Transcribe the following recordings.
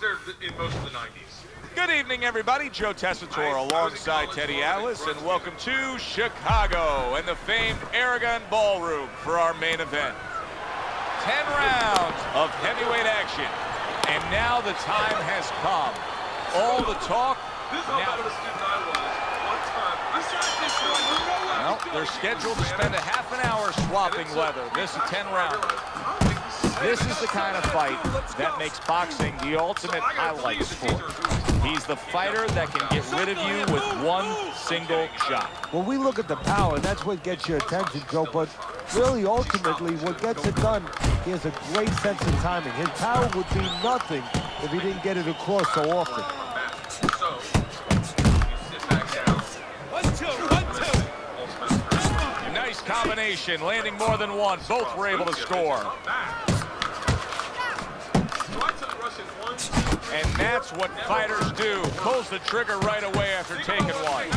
there in most of the 90s. Good evening, everybody. Joe Tessitore alongside Teddy Atlas, and welcome to Chicago and the famed Aragon Ballroom for our main event. 10 rounds of heavyweight action, and now the time has come. All the talk. Well, they're scheduled to spend a half an hour swapping leather. This is 10 rounds. This is the kind of fight that makes boxing the ultimate highlight sport. He's the fighter that can get rid of you with one single shot. Well, we look at the power, and that's what gets your attention, Joe, but really, ultimately, what gets it done, he has a great sense of timing. His power would be nothing if he didn't get it across so often. Nice combination, landing more than one. Both were able to score. And that's what fighters do. Pulls the trigger right away after taking one.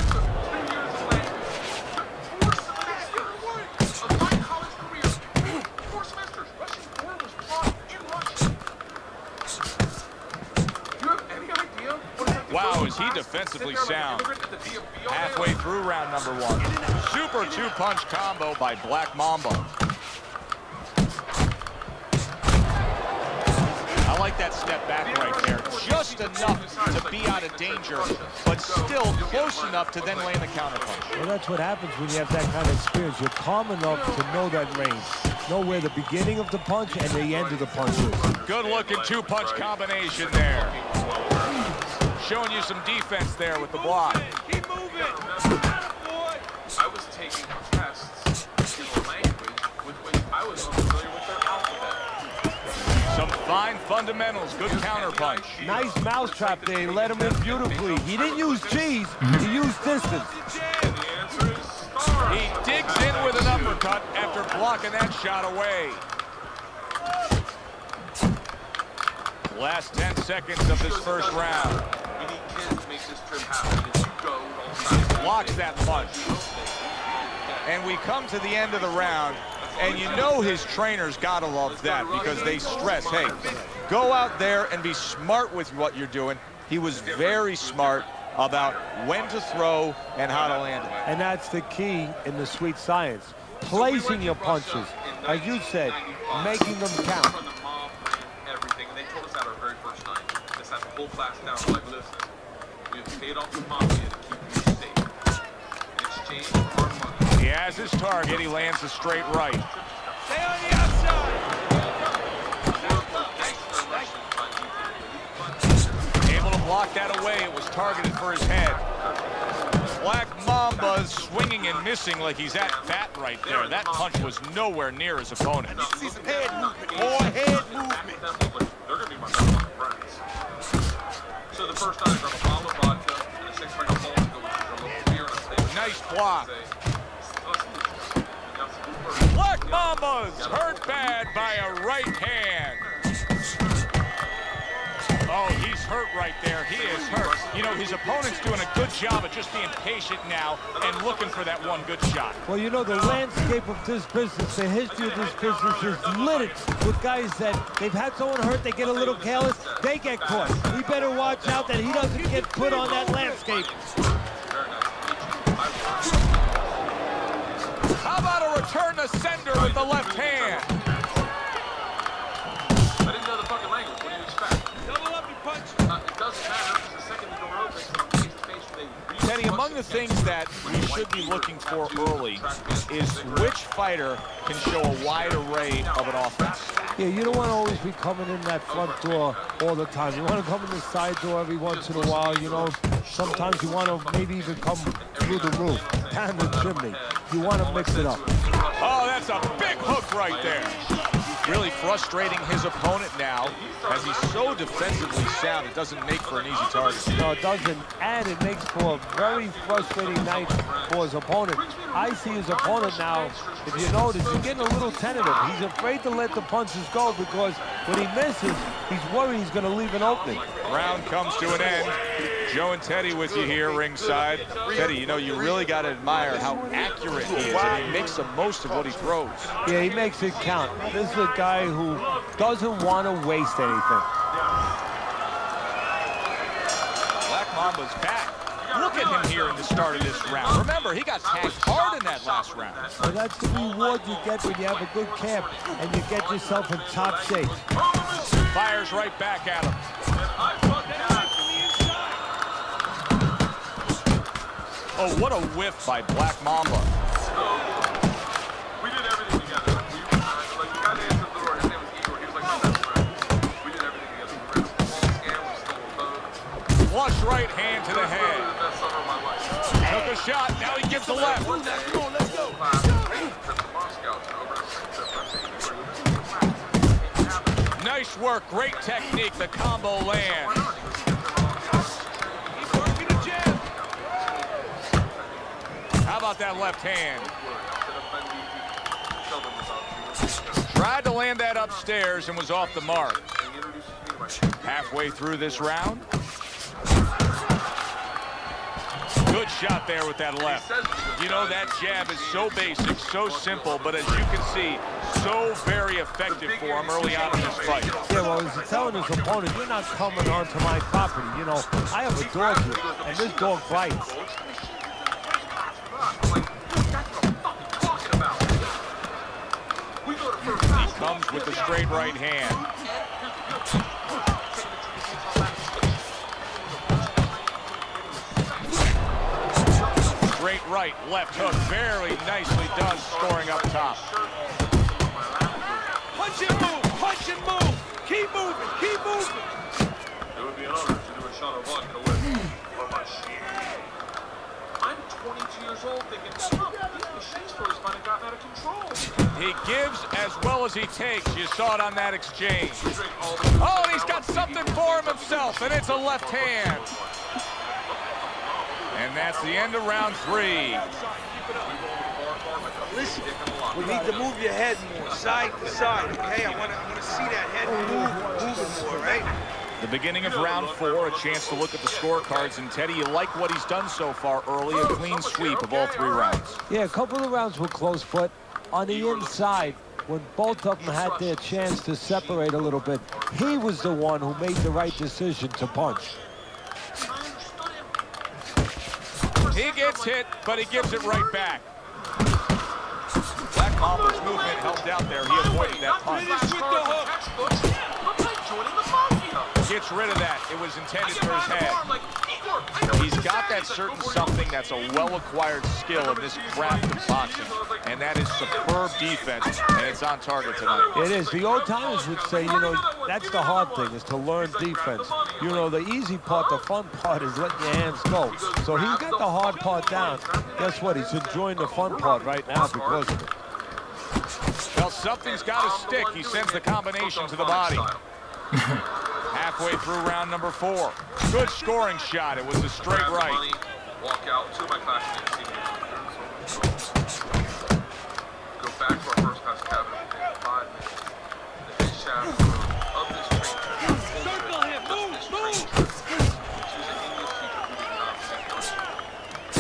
Wow, is he defensively sound. Halfway through round number one. Super two-punch combo by Black Mamba. I like that step back right there. Just enough to be out of danger, but still close enough to then land the counterpunch. Well, that's what happens when you have that kind of experience. You're calm enough to know that range. Know where the beginning of the punch and the end of the punch is. Good-looking two-punch combination there. Showing you some defense there with the block. Keep moving. I was taking tests in a language with which I was unfamiliar with their alphabet. Some fine fundamentals, good counterpunch. Nice mousetrap there, he let him in beautifully. He didn't use cheese, he used distance. And the answer is star. He digs in with an uppercut after blocking that shot away. Last 10 seconds of this first round. Blocks that punch. And we come to the end of the round, and you know his trainers gotta love that because they stress, hey, go out there and be smart with what you're doing. He was very smart about when to throw and how to land it. And that's the key in the sweet science. Placing your punches, as you said, making them count. Everything, and they told us that our very first night. Just had the whole class down, like, listen, we've paid off the mafia to keep you safe. In exchange for our money. He has his target, he lands a straight right. Stay on the outside! Able to block that away, it was targeted for his head. Black Mamba's swinging and missing like he's at bat right there. That punch was nowhere near his opponent. See some head movement. More head movement. They're going to be my best friends. So the first time I got a bottle of vodka and a 6-pack of Balls to go with a little beer and I say, nice block. Black Mamba's hurt bad by a right hand. Oh, he's hurt right there. He is hurt. You know, his opponent's doing a good job of just being patient now and looking for that one good shot. Well, you know, the landscape of this business, the history of this business is littered with guys that they've had someone hurt, they get a little careless, they get caught. He better watch out that he doesn't get put on that landscape. How about a return to sender with the left hand? I didn't know the fucking language. What do you expect? Double up your punch. It doesn't matter because the second the door opens, so face to face, they Teddy, among the things that we should be looking for early is which fighter can show a wide array of an offense. Yeah, you don't want to always be coming in that front door all the time. You want to come in the side door every once in a while, you know. Sometimes you want to maybe even come through the roof, down the chimney. You want to mix it up. Oh, that's a big hook right there. Really frustrating his opponent now, as he's so defensively sound, it doesn't make for an easy target. No, it doesn't, and it makes for a very frustrating night for his opponent. I see his opponent now, if you notice, he's getting a little tentative. He's afraid to let the punches go because when he misses, he's worried he's going to leave an opening. Round comes to an end. Joe and Teddy with you here ringside. Teddy, you know, you really got to admire how accurate he is, and he makes the most of what he throws. Yeah, he makes it count. This is a guy who doesn't want to waste anything. Mamba's back. Look at him here in the start of this round. Remember, he got tagged hard in that last round. Well, that's the reward you get when you have a good camp and you get yourself in top shape. Fires right back at him. Oh, what a whiff by Black Mamba. We did everything together. Like, the guy that answered the door, his name was Igor. He was like my best friend. We did everything together. We ran a ball scam, we stole a boat. Flush right hand to the head. The best summer of my life. Took a shot, now he gives the left. Come on, let's go. Nice work, great technique, the combo land. Keep working the jab. How about that left hand? Tried to land that upstairs and was off the mark. Halfway through this round. Good shot there with that left. You know, that jab is so basic, so simple, but as you can see, so very effective for him early on in this fight. Yeah, well, he's telling his opponent, you're not coming onto my property. You know, I have a dog here, and this dog bites. He comes with the straight right hand. Straight right, left hook, very nicely done, scoring up top. Punch and move, punch and move. Keep moving, keep moving. It would be an honor to do a shot of vodka with for my shit. I'm 22 years old thinking, these machines for his fun have gotten out of control. He gives as well as he takes. You saw it on that exchange. Oh, and he's got something for him himself, and it's a left hand. And that's the end of round 3. Listen, we need to move your head more, side to side, okay? I want to see that head moving more, right? The beginning of round 4, a chance to look at the scorecards. And Teddy, you like what he's done so far early, a clean sweep of all 3 rounds. Yeah, a couple of rounds were close, but on the inside, when both of them had their chance to separate a little bit, he was the one who made the right decision to punch. He gets hit, but he gives it right back. Black Mamba's movement helped out there. He avoided that punch. Finish with the hook. Gets rid of that. It was intended for his head. He's got that certain something that's a well-acquired skill in this craft of boxing, and that is superb defense, and it's on target tonight. It is. The old timers would say, you know, that's the hard thing, is to learn defense. You know, the easy part, the fun part is letting your hands go. So he's got the hard part down. Guess what? He's enjoying the fun part right now because of it. Well, something's got to stick. He sends the combination to the body. Halfway through round number 4. Good scoring shot. It was a straight right. Walk out. 2 of my classmates see me. Go back to our first class cabin in 5 minutes. The head shaft of this train. Circle him, move. She was an English teacher who did not speak Russian.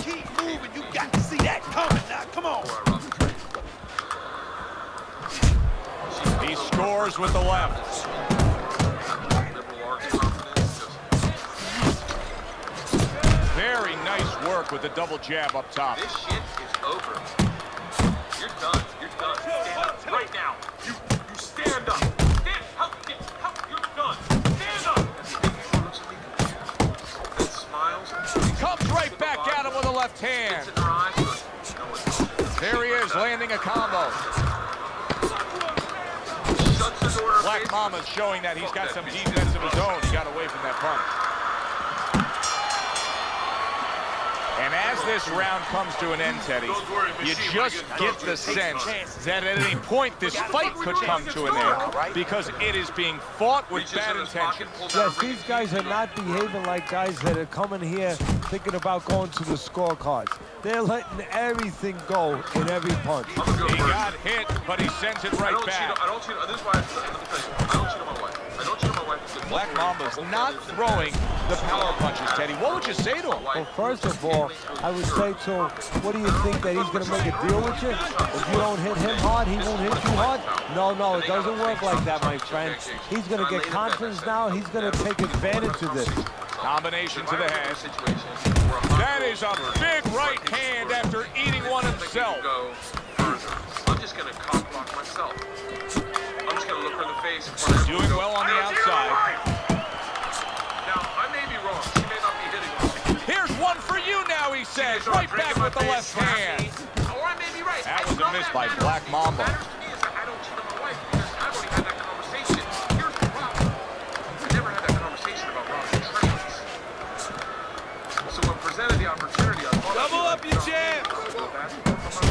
Keep moving, you got to see that coming now, come on. Before I robbed the train. He scores with the left. Very nice work with the double jab up top. This shit is over. You're done. You're done. Stand up right now. You stand up. Stand up. You're done. Stand up. Then smiles. Comes right back at him with a left hand. There he is, landing a combo. Black Mamba's showing that he's got some defense of his own. He got away from that punch. And as this round comes to an end, Teddy, you just get the sense that at any point this fight could come to an end because it is being fought with bad intentions. Yes, these guys are not behaving like guys that are coming here thinking about going to the scorecards. They're letting everything go in every punch. He got hit, but he sends it right back. I don't cheat. This is why I don't cheat on my wife. I don't cheat on my wife. Black Mamba's not throwing the power punches, Teddy. What would you say to him? Well, first of all, I would say to him, what do you think, that he's going to make a deal with you? If you don't hit him hard, he won't hit you hard? No, it doesn't work like that, my friend. He's going to get confidence now. He's going to take advantage of this. Combination to the head. That is a big right hand after eating one himself. I'm just going to cock block myself. I'm just going to look her in the face. Doing well on the outside. Now, I may be wrong. She may not be hitting well. Here's one for you now, he says. Right back with the left hand. Or I may be right. That was a miss by Black Mamba. What matters to me is that I don't cheat on my wife because I've already had that conversation. Here's the problem. I never had that conversation about robbing trains. So when presented the opportunity, I thought Double up your jab.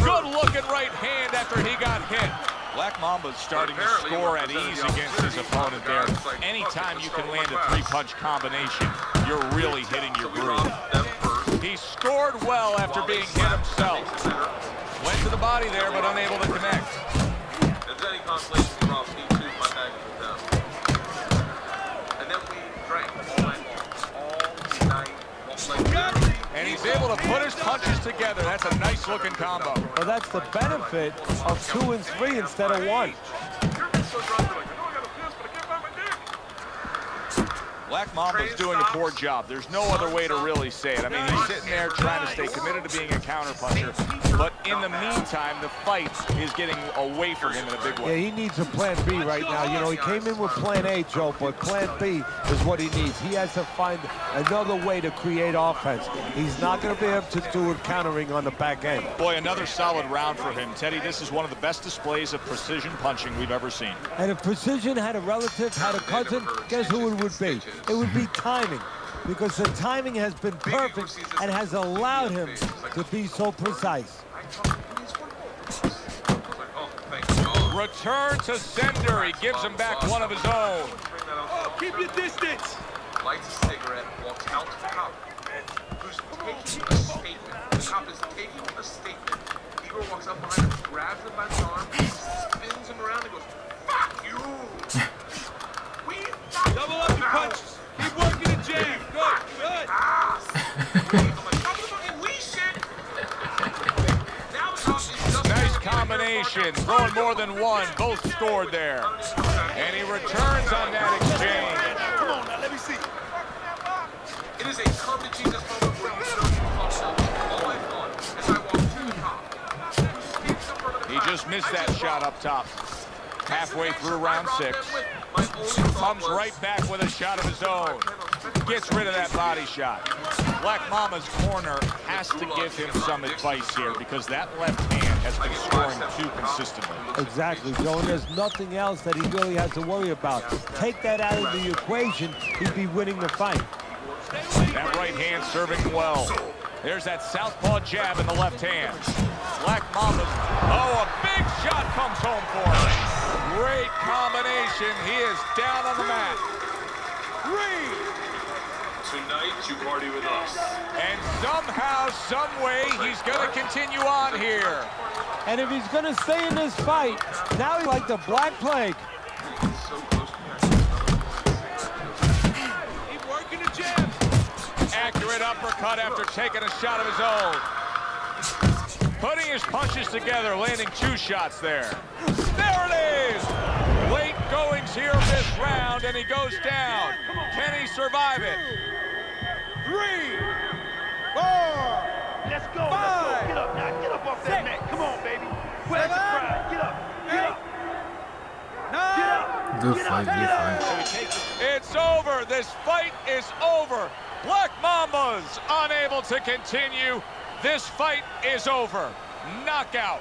Good looking right hand after he got hit. Black Mamba's starting to score at ease against his opponent there. Anytime you can land a three-punch combination, you're really hitting your groove. He scored well after being hit himself. Went to the body there, but unable to connect. If there's any consolation, we robbed me too. My bag was down. And then we drank all night long. And he's able to put his punches together. That's a nice-looking combo. Well, that's the benefit of 2 and 3 instead of 1. Black Mamba's doing a poor job. There's no other way to really say it. I mean, he's sitting there trying to stay committed to being a counterpuncher, but in the meantime, the fight is getting away from him in a big way. Yeah, he needs a plan B right now. You know, he came in with plan A, Joe, but plan B is what he needs. He has to find another way to create offense. He's not going to be able to do it countering on the back end. Boy, another solid round for him. Teddy, this is one of the best displays of precision punching we've ever seen. And if Precision had a relative, had a cousin, guess who it would be? It would be timing, because the timing has been perfect and has allowed him to be so precise. Return to sender. He gives him back one of his own. Oh, keep your distance. Lights a cigarette, walks out to the cop, who's taking a statement. The cop is taking a statement. Igor walks up behind him, grabs him by the arm, spins him around and goes, "Fuck you!" Double up your punches. Keep working the jab. Good. Nice combination. Throwing more than one. Both scored there. And he returns on that exchange. Come on now, let me see. It is a come to Jesus moment where you know you fucked up. All I've done is I walked to the cop. He just missed that shot up top. Halfway through round 6. Comes right back with a shot of his own. Gets rid of that body shot. Black Mama's corner has to give him some advice here, because that left hand has been scoring too consistently. Exactly, Joe, and there's nothing else that he really has to worry about. Take that out of the equation, he'd be winning the fight. That right hand serving well. There's that southpaw jab in the left hand. Black Mamba's, oh, a big shot comes home for him. Great combination. He is down on the mat. 3. Tonight you party with us. And somehow, some way, he's going to continue on here. And if he's going to stay in this fight, now he's like the Black Plague. So close to Keep working the jab. Accurate uppercut after taking a shot of his own. Putting his punches together, landing 2 shots there. There it is! Late goings here this round, and he goes down. Can he survive it? 3, 4. Let's go. 5. Get up now. Get up off that mat. Come on, baby. Where's the pride? Get up. Get up. 9. Good fight, good fight. It's over. This fight is over. Black Mamba's unable to continue. This fight is over. Knockout.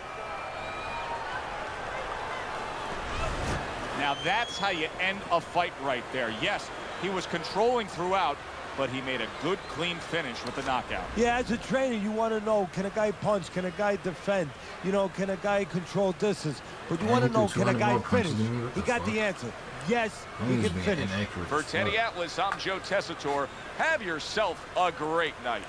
Now that's how you end a fight right there. Yes, he was controlling throughout, but he made a good, clean finish with the knockout. Yeah, as a trainer, you want to know, can a guy punch? Can a guy defend? You know, can a guy control distance? But you Yeah, want to he know, threw can a 20 guy more punches finish? than me. What He the got the fuck? answer. Yes, he He's can being finish. inaccurate For as Teddy fuck. Atlas, I'm Joe Tessitore. Have yourself a great night.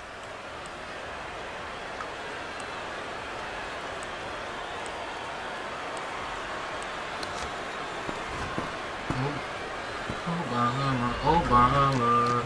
Obama, Obama.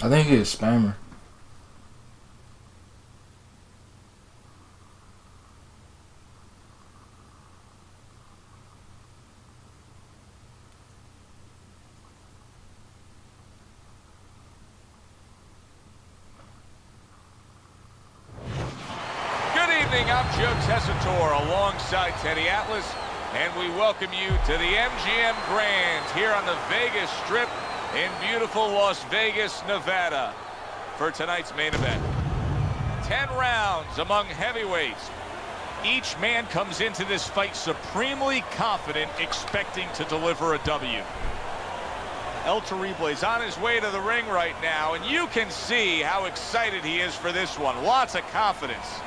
I think he's a spammer. I'm Joe Tessitore alongside Teddy Atlas, and we welcome you to the MGM Grand here on the Vegas Strip in beautiful Las Vegas, Nevada, for tonight's main event. 10 rounds among heavyweights. Each man comes into this fight supremely confident, expecting to deliver a W. El Terrible is on his way to the ring right now, and you can see how excited he is for this one. Lots of confidence.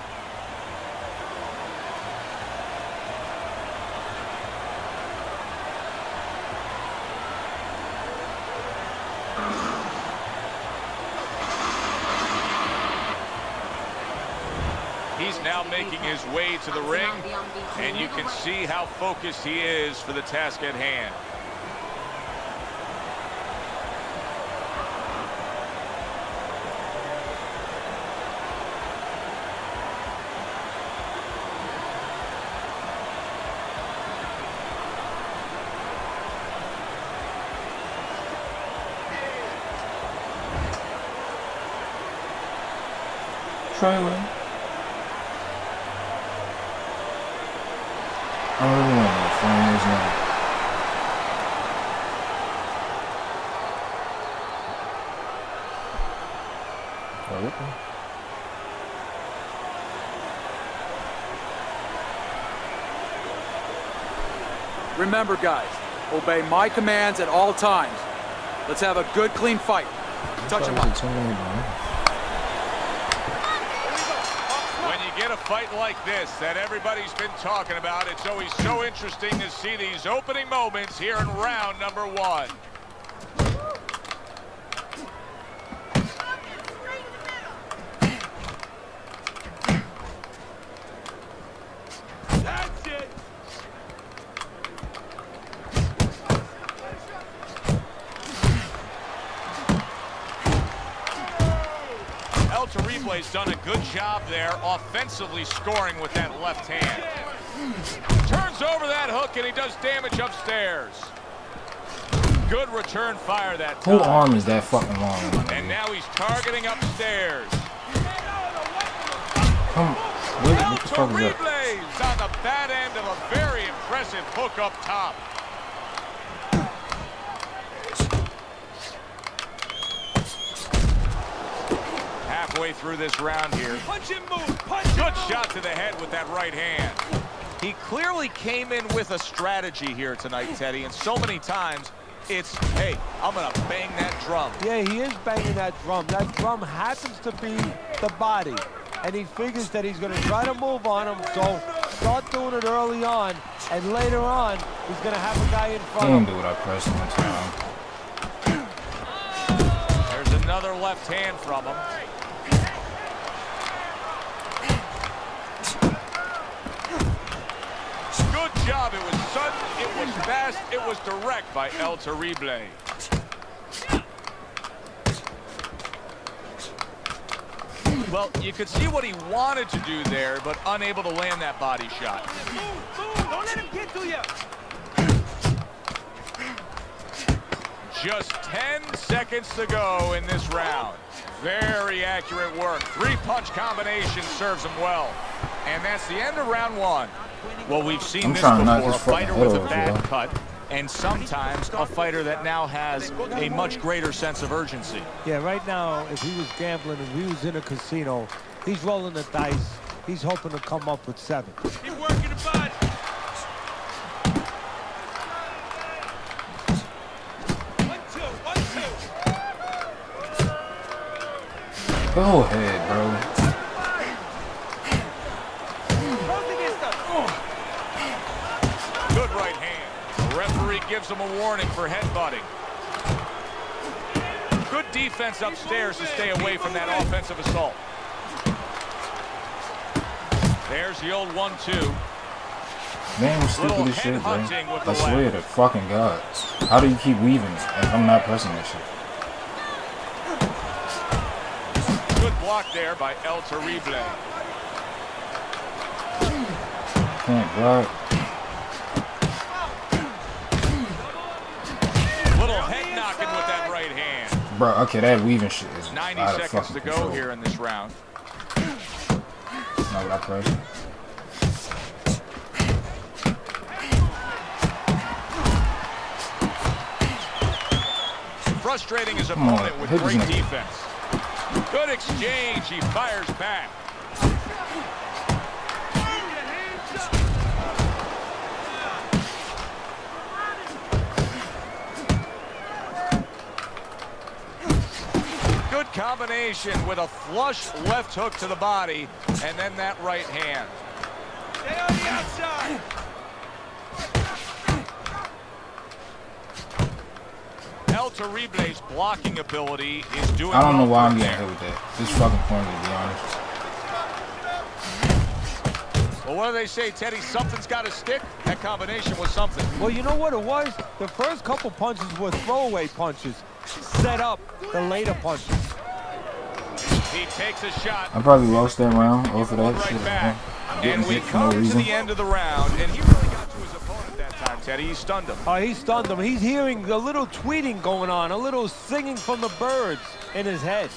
He's now making his way to the ring, and you can see how focused he is for the task at hand. Trailer. I don't really want to find his name. Remember, guys, obey my commands at all times. Let's have a good, clean fight. Touch him up. Get a fight like this that everybody's been talking about. It's always so interesting to see these opening moments here in round number 1. That's it. El Terrible's done a good job there, offensively scoring with that left hand. Turns over that hook, and he does damage upstairs. Good return fire that time. Whole arm is that fucking long? And now he's targeting upstairs. Come, what the fuck is that? Terrible's on the bad end of a very impressive hook up top. Halfway through this round here. Punch and move. Punch Good and move. shot to the head with that right hand. He clearly came in with a strategy here tonight, Teddy, and so many times it's, hey, I'm going to bang that drum. Yeah, he is banging that drum. That drum happens to be the body, and he figures that he's going to try to move on him, so start doing it early on, and later on, he's going to have a guy in front of him. Do what I press one time. There's another left hand from him. Good job. It was sudden, it was fast, it was direct by El Terrible. Well, you could see what he wanted to do there, but unable to land that body shot. Move. Don't let him get to you. Just 10 seconds to go in this round. Very accurate work. 3-punch combination serves him well. And that's the end of round 1. Well, we've seen this before, a fighter with a bad cut, and sometimes a fighter that now has a much greater sense of urgency. Yeah, right now, if he was gambling, if he was in a casino, he's rolling the dice. He's hoping to come up with 7. Keep working the body. One, two. Go ahead, bro. Good right hand. The referee gives him a warning for headbutting. Good defense upstairs to stay away from that offensive assault. There's the old 1-2. Man, I'm stupid as shit, bro. I swear to fucking God. How do you keep weaving if I'm not pressing that shit? block there by El Terrible. Can't block. Little head knocking with that right hand. Bro, okay, that weaving shit is 90 out of seconds fucking to go control. here in this round. Not that pressure. Frustrating his Come on, opponent with hit this great nigga. defense. Good exchange. He fires back. Good combination with a flush left hook to the body and then that right hand. Stay on the outside. El Terrible's blocking ability is doing I don't know well why for I'm him getting there. hit with that. This fucking corny, to be honest. Well, what do they say, Teddy? Something's got to stick. That combination was something. Well, you know what it was? The first couple punches were throwaway punches. Set up the later punches. He takes a shot. I probably lost that round off of One that right shit. back. Getting And we hit for no come to reason. the end of the round, and he really got to his opponent that time, Teddy. He stunned him. He stunned him. He's hearing a little tweeting going on, a little singing from the birds in his head.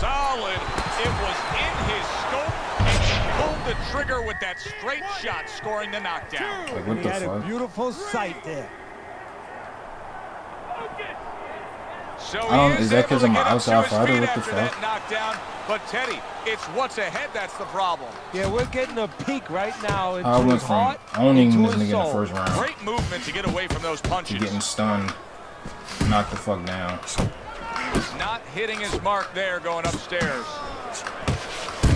Solid. It was in his scope, and he pulled the trigger with that straight shot, scoring the knockdown. Like, what He the had a fuck? beautiful sight there. So I don't- he is that 'cause able I'm to an get up outside to his fighter? feet What the after fuck? that knockdown. But Teddy, it's what's ahead that's the problem. Yeah, we're getting a peek right now into I went his from heart, owning into this his nigga in the soul. first round Great movement to get away from those to punches. getting stunned, knocked the fuck down. Not hitting his mark there going upstairs.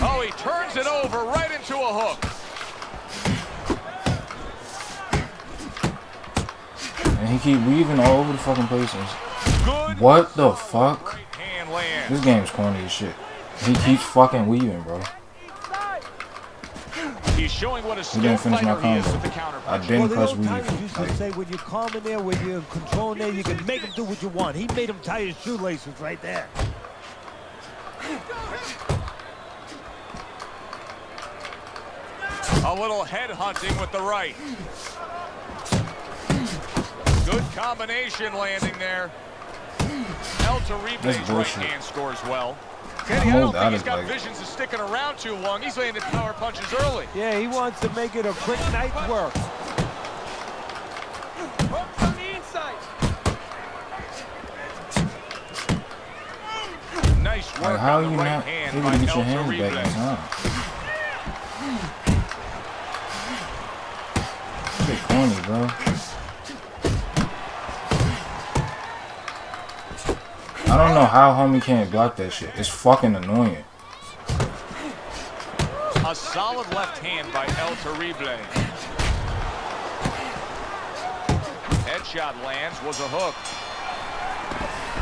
Oh, he turns it over right into a hook. And he keep weaving all over the fucking places. Good. What the fuck? Right hand lands. This game's corny as shit. He keeps fucking weaving, bro. He's showing what a He skilled didn't finish my fighter he is combo. with the counter I punch. didn't Well, the press old weave. timers used to Like, say when you're calm in there, when you're in control in there, you can make him do what you want. He made him tie his shoelaces right there. A little head hunting with the right. Good combination landing there. El Terrible's That's right bullshit. hand scores well. Teddy, I don't moved think out he's of got like- visions of sticking around too long. He's landing power punches early. Yeah, he wants to make it a quick night's work. Hooks on the inside. Nice work like, how on are the you right not hand able by to get El your hands back in Terrible. time? Shit corny, bro. I don't know how homie can't block that shit. It's fucking annoying. A solid left hand by El Terrible. Headshot lands, was a hook.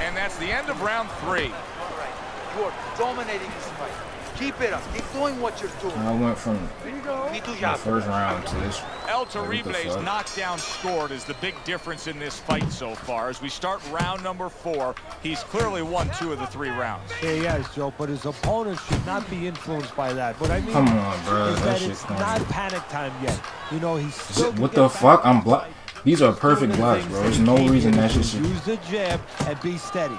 And that's the end of round 3. All right. You're dominating this fight. Keep it up. Keep doing what you're doing. I went from Me too, the job. first round to this. El What the Terrible's fuck? knockdown scored is the big difference in this fight so far. As we start round number 4, he's clearly won 2 of the 3 rounds. Yeah, yes, Joe, but his opponent should not be influenced by that. What I mean Come on, bro. is That that shit it's corny. not panic time yet. You know, he's still What the fuck? I'm block. These are perfect blocks, bro. There's no reason that shit should. Use the jab and be steady.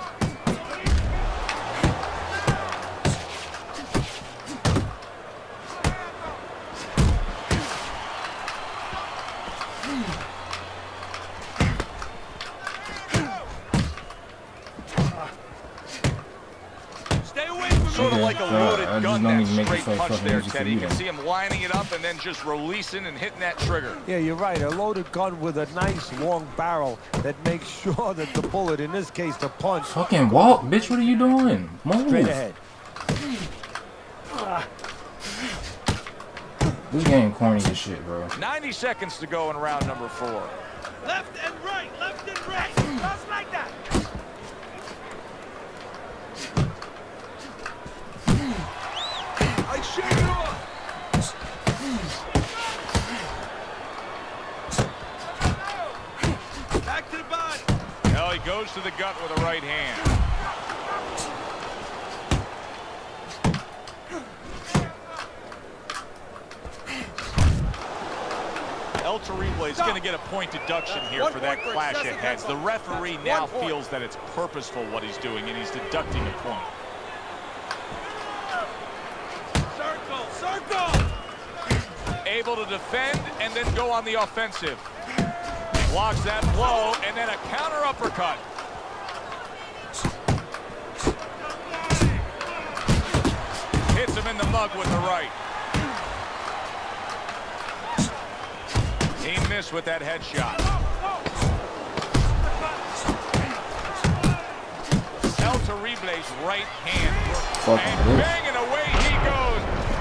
Stay away from me. Sort of Okay, like a I loaded just gun, don't that need to make straight this fight punch fucking there, easy for Teddy. you You can then. see him lining it up and then just releasing and hitting that trigger. Yeah, you're right. A loaded gun with a nice long barrel that makes sure that the bullet, in this case the punch, Fucking walk, bitch. What are you doing? Move. straight ahead. This game corny as shit, bro. 90 seconds to go in round number 4. Left and right. Left and right. Just like that. I shake it off. goes to the gut with a right hand. El Terrible is going to get a point deduction here for that clash at heads. The referee now feels that it's purposeful what he's doing, and he's deducting a point. Circle, circle! Able to defend and then go on the offensive. Blocks that blow and then a counter uppercut. Hits him in the mug with the right. He missed with that headshot. El Terrible's right hand. And banging away he goes.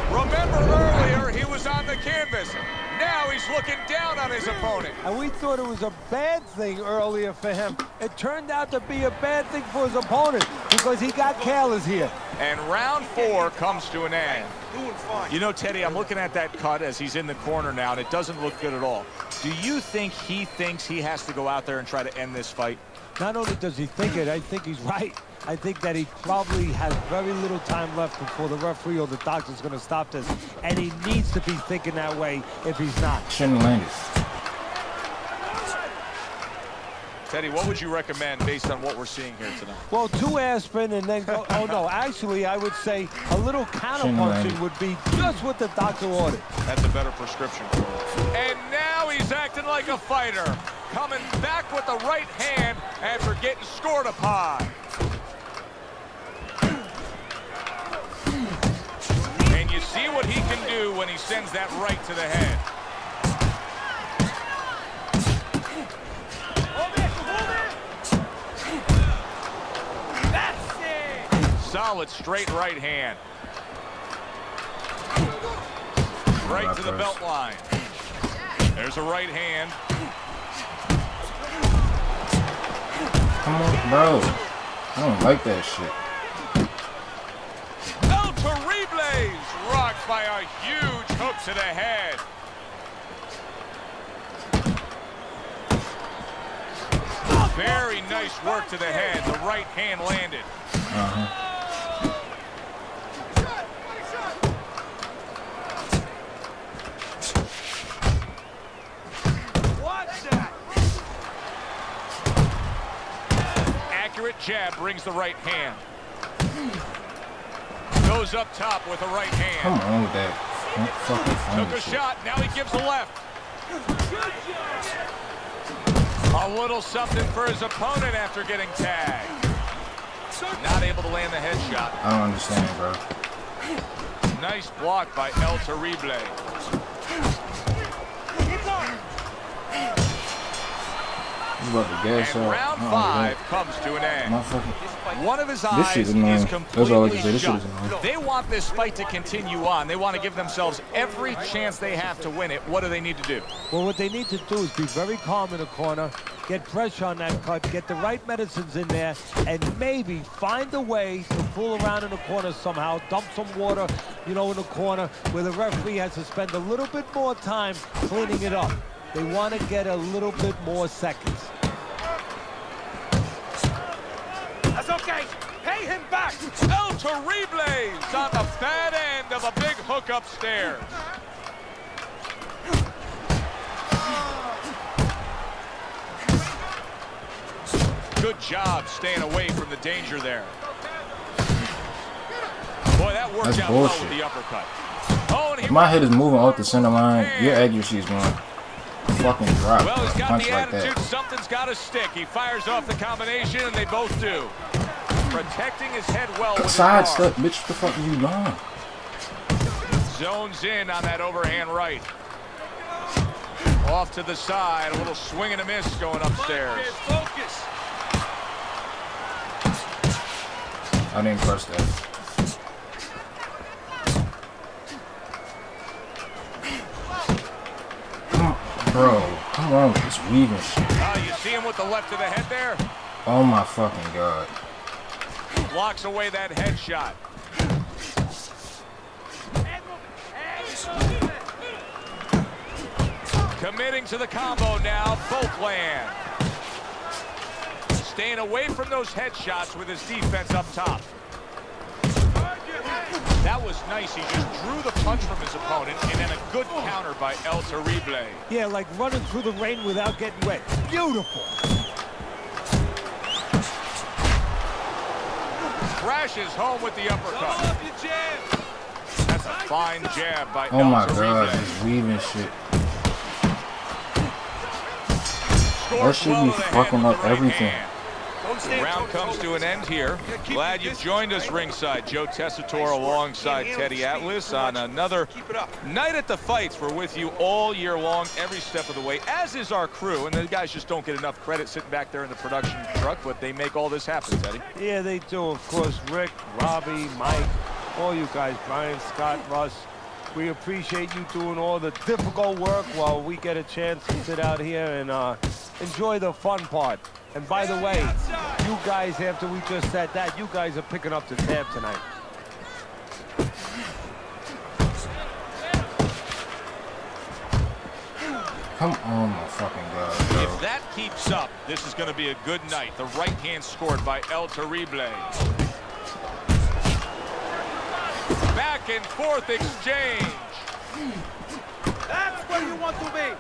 Remember earlier, he was on the canvas. Now he's looking down on his opponent. And we thought it was a bad thing earlier for him. It turned out to be a bad thing for his opponent because he got careless here. And round 4 comes to an end. Doing fine. You know, Teddy, I'm looking at that cut as he's in the corner now, and it doesn't look good at all. Do you think he thinks he has to go out there and try to end this fight? Not only does he think it, I think he's right. I think that he probably has very little time left before the referee or the doctor's going to stop this. And he needs to be thinking that way if he's not. Shouldn't land it. Teddy, what would you recommend based on what we're seeing here tonight? Well, 2 aspirin and then go. Oh, no. Actually, I would say a little counter-punching would be just what the doctor ordered. That's a better prescription for him. And now he's acting like a fighter. Coming back with the right hand after getting scored upon. And you see what he can do when he sends that right to the head. Solid straight right hand. Right to the belt line. There's a right hand. Come on, bro. I don't like that shit. El Terrible's rocked by a huge hook to the head. Very nice work to the head. The right hand landed. Accurate jab brings the right hand. Goes up top with the right hand. Come on with that. Took a shot. Now he gives the left. A little something for his opponent after getting tagged. Not able to land the headshot. I don't understand, bro. Nice block by El Terrible. He's about to gas And up. round 5 comes to an end. One of his eyes shit is is annoying. That's all I completely can say. This shit is shut. annoying. They want this fight to continue on. They want to give themselves every chance they have to win it. What do they need to do? Well, what they need to do is be very calm in the corner, get pressure on that cut, get the right medicines in there, and maybe find a way to fool around in the corner somehow, dump some water, you know, in the corner where the referee has to spend a little bit more time cleaning it up. They want to get a little bit more seconds. That's okay. Pay him back. El Terrible's on the bad end of a big hook upstairs. Good job staying away from the danger there. Boy, that worked out well with the uppercut. Oh, and My head is moving off the center line. Your accuracy is going fucking drop. Well, he's got Punch the like attitude. that. Something's got to stick. He fires off the combination, and they both do. Protecting his head well with his arm. Sidestep, bitch. What the fuck are you doing? Zones in on that overhand right. Off to the side. A little swing and a miss going upstairs. Focus. I didn't press that. Bro, come on with this weaving shit. You see him with the left to the head there? Oh my fucking god. Blocks away that headshot. Committing to the combo now. Both land. staying away from those headshots with his defense up top. That was nice. He just drew the punch from his opponent, and then a good counter by El Terrible. Yeah, like running through the rain without getting wet. Beautiful. Crashes home with the uppercut. That's a fine jab by Oh my El god, Terrible. this weaving shit. Scores That should well be to the head fucking with up the right everything. hand. The round comes to an end here. Glad you joined us ringside. Joe Tessitore alongside Teddy Atlas on another night at the fights. We're with you all year long, every step of the way, as is our crew. And the guys just don't get enough credit sitting back there in the production truck, but they make all this happen, Teddy. Yeah, they do. Of course, Rick, Robbie, Mike, all you guys, Brian, Scott, Russ. We appreciate you doing all the difficult work while we get a chance to sit out here and enjoy the fun part. And by the way, you guys, after we just said that, you guys are picking up the tab tonight. Come on, my fucking god, bro. If that keeps up, this is going to be a good night. The right hand scored by El Terrible. Back and forth exchange. That's where you want to be.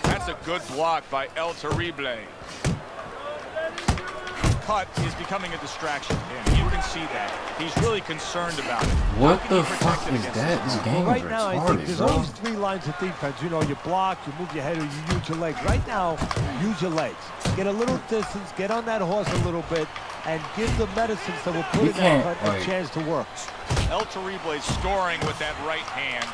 That's a good block by El Terrible. Cut is becoming a distraction to him. You can see that. He's really concerned about it. What the fuck is that? This game is Right now, I think retarded, there's bro. always three lines of defense. You know, you block, you move your head, or you use your legs. Right now, use your legs. Get a little distance, get on that horse a little bit, and give the medicines that will put We in that can't, cut a like- chance to work. El Terrible is scoring with that right hand.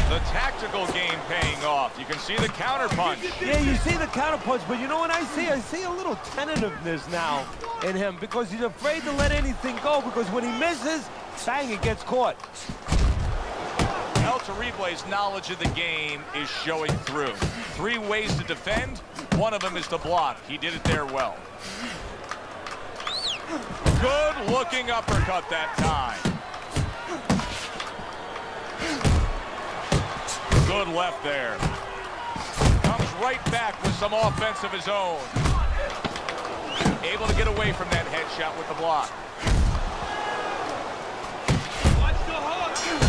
The tactical game paying off. You can see the counter punch. Yeah, you see the counter punch, but you know what I see? I see a little tentativeness now in him because he's afraid to let anything go because when he misses, bang, it gets caught. El Terrible's knowledge of the game is showing through. 3 ways to defend. One of them is to block. He did it there well. Good looking uppercut that time. Good left there. Comes right back with some offense of his own. Able to get away from that headshot with the block.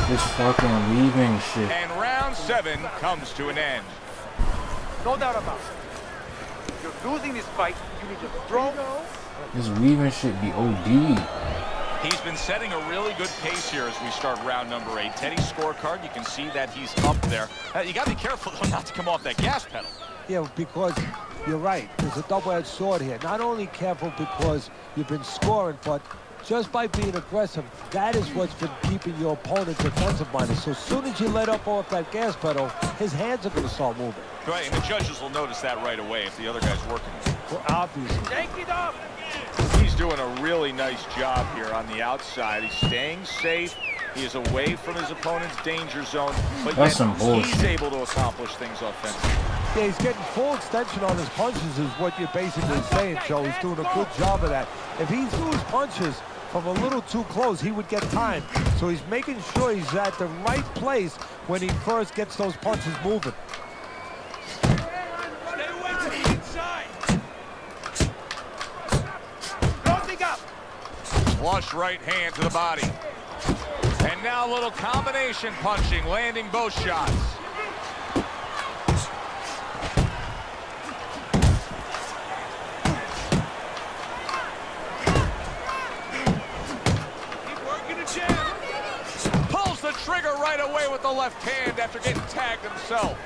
This fucking weaving shit. And round 7 comes to an end. No doubt about it. You're losing this fight. You need to throw. This weaving shit be OD. He's been setting a really good pace here as we start round number 8. Teddy's scorecard, you can see that he's up there. You got to be careful, though, not to come off that gas pedal. Yeah, because you're right. There's a double-edged sword here. Not only careful because you've been scoring, but just by being aggressive, that is what's been keeping your opponent defensive-minded. So as soon as you let up off that gas pedal, his hands are going to start moving. Right, and the judges will notice that right away if the other guy's working. Well, obviously. Take it up. He's doing a really nice job here on the outside. He's staying safe. He is away from his opponent's danger zone, but That's yet some bullshit. he's able to accomplish things offensively. Yeah, he's getting full extension on his punches is what you're basically saying, Joe. He's doing a good job of that. If he threw his punches from a little too close, he would get time. So he's making sure he's at the right place when he first gets those punches moving. Stay away to the inside. Closing up. Flush right hand to the body. And now a little combination punching, landing both shots. Keep working the jab. Pulls the trigger right away with the left hand after getting tagged himself.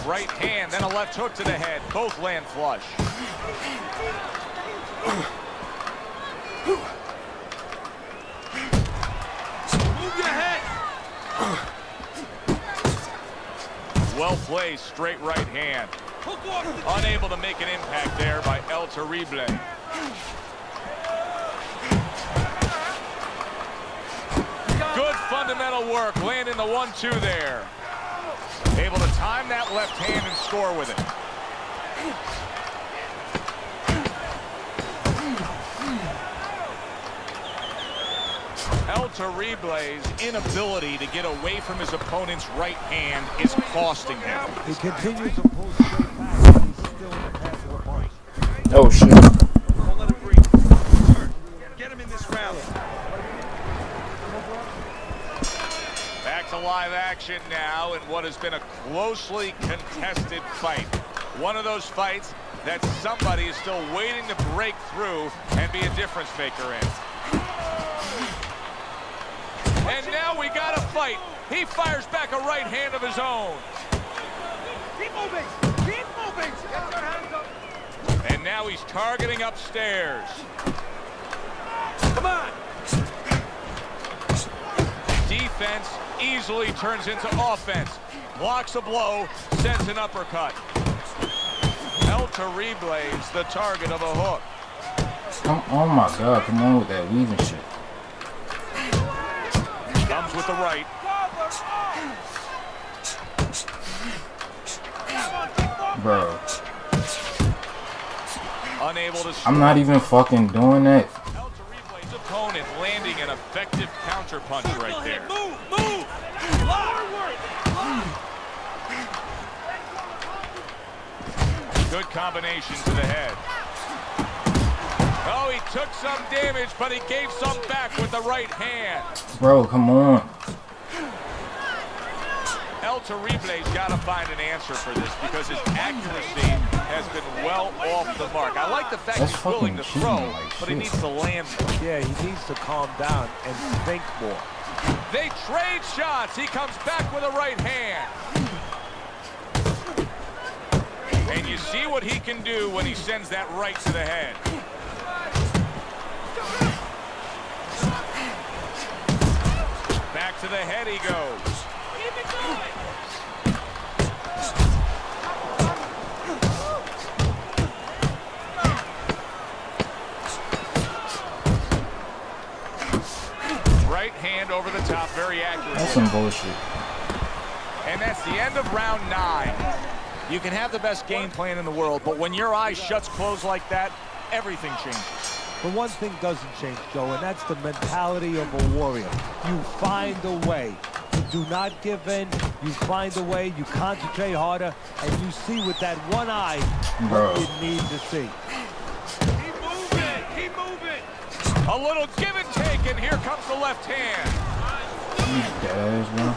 Right hand, then a left hook to the head. Both land flush. Move your head. Well placed, straight right hand. Hook off the Unable to make an impact there by El Terrible. Good fundamental work, landing the 1-2 there. Able to time that left hand and score with it. El Terrible's inability to get away from his opponent's right hand is costing him. He continues to pull straight back, and he's still in the path of the punch. Oh shit. Don't let him breathe. Get him in this round. Back to live action now in what has been a closely contested fight. One of those fights that somebody is still waiting to break through and be a difference maker in. And now we got a fight. He fires back a right hand of his own. Keep moving! Keep moving! Get your hands up! And now he's targeting upstairs. Come on! Defense easily turns into offense. Blocks a blow, sends an uppercut. El Terrible's the target of a hook. Oh my god, come on with that weaving shit. Comes with the right. Bro. Unable to I'm not even fucking doing that. El Terrible's opponent landing an effective counter punch right there. Move! Move! Good combination to the head. Oh, he took some damage, but he gave some back with the right hand. Bro, come on. El Terrible's got to find an answer for this because his accuracy has been well off the mark. I like the fact That's he's willing to fucking throw, cheating like but he shit. needs to land more. Yeah, he needs to calm down and think more. They trade shots. He comes back with a right hand. And you see what he can do when he sends that right to the head. Back to the head he goes. Keep it going! Right hand over the top, very accurate. That's some bullshit. And that's the end of round 9. You can have the best game plan in the world, but when your eyes shuts closed like that, everything changes. But one thing doesn't change, Joe, and that's the mentality of a warrior. You find a way. You do not give in. You find a way. You concentrate harder, and you see with that one eye Bro. what you need to see. Keep moving! Keep moving! A little give and take, and here comes the left hand. You dead ass, bro.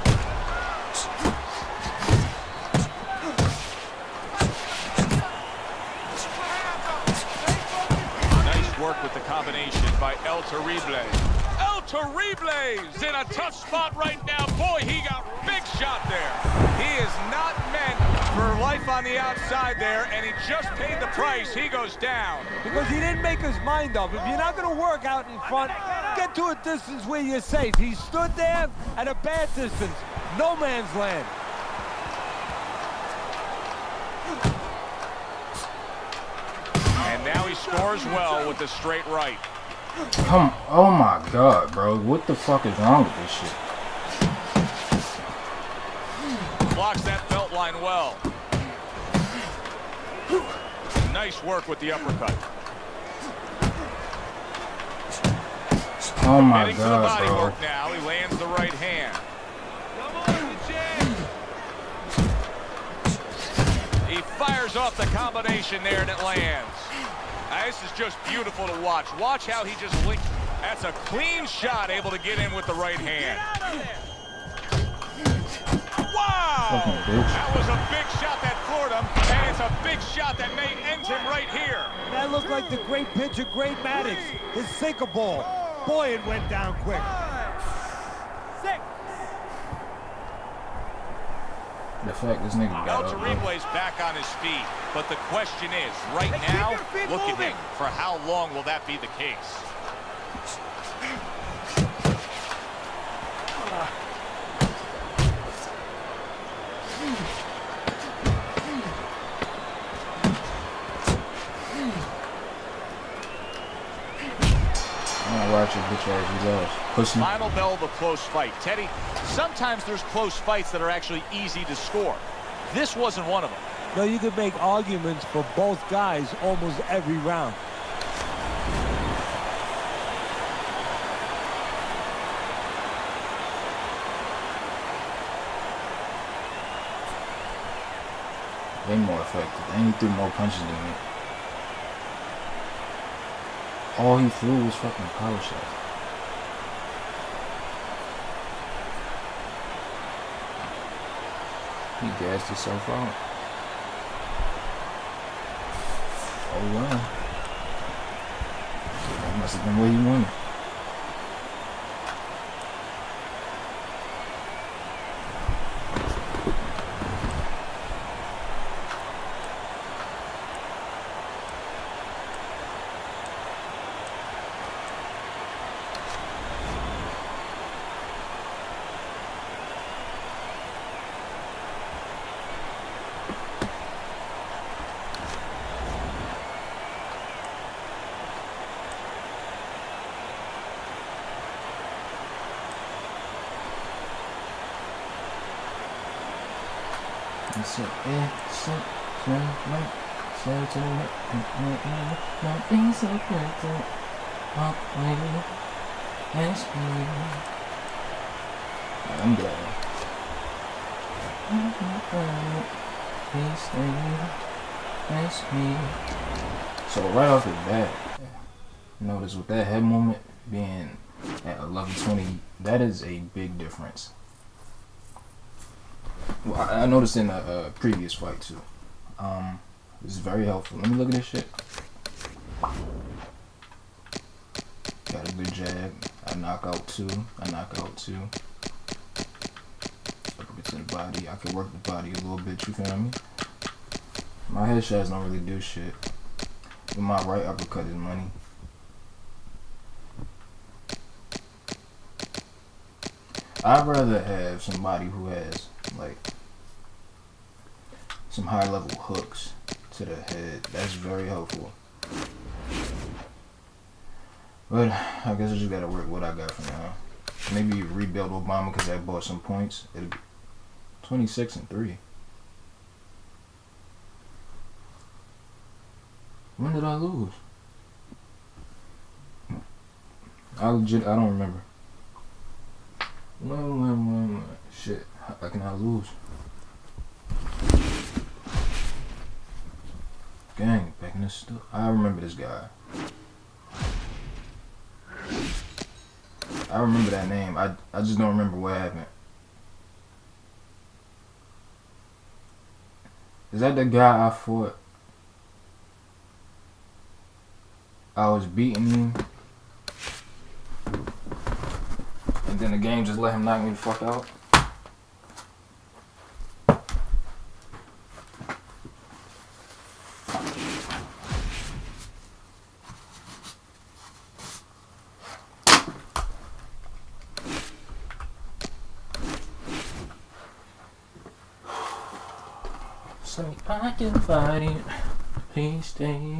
Work with the combination by El Terrible. El Terrible's in a tough spot right now. Boy, he got big shot there. He is not meant for life on the outside there, and he just paid the price. He goes down. Because he didn't make his mind up. If you're not going to work out in front, get to a distance where you're safe. He stood there at a bad distance. No man's land. And now he scores well with the straight right. Oh my god, bro. What the fuck is wrong with this shit? Blocks that belt line well. Nice work with the uppercut. Oh my Heading to the god, body bro. work now. He lands the right hand. Come on, the jab! He fires off the combination there, and it lands. Now, this is just beautiful to watch. Watch how he just linked. That's a clean shot, able to get in with the right hand. Get out of there! Wow! Fucking bitch. That was a big shot that floored him, and it's a big shot that may end him right here. That looked like the great pitcher, Great Maddox. His sinker ball. Boy, it went down quick. 6. The fact this nigga El got up, bro. Terrible's back on his feet, but the question is, right now, look at him. For how long will that be the case? I'm gonna watch your bitch ass, you lost. Pussy. Final bell of a close fight. Teddy, sometimes there's close fights that are actually easy to score. This wasn't one of them. No, you could make arguments for both guys almost every round. Way more effective. And he threw more punches than me. All he threw was fucking power shots. He gassed himself out. Oh wow. That must have been what he wanted. I'm glad. So right off the bat, notice with that head movement being at 1120, that is a big difference. Well, I noticed in a previous fight too. This is very helpful. Let me look at this shit. Got a good jab. I knock out two. Up to the body. I can work the body a little bit. You feel me? My headshots don't really do shit. But my right uppercut is money. I'd rather have somebody who has like some high level hooks to the head. That's very helpful. But I guess I just gotta work what I got for now. Maybe rebuild Obama because I bought some points. It'll be 26-3. When did I lose? I don't remember. Shit, how can I lose? Gang, back in this stuff. I remember this guy. I remember that name. I just don't remember what happened. Is that the guy I fought? I was beating him. And then the game just let him knock me the fuck out. So I can fight it, please stay.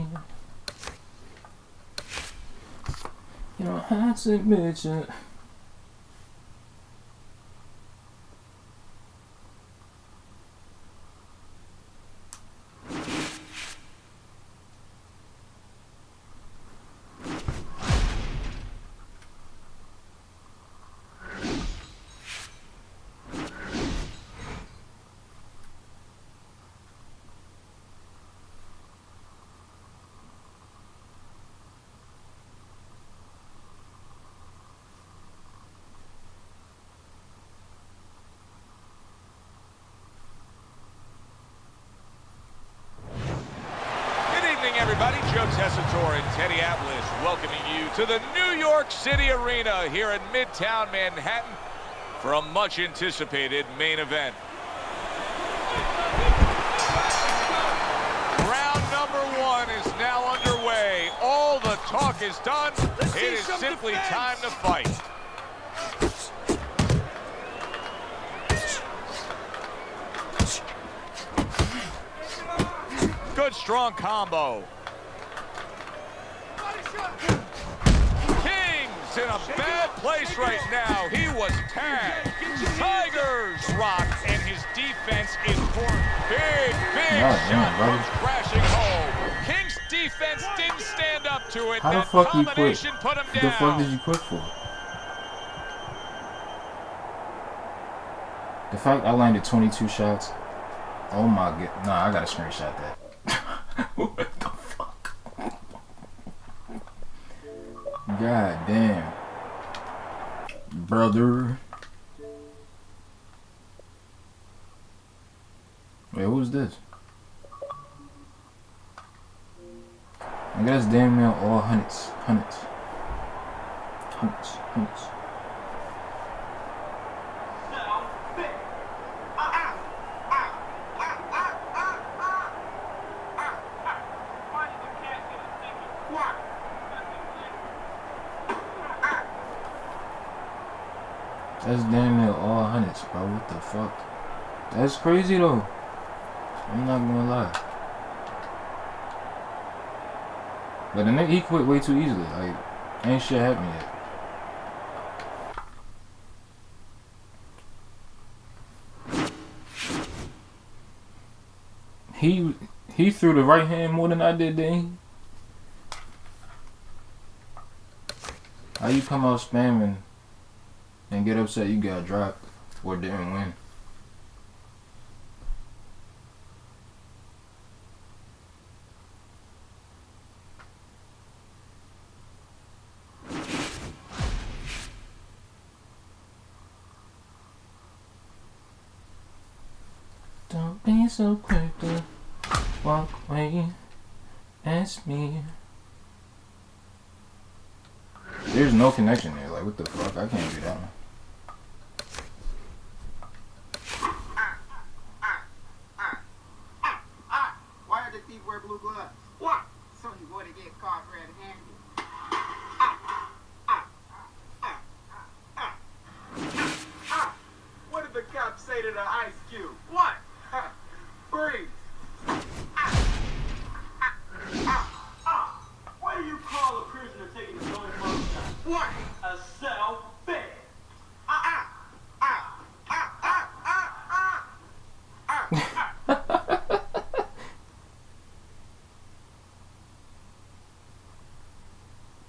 You don't have to admit it. Everybody, Joe Tessitore and Teddy Atlas welcoming you to the New York City Arena here in Midtown Manhattan for a much anticipated main event. Round number one is now underway. All the talk is done. It is simply time to fight. Good strong combo. King's in a bad place right now. He was tagged. Tigers rock, and his defense is for big shot comes crashing home. King's defense didn't stand up to it. How the fuck you quit? Put him down. The fuck did you quit for? The fact I landed 22 shots Oh my god. Nah, I gotta screenshot that. What the fuck? God damn. Brother. Wait, who's this? I guess damn near all hundreds. That's damn near all hundreds, bro. What the fuck? That's crazy though. I'm not gonna lie. But the nigga, he quit way too easily. Like, ain't shit happened yet. He threw the right hand more than I did, didn't he? How you come out spamming and get upset you got dropped or didn't win? Don't be so quick to walk away. Ask me. There's no connection there. Like, what the fuck? I can't do that one. Why did the thief wear blue gloves? What? So he wouldn't get caught red-handed. What did the cop say to the ice cube? What? Freeze. What do you call a prisoner taking his own mugshot? What? A selfie.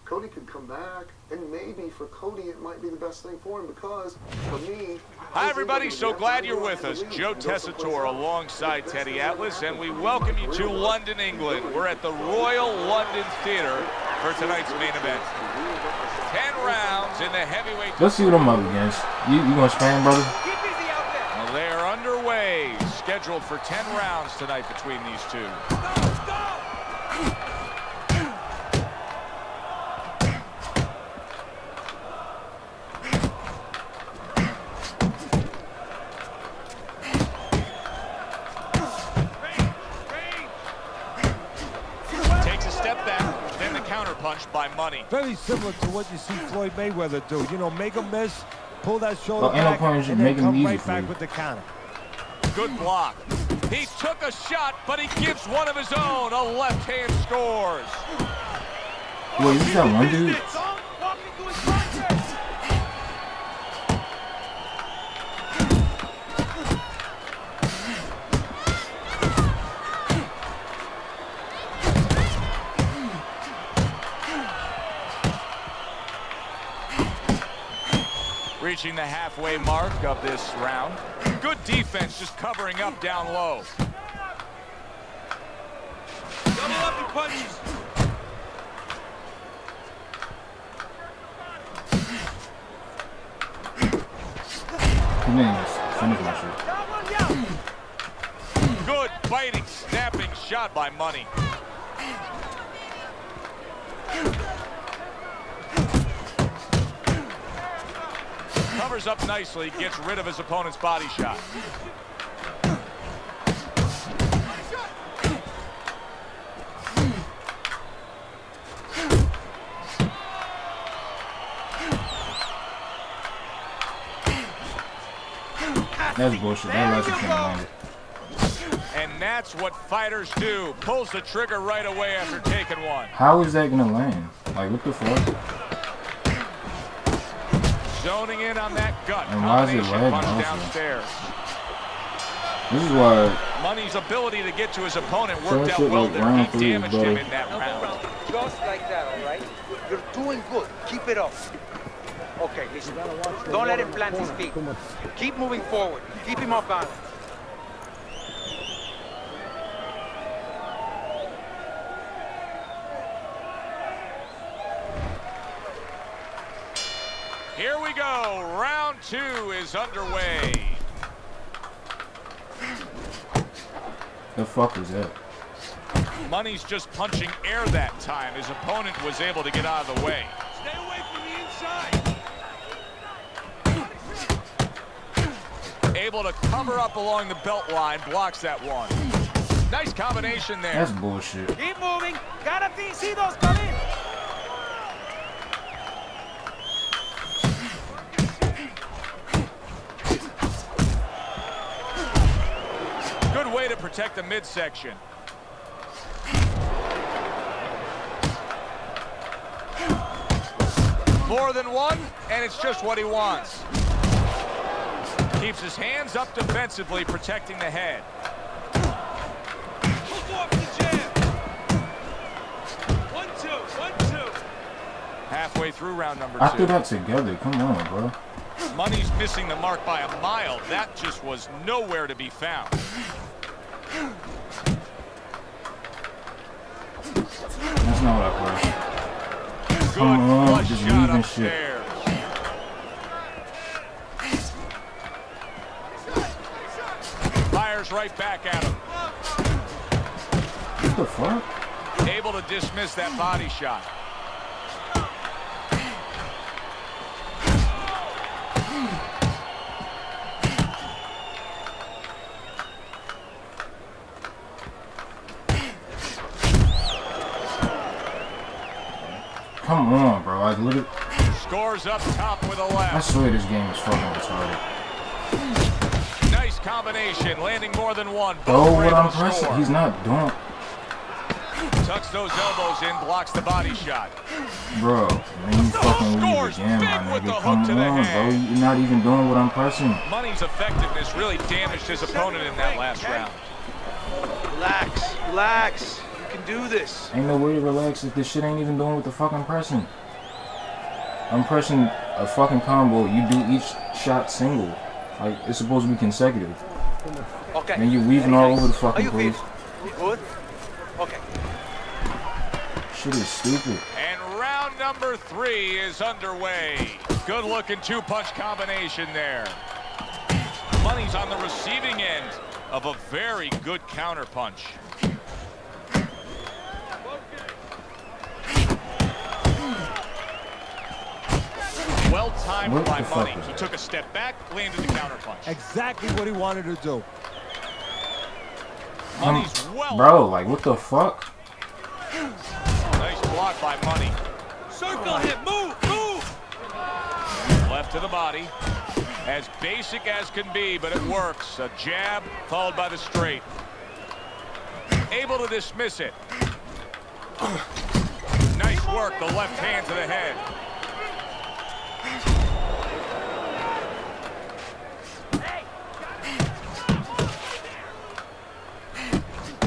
Cody could come back, and maybe for Cody it might be the best thing for him, because for me... Hi everybody, so glad you're with us. Joe Tessitore alongside Teddy Atlas, and we welcome you to London, England. We're at the Royal London Theatre for tonight's main event. 10 rounds in the heavyweight... Let's see what I'm up against. You gonna spam, brother? Well, they're underway, scheduled for 10 rounds tonight between these two. Punch by Money. Very similar to what you see Floyd Mayweather do. You know, make him miss, pull that shoulder back, and then come right back with the counter. Good block. He took a shot, but he gives one of his own. A left hand scores. Wait, is that one dude? Reaching the halfway mark of this round. Good defense, just covering up down low. Double up your punches. Finish my shit. Good biting, snapping shot by Money. Covers up nicely, gets rid of his opponent's body shot. That's bullshit. That last can't land it. And that's what fighters do. Pulls the trigger right away after taking one. How is that gonna land? Like, what the fuck? Zoning in on that gut. And why is it lagging punch also? downstairs. This is why Money's ability to get to his opponent so worked out shit well like there. round He three is damaged him better. in that round. Just like that, all right? You're doing good. Keep it up. Okay, listen. Don't let him plant his feet. Keep moving forward. Keep him off balance. Here we go. Round 2 is underway. The fuck was that? Money's just punching air that time. His opponent was able to get out of the way. Stay away from the inside. Able to cover up along the belt line, blocks that one. Nice combination there. That's bullshit. Keep moving. Gotta see those come in. Good way to protect the midsection. More than one, and it's just what he wants. Keeps his hands up defensively, protecting the head. Hook off the jab. 1-2, 1-2. Halfway through round number 2. I threw that together. Come on, bro. Money's missing the mark by a mile. That just was nowhere to be found. That's not what I played. Good Come on, flush just shot leaving shit. upstairs. Fires right back at him. What the fuck? Able to dismiss that body shot. Come on, bro. I literally. Scores up top with a I left. swear this game is fucking retarded. Nice combination, landing more than one. Bro, Both were what able I'm to pressing, score. he's not doing. Tucks those elbows in, blocks the body shot. Bro, man, you fucking Scores lose again, big my with the nigga. hook Come to the on, head. bro. You're not even doing what I'm pressing. Money's effectiveness really damaged his opponent in that last round. Relax, relax. You can do this. Ain't no way to relax if this shit ain't even doing what the fuck I'm pressing. I'm pressing a fucking combo. You do each shot single. Like, it's supposed to be consecutive. Okay. And you're weaving all over the How fucking you feel? place. You good? Okay. Shit is stupid. And round number 3 is underway. Good looking 2-punch combination there. Money's on the receiving end of a very good counter punch. Well timed What by the fuck Money. is He that? took a step back, landed the counter punch. Exactly what he wanted to do. Money's well. Bro, like, what the fuck? Nice block by Money. Circle him. Move, move. Left to the body. As basic as can be, but it works. A jab followed by the straight. Able to dismiss it. Nice work, the left hand to the head.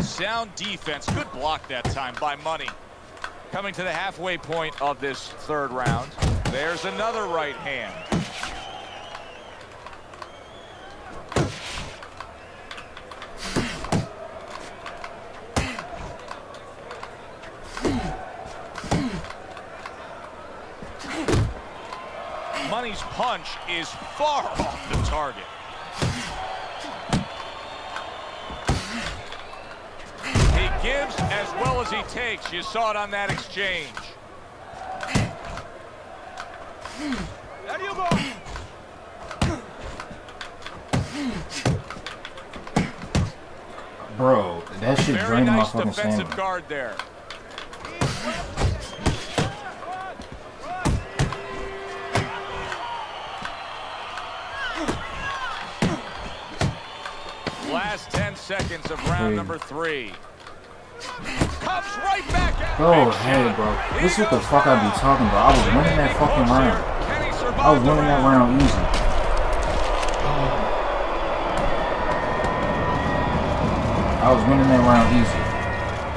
Sound defense. Good block that time by Money. Coming to the halfway point of this 3rd round. There's another right hand. Money's punch is far off the target. He gives as well as he takes. You saw it on that exchange. There you go. Bro, that shit Very drained my nice fucking defensive stamina. guard there. Last 10 seconds of round number 3. Comes right back at Bro, Big hey, shot. bro. He This is what the goes fuck I be down. talking about. I was winning that fucking round. Can he survive I was the winning that round easy. I was winning that round easy.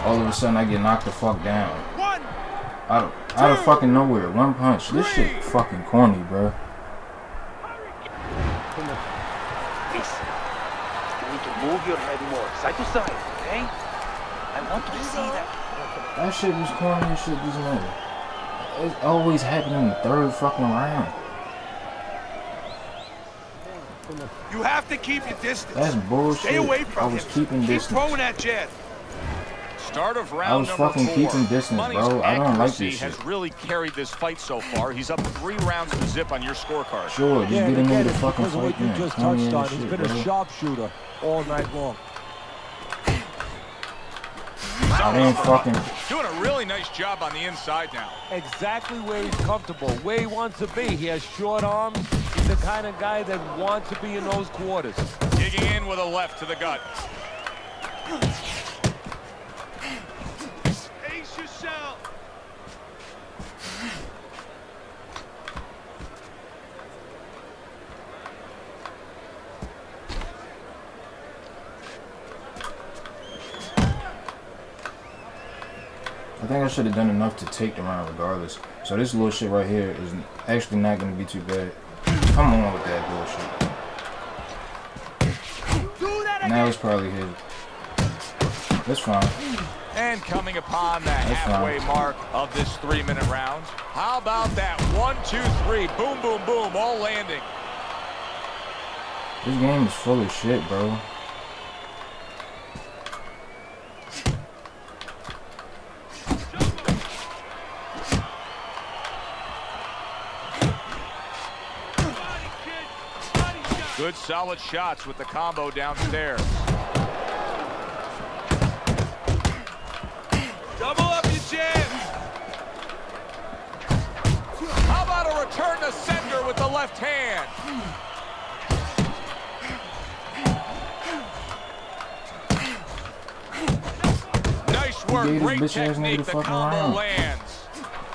All of a sudden, I get knocked the fuck down. Out of fucking nowhere. One punch. This shit fucking corny, bro. Listen. You need to move your head more, side to side, okay? I want to see that. That shit was corny as shit, this man. It's always happening in the 3rd fucking round. You have to keep your distance. That's bullshit. Stay away from I was him. keeping Keep distance. throwing that jab. Start of I round was number fucking 4. keeping distance, Money's bro. I don't like accuracy this shit. has really carried this fight so far. He's up 3 rounds to zip on your scorecard. Sure, just Yeah, get and him in again, the it's fucking because of fight what you then. just Tell me touched that on. He's shit, been bro. a sharpshooter all night long. I didn't fucking... Doing a really nice job on the inside now. Exactly where he's comfortable, where he wants to be. He has short arms. He's the kind of guy that wants to be in those quarters. Digging in with a left to the gut. Ace yourself. I think I should have done enough to take the round regardless. So this little shit right here is actually not going to be too bad. Come on with that bullshit. Now it's probably his. That's fine. And coming upon the That's halfway fine. mark of this 3-minute round. How about that? 1, 2, 3. Boom, boom, boom. All landing. This game is full of shit, bro. Good solid shots with the combo downstairs. Double up your jabs. How about a return to sender with the left hand? Nice work, Gave this great bitch ass nigga technique, the the fucking combo round. lands.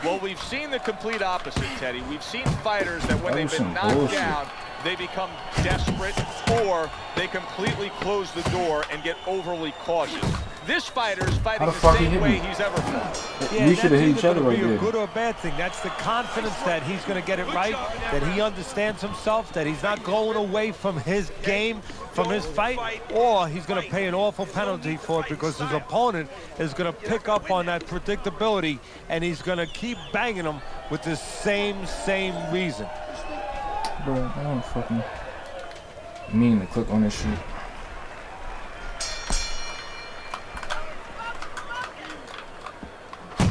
Well, we've seen the complete opposite, Teddy. We've seen fighters that when That they've was been some knocked bullshit. down, they become desperate or they completely close the door and get overly cautious. This fighter's fighting How the the fuck he same hit way me? he's ever fought. Yeah, We should have hit that's each either other gonna right be a there. good or a bad thing. That's the confidence that he's going to get it right, that he understands himself, that he's not going away from his game, from his fight, or he's going to pay an awful penalty for it because his opponent is going to pick up on that predictability and he's going to keep banging him with the same reason. Bro, I don't fucking mean to click on this shit.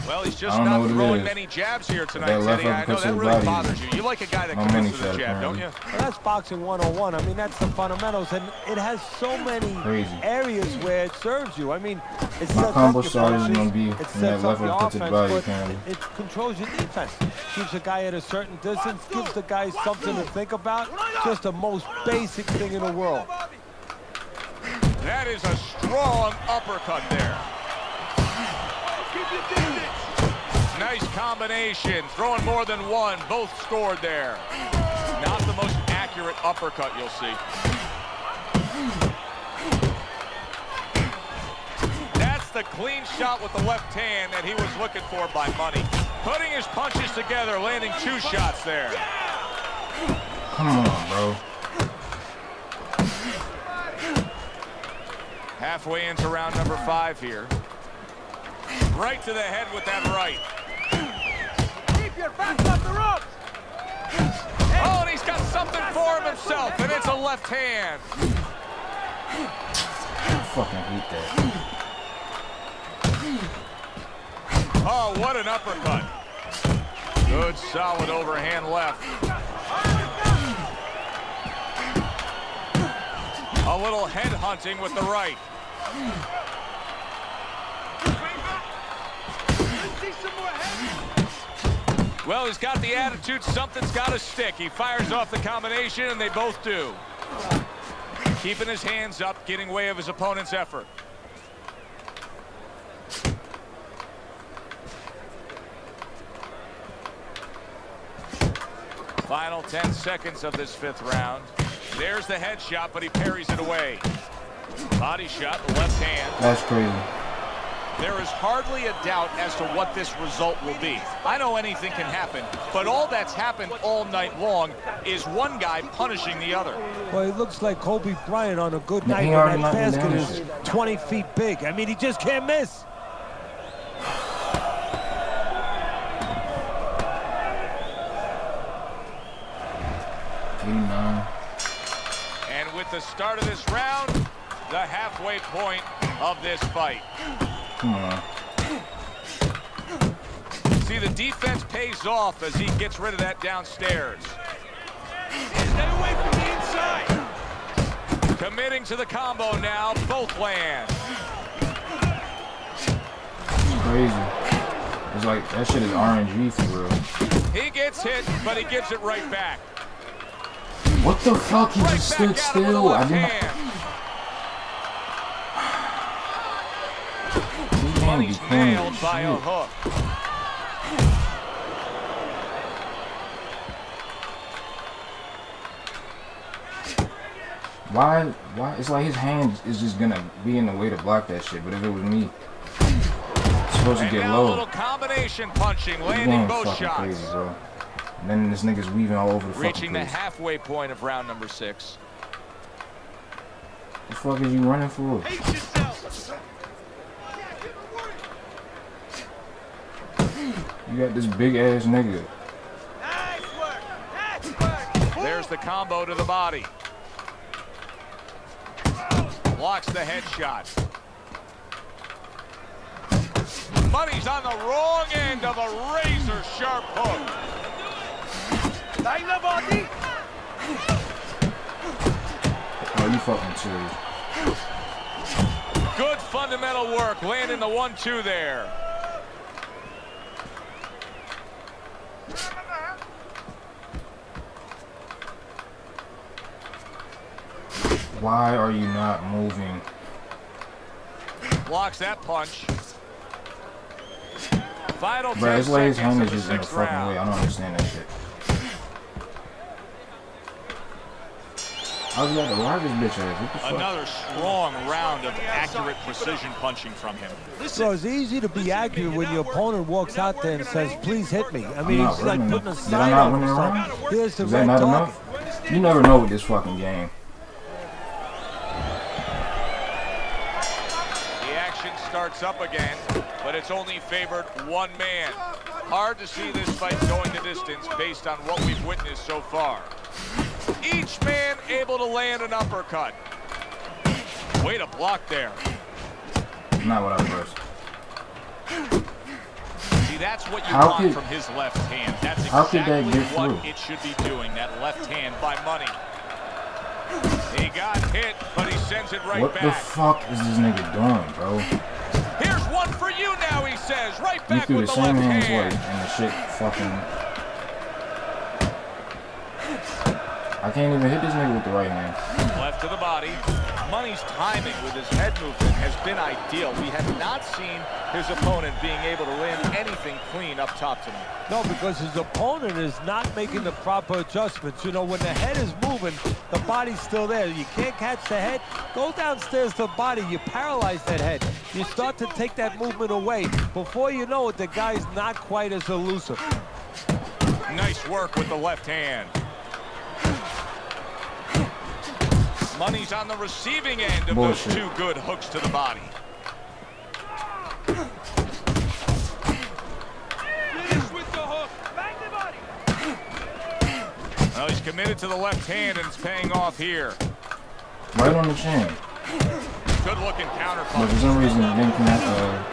Well, he's just I don't know not what it throwing is. many jabs here tonight, That left Teddy. I know uppercut to that the really body. bothers you. You like a guy that My commits money to the shot, jab, don't apparently. you? Well, that's boxing 101. I mean, that's the fundamentals, and it has so many Crazy. areas where it serves you. I mean, it My sets combo up your start is punches, gonna be it from sets that up left your uppercut to the offense, body, but apparently. it controls your defense. Keeps the guy at a certain distance, gives the guy something to think about. Just the most basic thing in the world. That is a strong uppercut there. Keep your distance. Nice combination, throwing more than one, both scored there. Not the most accurate uppercut you'll see. That's the clean shot with the left hand that he was looking for by Money. Putting his punches together, landing 2 shots there. Come on, bro. Halfway into round number 5 here. Right to the head with that right. Keep your back off the ropes. Oh, and he's got something for him himself, and it's a left hand. I fucking hate that. Oh, what an uppercut. Good, solid overhand left. A little head hunting with the right. Well, he's got the attitude, something's got to stick. He fires off the combination, and they both do. Keeping his hands up, getting way of his opponent's effort. Final 10 seconds of this 5th round. There's the headshot, but he parries it away. Body shot, left hand. That's crazy. There is hardly a doubt as to what this result will be. I know anything can happen, but all that's happened all night long is one guy punishing the other. Well, it looks like Kobe Bryant on a good Man, night he when already that knocked me basket down is and shit. 20 feet big. I mean, he just can't miss. with the start of this round, the halfway point of this fight. Come on. See, the defense pays off as he gets rid of that downstairs. Stay away from the inside. Committing to the combo now, both land. It's crazy. It's like, that shit is RNG for real. He gets hit, but he gives it right back. What the fuck? He just stood still. I didn't. Money's nailed by a hook. Why? It's like his hand is just gonna be in the way to block that shit. But if it was me, it's supposed to get A low. little combination punching, He's landing going both fucking shots. crazy, bro. And then this nigga's weaving all over the fucking Reaching the place. halfway point of round number 6. The fuck is you running for? Pace yourself. You got this big ass nigga. Nice work. Nice work. There's the combo to the body. Blocks the headshot. Money's on the wrong end of a razor-sharp hook. Line the body. Oh, you fucking serious? Good fundamental work, landing the 1-2 there. Why are you not moving? Blocks that punch. Final 10 Bro, it's like his hand seconds is of the just in the 6th fucking round. way. I don't understand that shit. How's he got to rock his bitch ass? What the fuck? Another strong round of accurate precision punching from him. So it's easy to be accurate when your opponent walks out there and says, please hit me. I mean, I'm not it's like winning. putting a Did I sign not on win the himself. round? Here's the Is that red not target. enough? You never know with this fucking game. The action starts up again, but it's only favored one man. Hard to see this fight going the distance based on what we've witnessed so far. Each man able to land an uppercut. Way to block there. Not what I was. See, that's what you How want could- from his left hand. That's how could that exactly get what through? it should be doing, that left hand by Money. He got hit, but he sends it right What back. the fuck is this nigga doing, bro? Here's one for you now, he says. Right You back threw with the the same left hand hand. twice, and the shit fucking. I can't even hit this nigga with the right hand. Left to the body. Money's timing with his head movement has been ideal. We have not seen his opponent being able to land anything clean up top tonight. No, because his opponent is not making the proper adjustments. You know, when the head is moving, the body's still there. You can't catch the head. Go downstairs to the body. You paralyze that head. You start to take that movement away. Before you know it, the guy's not quite as elusive. Nice work with the left hand. Money's on the receiving end of Bullshit. those 2 good hooks to the body. Finish with the hook. Bang the body. Well, he's committed to the left hand, and it's paying off here. Right on the chin. Good looking counter But punch. for some reason, it didn't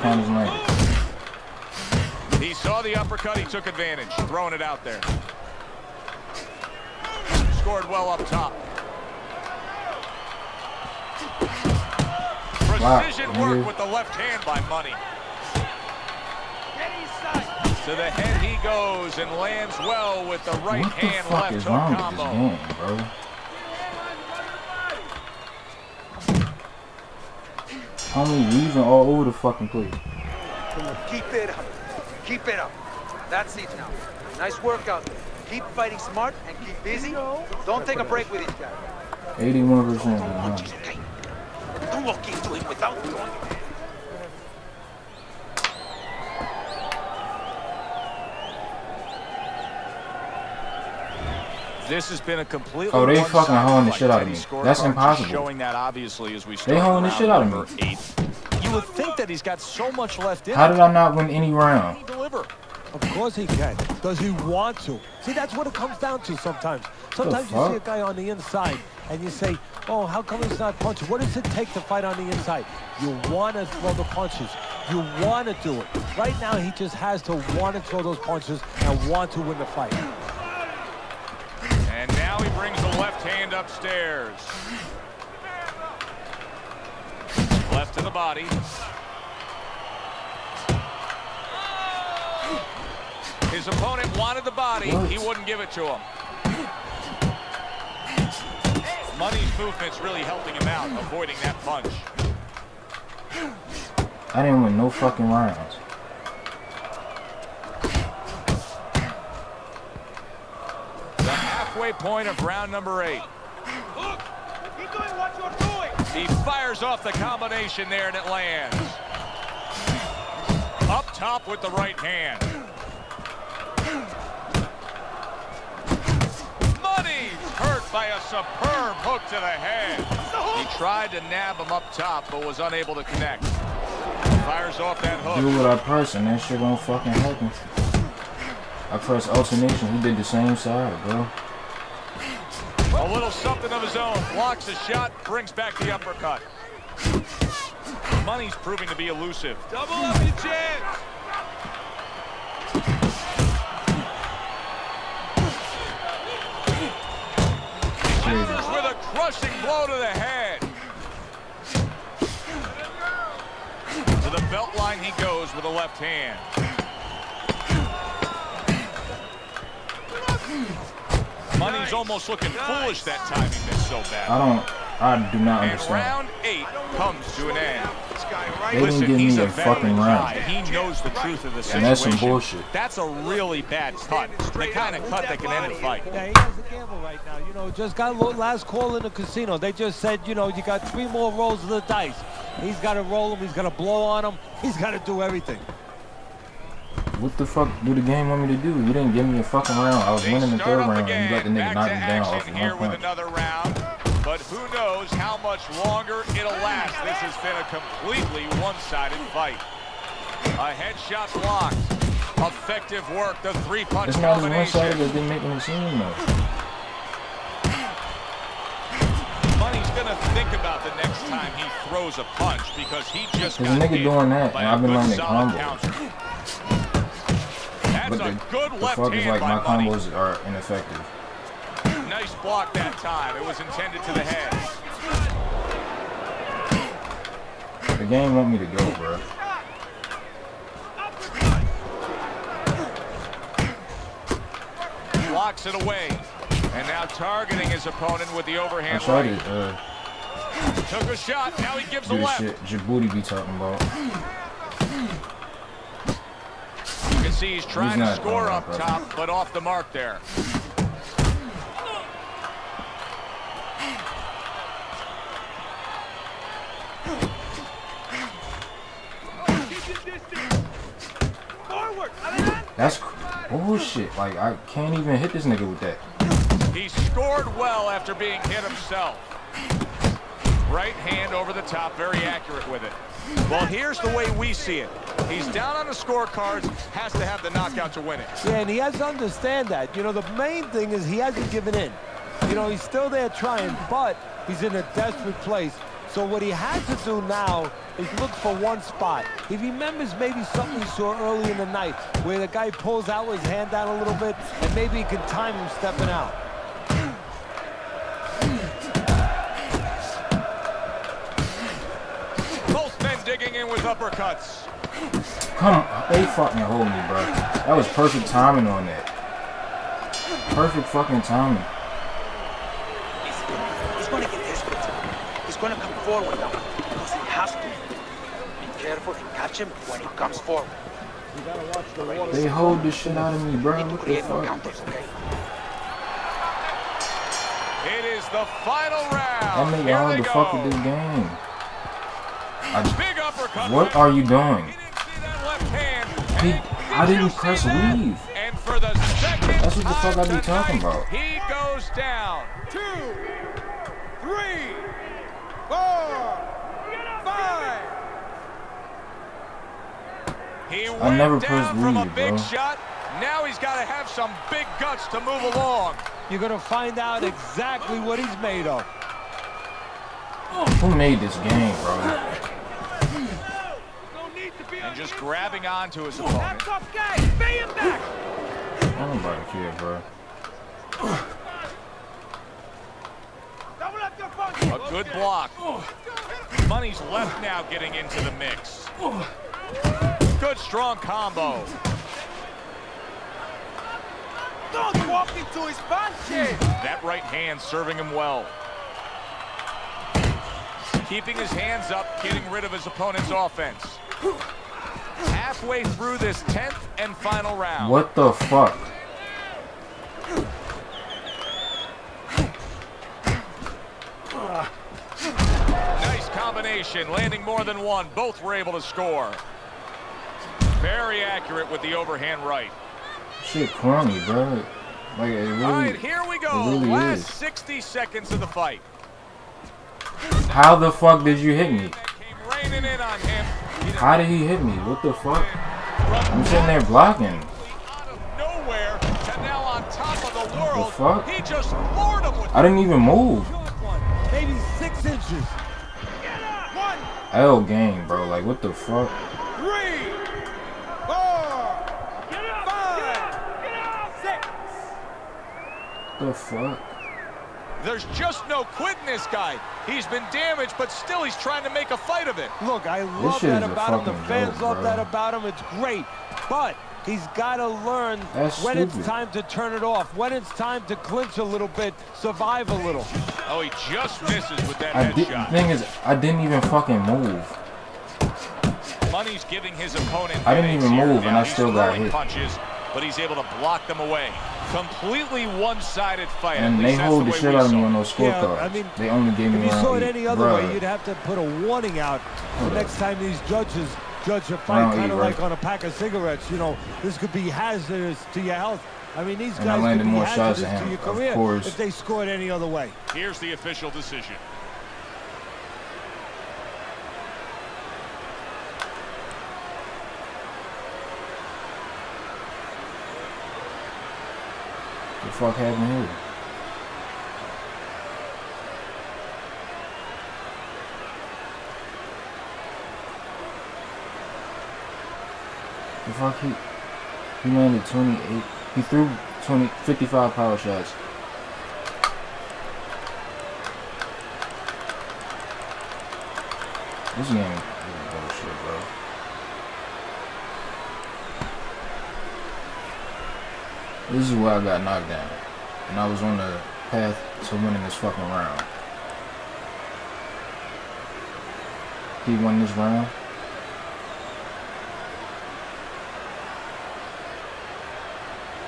count his night. He saw the uppercut, he took advantage, throwing it out there. Scored well up top. Precision work with the left hand by Money. Get inside. To the head he goes and lands well with the right What the hand fuck left is hook wrong with combo. this game, bro? Homie weaving all over the fucking place. Keep it up. Keep it up. That's it now. Nice workout. Keep fighting smart and keep busy. Don't take a break with each guy. 81%. Punches, okay? Don't walk into him without throwing. This has been a completely Oh, they one-sided fucking holding the fight. shit out of Teddy me. scored That's a bunch, impossible. Showing that obviously as we They start holding the round shit out of number me. 8. You would think that he's got so much left in How him. did I not win any round? He deliver. Of course he can. Does he want to? See, that's what it comes down to sometimes. Sometimes you see a guy on the inside and you say, oh, how come he's not punching? What does it take to fight on the inside? You want to throw the punches. You want to do it. Right now, he just has to want to throw those punches and want to win the fight. And now he brings the left hand upstairs. Left to the body. His opponent wanted the body. He wouldn't give it to him. Money's movement's really helping him out, avoiding that punch. I didn't win no fucking rounds. The halfway point of round number 8. Look, keep doing what you're doing. He fires off the combination there and it lands. Up top with the right hand. Money's hurt by a superb hook to the head. He tried to nab him up top, but was unable to connect. Fires off that hook. Do what I press and that shit won't fucking happen. I press alternation. He did the same side, bro. A little something of his own. Blocks a shot, brings back the uppercut. Money's proving to be elusive. Double up your chance. Counters with a crushing blow to the head. To the belt line he goes with a left hand. Money's almost looking foolish that time he missed so bad. I do not And understand. round 8 comes to an end. They didn't give me a fucking round. He knows the truth of the situation. And that's some bullshit. That's a really bad cut. The kind of cut that can end a fight. Yeah, he has a gamble right now. You know, just got last call in the casino. They just said, you know, you got 3 more rolls of the dice. He's got to roll them. He's got to blow on them. He's got to do everything. What the fuck do the game want me to do? You didn't give me a fucking round. I was winning the 3rd round and you let the nigga knock me down off of 1 punch. Another round, but who knows how much longer it'll last. This has been a completely one-sided fight. A headshot blocked. Effective work, the 3-punch It's not as combination. one-sided as they making it seem though. Money's gonna think about the next time he throws a punch because he just There's got a nigga hit doing that, by and a I've been good learning solid combos. counter. That's But a good the left fuck is hand like by my Money. combos are ineffective. Nice block that time. It was intended to the head. The game want me to go, bro. Blocks it away. And now targeting his opponent with the I overhand tried right. to Took a shot. Now he gives a do the left. shit Djibouti be talking about. You can see he's trying to not score going up up, top, but off the mark there. That's bullshit. Like, I can't even hit this nigga with that. He scored well after being hit himself. Right hand over the top, very accurate with it. Well, here's the way we see it. He's down on the scorecards, has to have the knockout to win it. Yeah, and he has to understand that. You know, the main thing is he hasn't given in. You know, he's still there trying, but he's in a desperate place. So what he has to do now is look for one spot. He remembers maybe something he saw early in the night where the guy pulls out his hand down a little bit, and maybe he can time him stepping out. Both men digging in with uppercuts. Come on, they fucking hold me, bro. That was perfect timing on that. Perfect fucking timing. He's gonna get desperate. He's gonna come forward now because he has to. Be careful and catch him when he comes forward. They hold the shit out of me, bro. Need to What the create more fuck? counters, okay? It is the final round. That nigga Here hard they to fuck with go. this game. Big uppercut. What are you doing? He didn't see that left hand. I didn't press leave. And for the second That's what the fuck I be time talking tonight, about. He goes down. 2, 3, 4, 5. He I went never down pressed from a leave, big bro. shot. Now he's got to have some big guts to move along. You're going to find out exactly what he's made of. Who made this game, bro? And just grabbing onto his opponent. Tough guy, pay him back. I don't nobody care, bro. Double up your punch. A good block. Money's left now getting into the mix. Good strong combo. Don't walk into his punches. That right hand serving him well. Keeping his hands up, getting rid of his opponent's offense. Halfway through this 10th and final round. What the fuck? Nice combination, landing more than one. Both were able to score. Very accurate with the overhand right. Shit crummy, bro. Like, it really, All right, here we go. It really Last is. 60 seconds of the fight. How the fuck did you hit me? Came raining in on him. How did he hit me? What the fuck? I'm sitting there blocking. Out of nowhere to now on top of the world. The fuck? He just floored him with I didn't even move. Maybe 6 inches. L game, bro. Like, what the fuck? 3, 4, 5, 6. The fuck? There's just no quit in this guy. He's been damaged, but still he's trying to make a fight of it. Look, I love shit that is a about him. The fucking fans joke, love bro. that about him. It's great. But he's got to learn That's when it's stupid. time to turn it off, when it's time to clinch a little bit, survive a little. Oh, he just misses with that The headshot. thing is, I didn't even fucking move. Money's giving his opponent I didn't headaches even here. move, and Now I he's still got throwing hit. punches, but he's able to block them away. Completely one-sided fight. And At they least that's hold the way shit we out of me saw on it. those Yeah, scorecards. I mean, They only gave me If you round saw it 8. any other Bruh. way, you'd have to put a warning out the next time these judges judge a fight, Round kind 8, of right? like on a pack of cigarettes. You know, this could be hazardous to your health. I mean, these And I guys landed could be more shots hazardous than to him, your of career course. if they scored any other way. Here's the official decision. The fuck happened here? The fuck he landed 28. He threw 55 power shots. This game is bullshit, bro. This is where I got knocked down. And I was on the path to winning this fucking round. He won this round.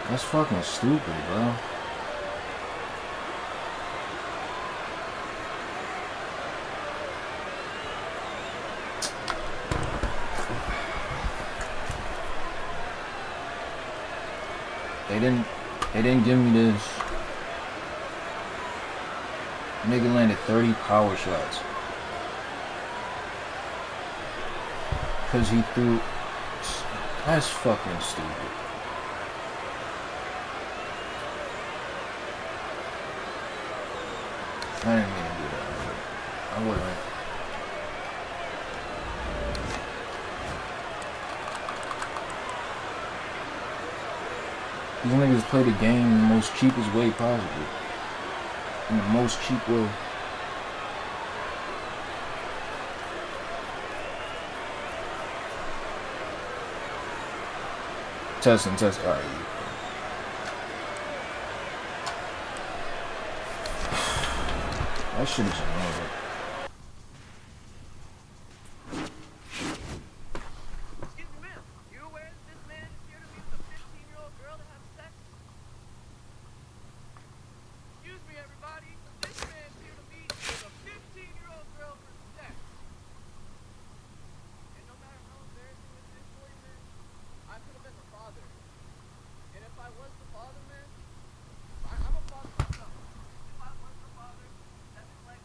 That's fucking stupid, bro. They didn't give me this. Nigga landed 30 power shots. Cause he threw. That's fucking stupid. I didn't mean to do that. I wouldn't. These niggas play the game in the most cheapest way possible. In the most cheap way. Testing. Alright. That shit is annoying. Excuse me, ma'am. You aware that this man is here to meet with a 15-year-old girl to have sex? Excuse me, everybody. This man's here to meet with a 15-year-old girl for sex. And no matter how embarrassing this is for you, man, I could have been the father. And if I was the father, man, I'm a father myself. If I was the father, that'd be like,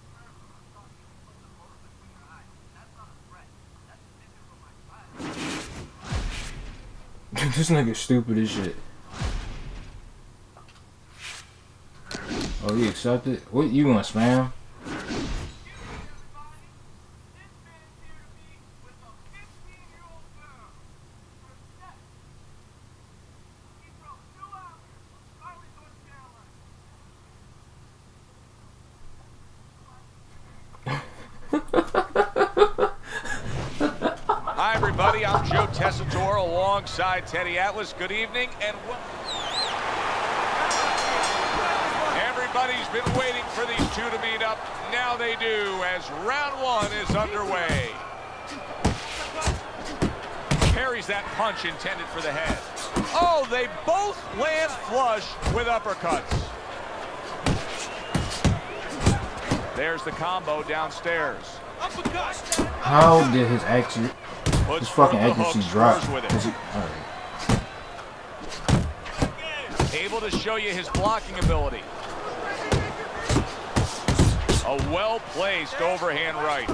This nigga stupid as shit. Oh, you accepted? What you want, spam? Hi, everybody. I'm Joe Tessitore alongside Teddy Atlas. Good evening, and everybody's been waiting for these two to meet up. Now they do, as round one is underway. Carries that punch intended for the head. Oh, they both land flush with uppercuts. There's the combo downstairs. How did his fucking accuracy drop? Alright. Able to show you his blocking ability. A well-placed overhand right.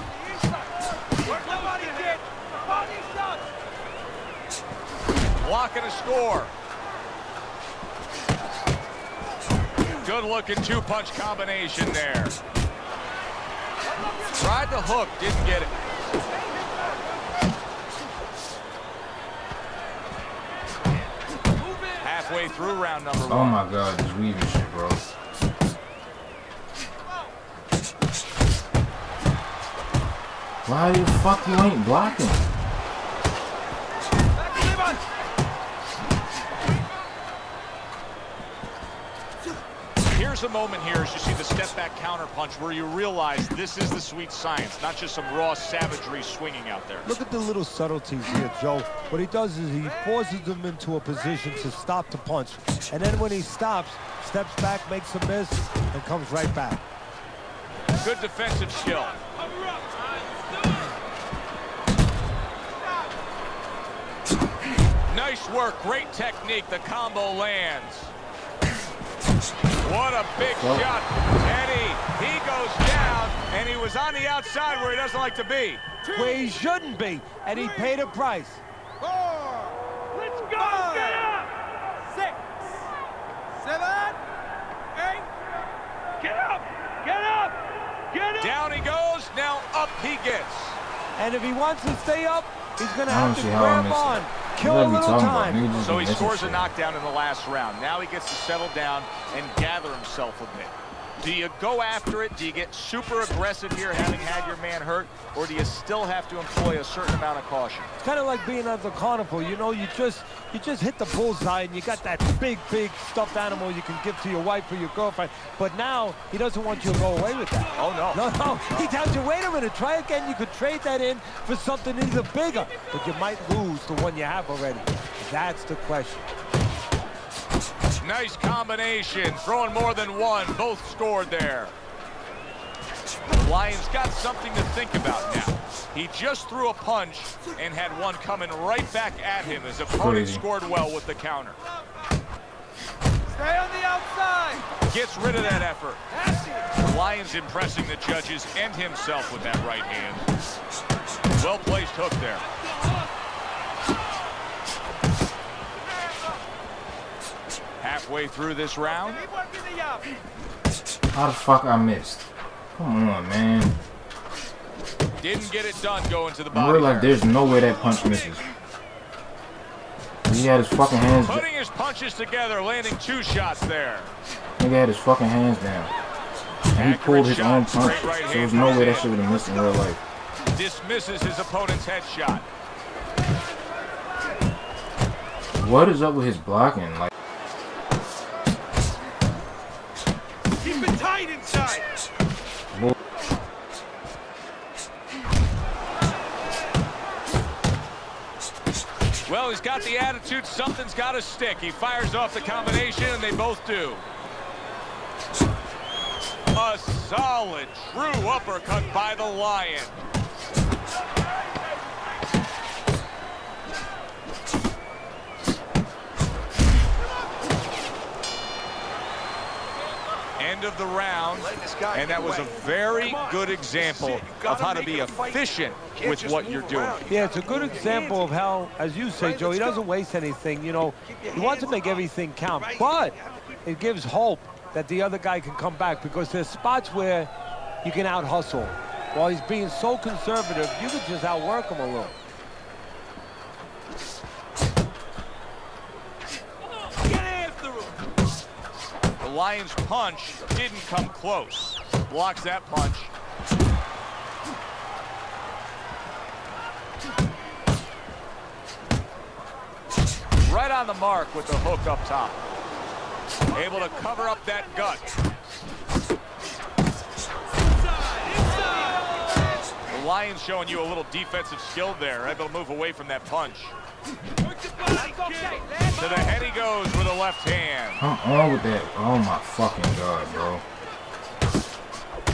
Blocking a score. Good-looking two-punch combination there. Tried the hook, didn't get it. Halfway through round number one. Oh my god, this weaving shit, bro. Why the fuck you ain't blocking? Here's a moment here as you see the step-back counter punch where you realize this is the sweet science, not just some raw savagery swinging out there. Look at the little subtleties here, Joe. What he does is he forces them into a position to stop the punch. And then when he stops, steps back, makes a miss, and comes right back. Good defensive skill. Nice work, great technique. The combo lands. What a big shot from Teddy. He goes down, and he was on the outside where he doesn't like to be. Where he shouldn't be, and he paid a price. 4. Let's go! 5, get up! 6, 7, 8. Get up! Get up! Get up! Down he goes, now up he gets. And if he wants to stay up, he's going to I have don't to see how I grab missed on. it. Kill a little time. So he scores a knockdown in the last round. Now he gets to settle down and gather himself a bit. Do you go after it? Do you get super aggressive here, having had your man hurt? Or do you still have to employ a certain amount of caution? It's kind of like being at the carnival. You know, you just hit the bullseye, and you got that big stuffed animal you can give to your wife or your girlfriend. But now he doesn't want you to go away with that. Oh, no. No. He tells you, wait a minute, try again. You could trade that in for something either bigger, but you might lose the one you have already. That's the question. Nice combination, throwing more than one. Both scored there. Lions got something to think about now. He just threw a punch and had one coming right back at him. His opponent scored well with the counter. Stay on the outside! Gets rid of that effort. Lions impressing the judges and himself with that right hand. Well-placed hook there. Halfway through this round. How the fuck I missed? Come on, man. Didn't get it done going to the body. I realize there's no way that punch misses. He had his fucking hands down. Putting his punches together, landing 2 shots there. He had his fucking hands down. And he pulled his own punch. So there's no way that shit would have missed in real life. Dismisses his opponent's headshot. What is up with his blocking? Like, Keep it tight inside. Well, he's got the attitude, something's got to stick. He fires off the combination, and they both do. A solid, true uppercut by the Lion. End of of the round, and that was a very good example of how to be efficient with what you're doing. Yeah, it's a good example of how, as you say, Joe, he doesn't waste anything. You know, he wants to make everything count, but it gives hope that the other guy can come back, because there's spots where you can out-hustle. While he's being so conservative, you could just outwork him a little. Get after him! The Lions' punch didn't come close. Blocks that punch. Right on the mark with the hook up top. Able to cover up that gut. The Lions showing you a little defensive skill there. Able to move away from that punch. To the head he goes with a left hand. I'm on with that. Oh my fucking god, bro.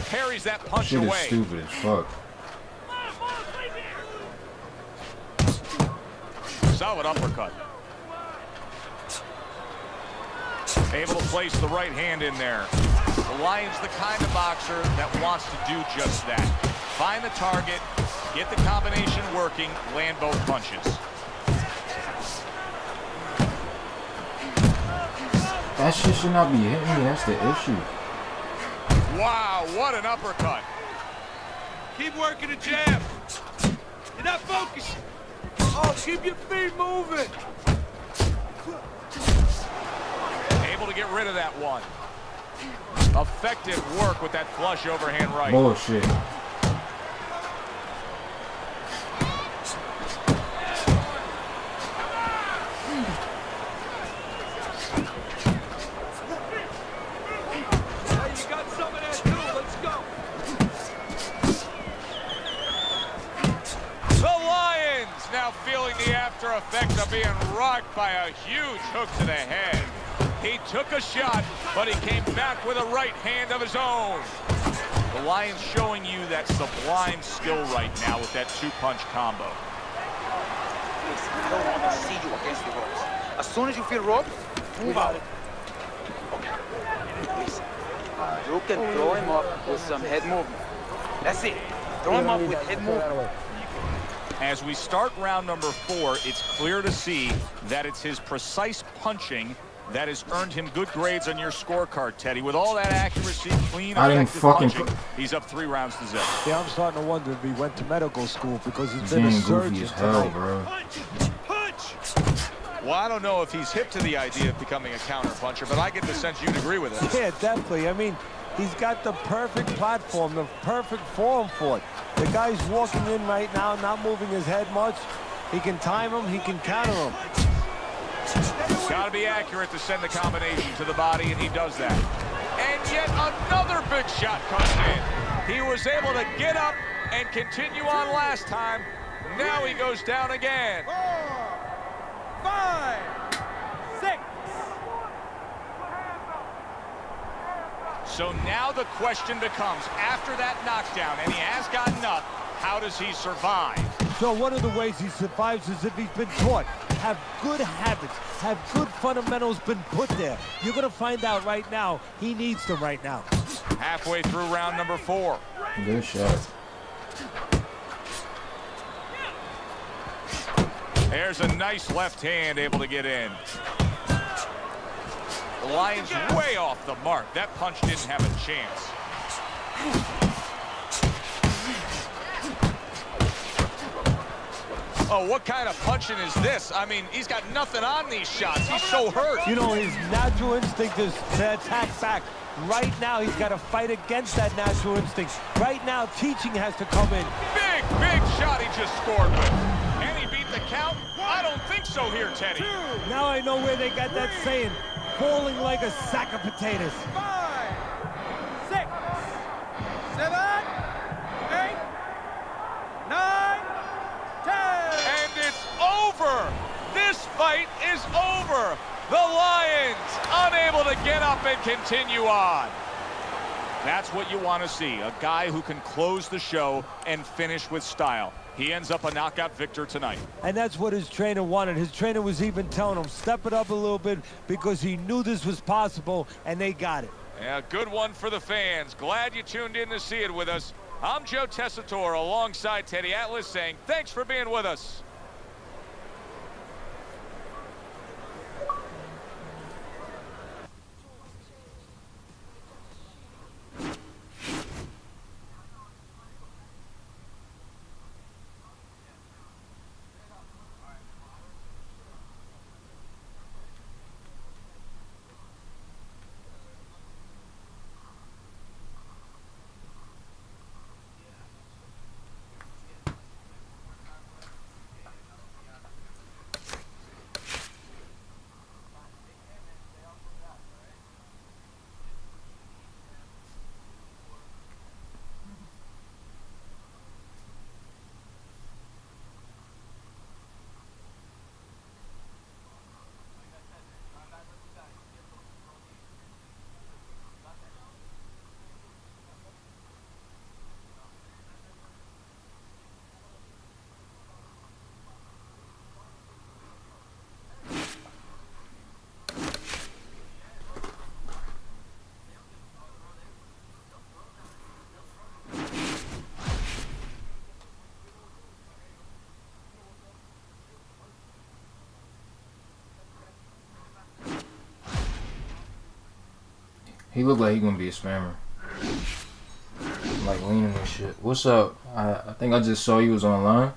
Parries that punch Shit away. is stupid as fuck. Solid uppercut. Able to place the right hand in there. The Lion's the kind of boxer that wants to do just that. Find the target, get the combination working, land both punches. That shit should not be hitting me. That's the issue. Wow, what an uppercut. Keep working the jab. You're not focused. Oh, keep your feet moving. Able to get rid of that one. Effective work with that flush overhand right. Bullshit. You got some of that too. Let's go. The Lions now feeling the after effects of being rocked by a huge hook to the head. He took a shot, but he came back with a right hand of his own. The Lions showing you that sublime skill right now with that two-punch combo. Listen, I don't want to see you against the ropes. As soon as you feel rope, move out. Okay. Listen, you can throw him up with some head movement. That's it. Throw him up with head movement. As we start round number 4, it's clear to see that it's his precise punching that has earned him good grades on your scorecard, Teddy. With all that accuracy, clean, effective punching, he's up 3 rounds to 0. Yeah, I'm starting to wonder if he went to medical school, because he's He's been a getting goofy surgeon as hell, tonight. bro. Well, I don't know if he's hip to the idea of becoming a counter-puncher, but I get the sense you'd agree with it. Yeah, definitely. I mean, he's got the perfect platform, the perfect form for it. The guy's walking in right now, not moving his head much. He can time him, he can counter him. Got to be accurate to send the combination to the body, and he does that. And yet another big shot comes in. He was able to get up and continue on last time. Now he goes down again. 4, 5, 6. So now the question becomes, after that knockdown, and he has gotten up, how does he survive? So one of the ways he survives is if he's been taught. Have good habits, have good fundamentals been put there. You're going to find out right now, he needs them right now. Halfway through round number 4. Good shot. There's a nice left hand able to get in. The Lions way off the mark. That punch didn't have a chance. Oh, what kind of punching is this? I mean, he's got nothing on these shots. He's so hurt. You know, his natural instinct is to attack back. Right now, he's got to fight against that natural instinct. Right now, teaching has to come in. Big, big shot he just scored with. Can he beat the count? I don't think so here, Teddy. Now I know where they got that saying, falling like a sack of potatoes. 5, 6, 7, 8, 9, 10. And it's over. This fight is over. The Lions unable to get up and continue on. That's what you want to see, a guy who can close the show and finish with style. He ends up a knockout victor tonight. And that's what his trainer wanted. His trainer was even telling him, step it up a little bit, because he knew this was possible, and they got it. Yeah, good one for the fans. Glad you tuned in to see it with us. I'm Joe Tessitore alongside Teddy Atlas saying thanks for being with us. He looked like he gonna be a spammer. Like leaning and shit. What's up? I think I just saw you was online.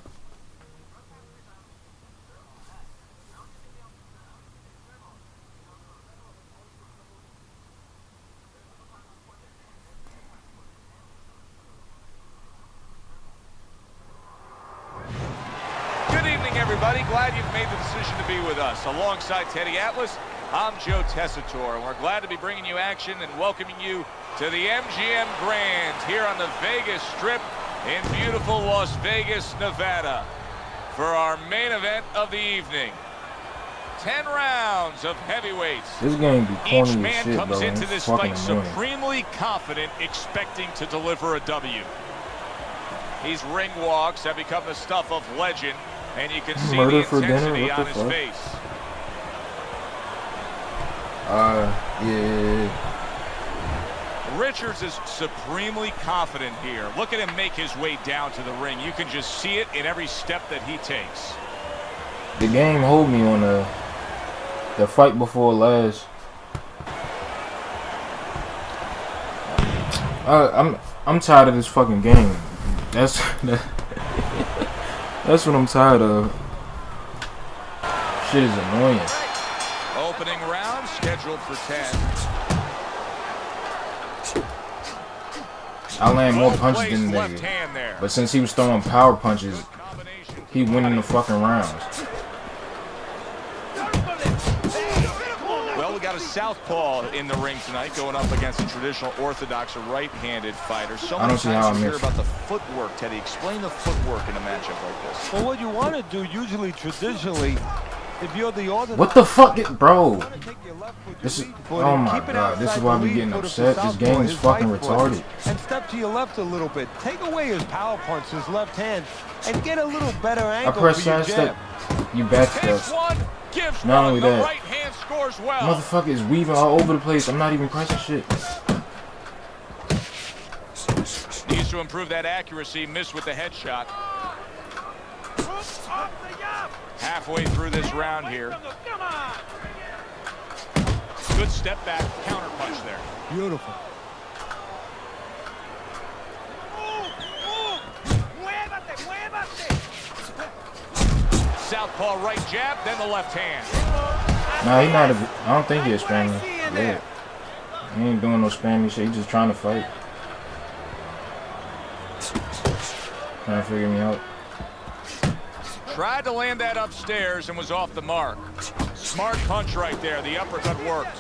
Good evening, everybody. Glad you've made the decision to be with us. Alongside Teddy Atlas, I'm Joe Tessitore, and we're glad to be bringing you action and welcoming you to the MGM Grand here on the Vegas Strip in beautiful Las Vegas, Nevada, for our main event of the evening. 10 rounds of heavyweights. This game be corny Each as man shit, comes bro. into It's this fucking fight annoying. supremely confident, expecting to deliver a W. These ring walks have become the stuff of legend, and you can see Murder the for dinner? intensity What on the his fuck? face. Yeah. Richards is supremely confident here. Look at him make his way down to the ring. You can just see it in every step that he takes. The game hold me on the fight before last. I'm tired of this fucking game. That's that's what I'm tired of. Shit is annoying. Opening round scheduled for 10. I land more punches Well-placed than the left nigga. hand there. But since he was throwing power punches, he winning the fucking rounds. Well, we got a southpaw in the ring tonight going up against a traditional orthodox or right-handed fighter. So I many don't see how times I you hear missed. about the footwork, Teddy. Explain the footwork in a matchup like this. Well, what you want to do usually, traditionally, if you're the orthodox, What the fuck, bro? you wanna take your left foot, This is, your lead foot, oh and my keep it god, this is outside why the we lead getting foot of the upset. This southpaw, game is his fucking right foot, retarded. and step to your left a little bit. Take away his power punch, his left hand, and get a little better I angle press for your side step, jab. you back Takes step. one, gives Not one. only The that, right hand scores well. motherfucker is weaving all over the place. I'm not even pressing shit. Needs to improve that accuracy. Missed with the headshot. Halfway through this round here. Good step back, counter punch there. Beautiful. Southpaw right jab, then the left hand. Nah, he not a, I don't think he a spammer. Yeah. He ain't doing no spammy shit. He just trying to fight. Trying to figure me out. Tried to land that upstairs and was off the mark. Smart punch right there. The uppercut worked.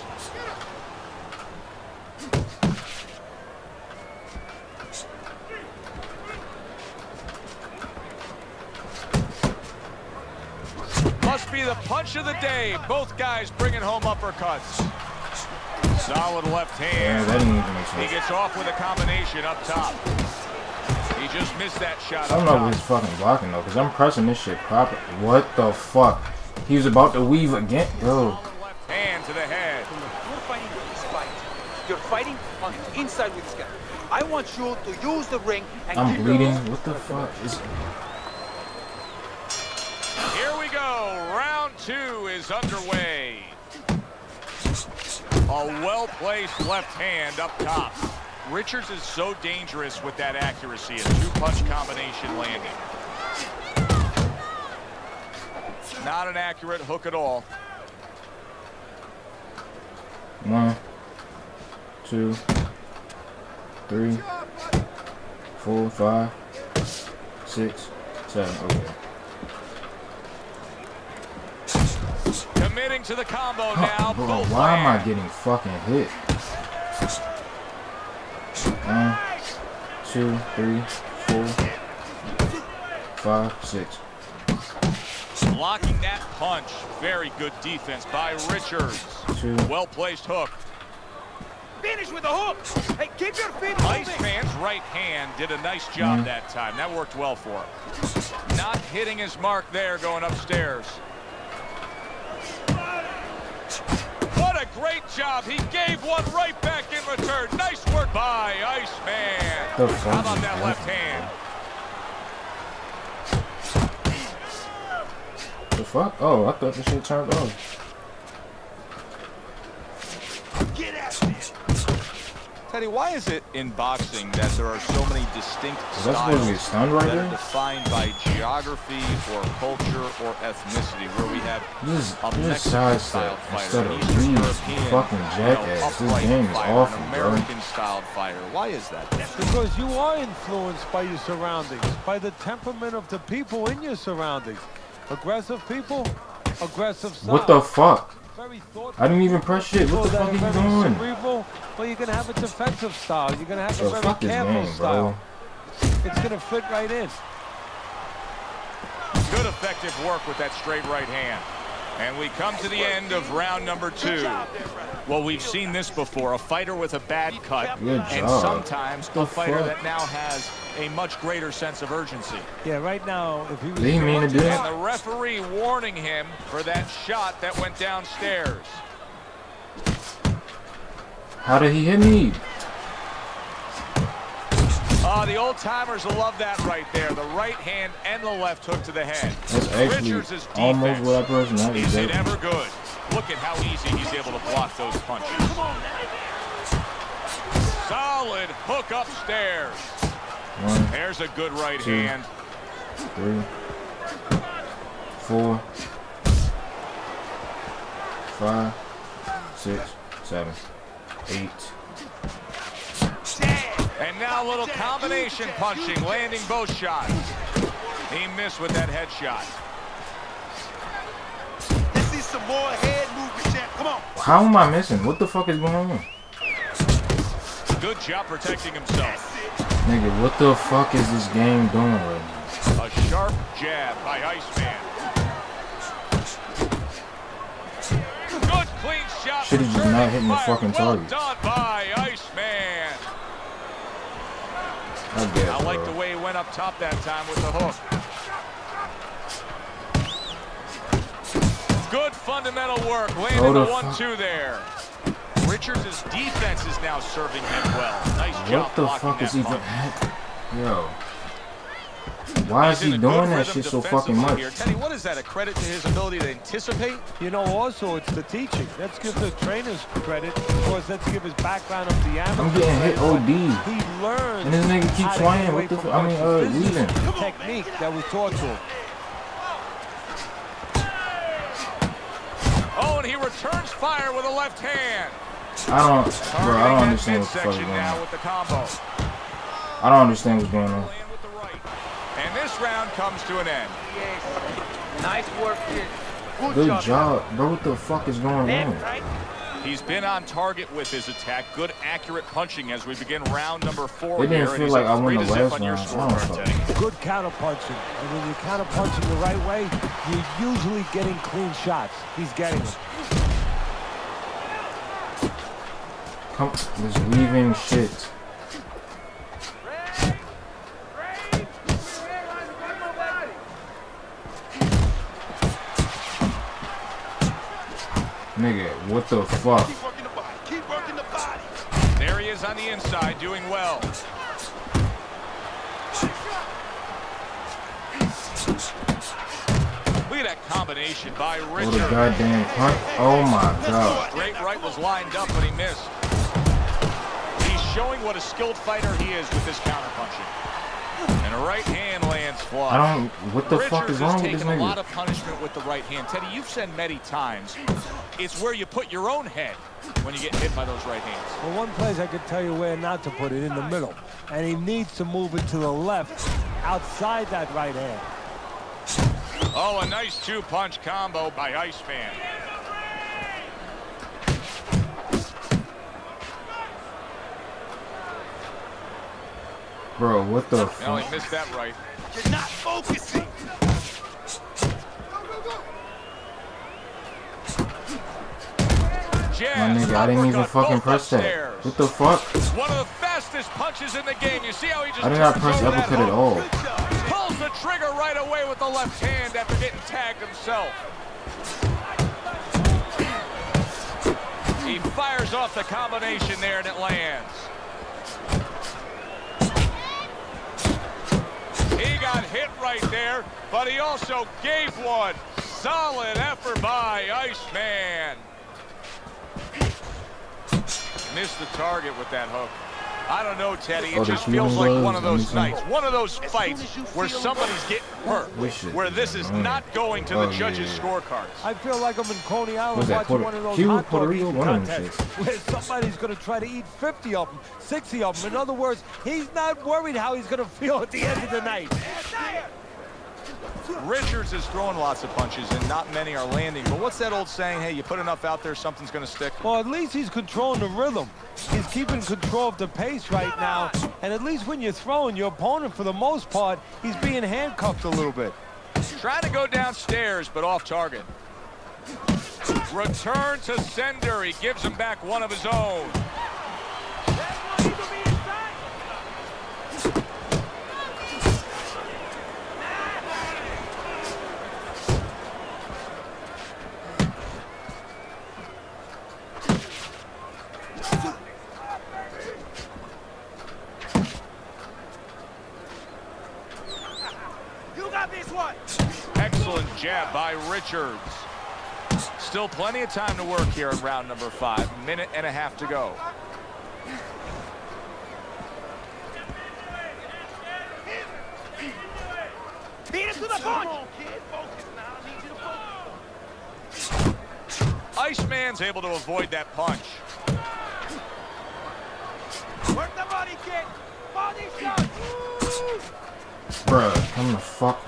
Must be the punch of the day. Both guys bringing home uppercuts. Solid left Yeah, hand. that didn't even make He sense. gets off with a combination up top. He just missed that shot I don't up know top. what he's fucking blocking though, because I'm pressing this shit proper. What the fuck? He was about to weave again. Yo. Left hand to the head. You're fighting this fight. Your fighting on the inside with this guy. I want you to use the ring and I'm keep bleeding. your... What the fuck is... Here we go. Round 2 is underway. A well-placed left hand up top. Richards is so dangerous with that accuracy. A two-punch combination landing. Not an accurate hook at all. 1, 2, 3, 4, 5, 6, 7. Okay. Committing to the combo now. Bro, Both why am I land. getting fucking hit? 1, 2, 3, 4, 5, 6. Blocking that punch. Very good defense by Richards. 2. Well-placed hook. Finish with a hook. Hey, keep your feet moving. Iceman's right hand did a nice job that time. That worked well for him. Not hitting his mark there going upstairs. What a great job. He gave one right back in return. Nice work by Iceman. How about that left hand? The fuck? Oh, I thought the shit turned off. Get out of here. Teddy, why is it in boxing that there are so many distinct Is that supposed to get styles stunned right that are there? defined by geography or culture or ethnicity, where we have This a is Mexican-style sidestep fighter, instead an of Eastern these European, fucking jackass. This upright game is fighter, awful, an bro. American-styled fighter. Why is that? Because you are influenced by your surroundings, by the temperament of the people in your surroundings. Aggressive people, aggressive style. What the fuck? Very thoughtful. I didn't even press shit. What the People fuck that are you very doing? cerebral, well, you're going to have a defensive style. You're going to have Bro, a very fuck this careful game, style. bro. It's going to fit right in. Good effective work with that straight right hand. And we come to the end of round number 2. Well, we've seen this before, a fighter with a bad cut, Good and job. sometimes The a fighter fuck? that now has a much greater sense of urgency. Yeah, right now, if he was... Did he mean to do And that? the referee warning him for that shot that went downstairs. How did he hit me? The old-timers will love that right there. The right hand and the left hook to the head. That's actually Richards' almost defense, what I pressed. Not is it exactly. ever good? Look at how easy he's able to block those punches. Solid hook upstairs. 1, There's a good right 2, hand. 3, 4, 5, 6, 7, 8. And now a little combination punching, landing both shots. He missed with that headshot. Let's see some more head movement, champ. Come on. How am I missing? What the fuck is going on? Good job protecting himself. Nigga, what the fuck is this game doing right now? A sharp jab by Iceman. Good clean shot. Shit, he's just not hitting the fucking Well target. done by Iceman. I guess, I like bro. the way he went up top that time with the hook. Good fundamental work. Landed the 1-2 there. Richards' defense is now serving him well. Nice job What the blocking fuck is that even... punch. Yo. Why is He's in he a doing good that rhythm shit so fucking defensively much? here. Teddy, what is that? A credit to his ability to anticipate? You know, also, it's the teaching. Let's give the trainers credit, because let's give his background of the amateur. I'm getting hit OD. He learned And this nigga how keeps to swinging. get away What the from fuck? I mean, punches. This is leaving. the technique that was taught to him. Oh, and he returns fire with a left hand. I don't, bro, I don't understand what the fuck is Midsection going now on. with the combo. I don't understand what's going on. Land with the right. And this round comes to an end. Yes. Nice work, kid. Good job, bro. What the fuck is going on? He's been on target with his attack. Good, accurate punching as we begin round number 4 It didn't here. feel and he's like up I won the 3-0 last on your round. I don't scorecard, know. Teddy. Good counter punching. And when you're counter punching the right way, you're usually getting clean shots. He's getting them. Come, this weaving shit. Nigga, what the fuck? Keep working the body. Keep working the body. Sman's on the inside, doing well. Look at that combination by Richard. What a goddamn punch. Oh my God. Straight right was lined up, but he missed. He's showing what a skilled fighter he is with this counterpunching. And a right hand lands flush. I don't. What the fuck is wrong with this Richards has taken a lot nigga? of punishment with the right hand. Teddy, you've said many times, it's where you put your own head when you get hit by those right hands. Well, one place I could tell you where not to put it, in the middle. And he needs to move it to the left, outside that right hand. Oh, a nice two-punch combo by Iceman. Bro, what the No, fuck? he missed that right. You're not focusing. My nigga, I didn't even fucking press that. What the fuck? One of the fastest punches in the game. You see how he just I did not press uppercut at all. Pulls the trigger right away with the left hand after getting tagged himself. He fires off the combination there and it lands. He got hit right there, but he also gave one. Solid effort by Iceman. Missed the target with that hook. I don't know, Teddy. It just feels like one of those nights. One of those fights where somebody's getting hurt. Where this is not going to the judges' scorecards. I feel like I'm in Coney Island What's that, watching one of those Cuba, hot Puerto dog Rico? eating One of them contests shits. where somebody's going to try to eat 50 of them, 60 of them. In other words, he's not worried how he's going to feel at the end of the night. Richards is throwing lots of punches and not many are landing. But what's that old saying? Hey, you put enough out there, something's going to stick. Well, at least he's controlling the rhythm. He's keeping control of the pace right now. And at least when you're throwing, your opponent, for the most part, he's being handcuffed a little bit. Trying to go downstairs, but off target. Return to sender. He gives him back one of his own. Excellent jab by Richards. Still plenty of time to work here in round number 5. Minute and a half to go. Beat it to the punch. Iceman's able to avoid that punch. Work the body kick. Body shot. Bruh, come the fuck.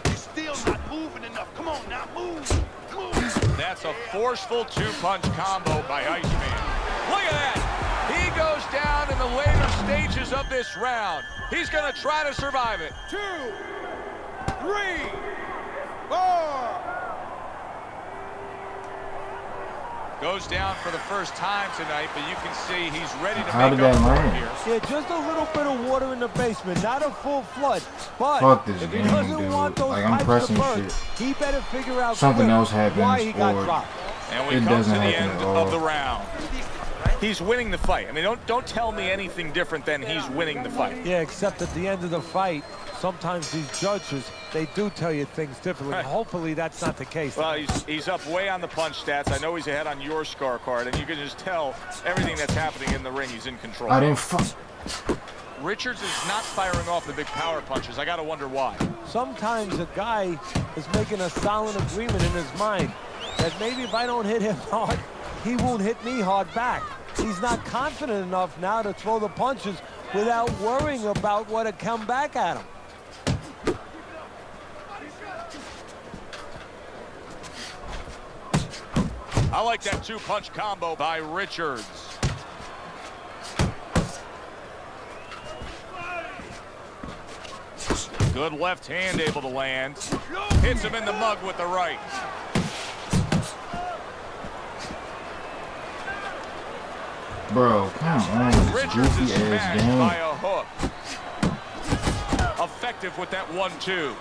You're still not moving enough. Come on now, move. Move. That's a forceful two-punch combo by Iceman. Look at that. He goes down in the later stages of this round. He's going to try to survive it. 2, 3, 4. Goes down for the first time tonight, but you can see he's ready to How make did that up for it land? here. Yeah, just a little bit of water in the basement, not a full flood. But Fuck this if he game, doesn't dude. want those Like, I'm pipes to pressing burst, shit. he better figure out Something quick else happens, why he got or dropped. And we it come to doesn't the happen end at all. of the round. He's winning the fight. I mean, don't tell me anything different than he's winning the fight. Yeah, except at the end of the fight, sometimes these judges, they do tell you things differently. Hopefully that's not the case. Well, he's up way on the punch stats. I know he's ahead on your scorecard, and you can just tell everything that's happening in the ring, he's in control. I didn't fuck. Richards is not firing off the big power punches. I got to wonder why. Sometimes a guy is making a silent agreement in his mind that maybe if I don't hit him hard, he won't hit me hard back. He's not confident enough now to throw the punches without worrying about what will come back at him. I like that two-punch combo by Richards. Good left hand able to land. Hits him in the mug with the right. Bro, come on, this Richards is goofy ass smashed by game. a hook. Effective with that 1-2.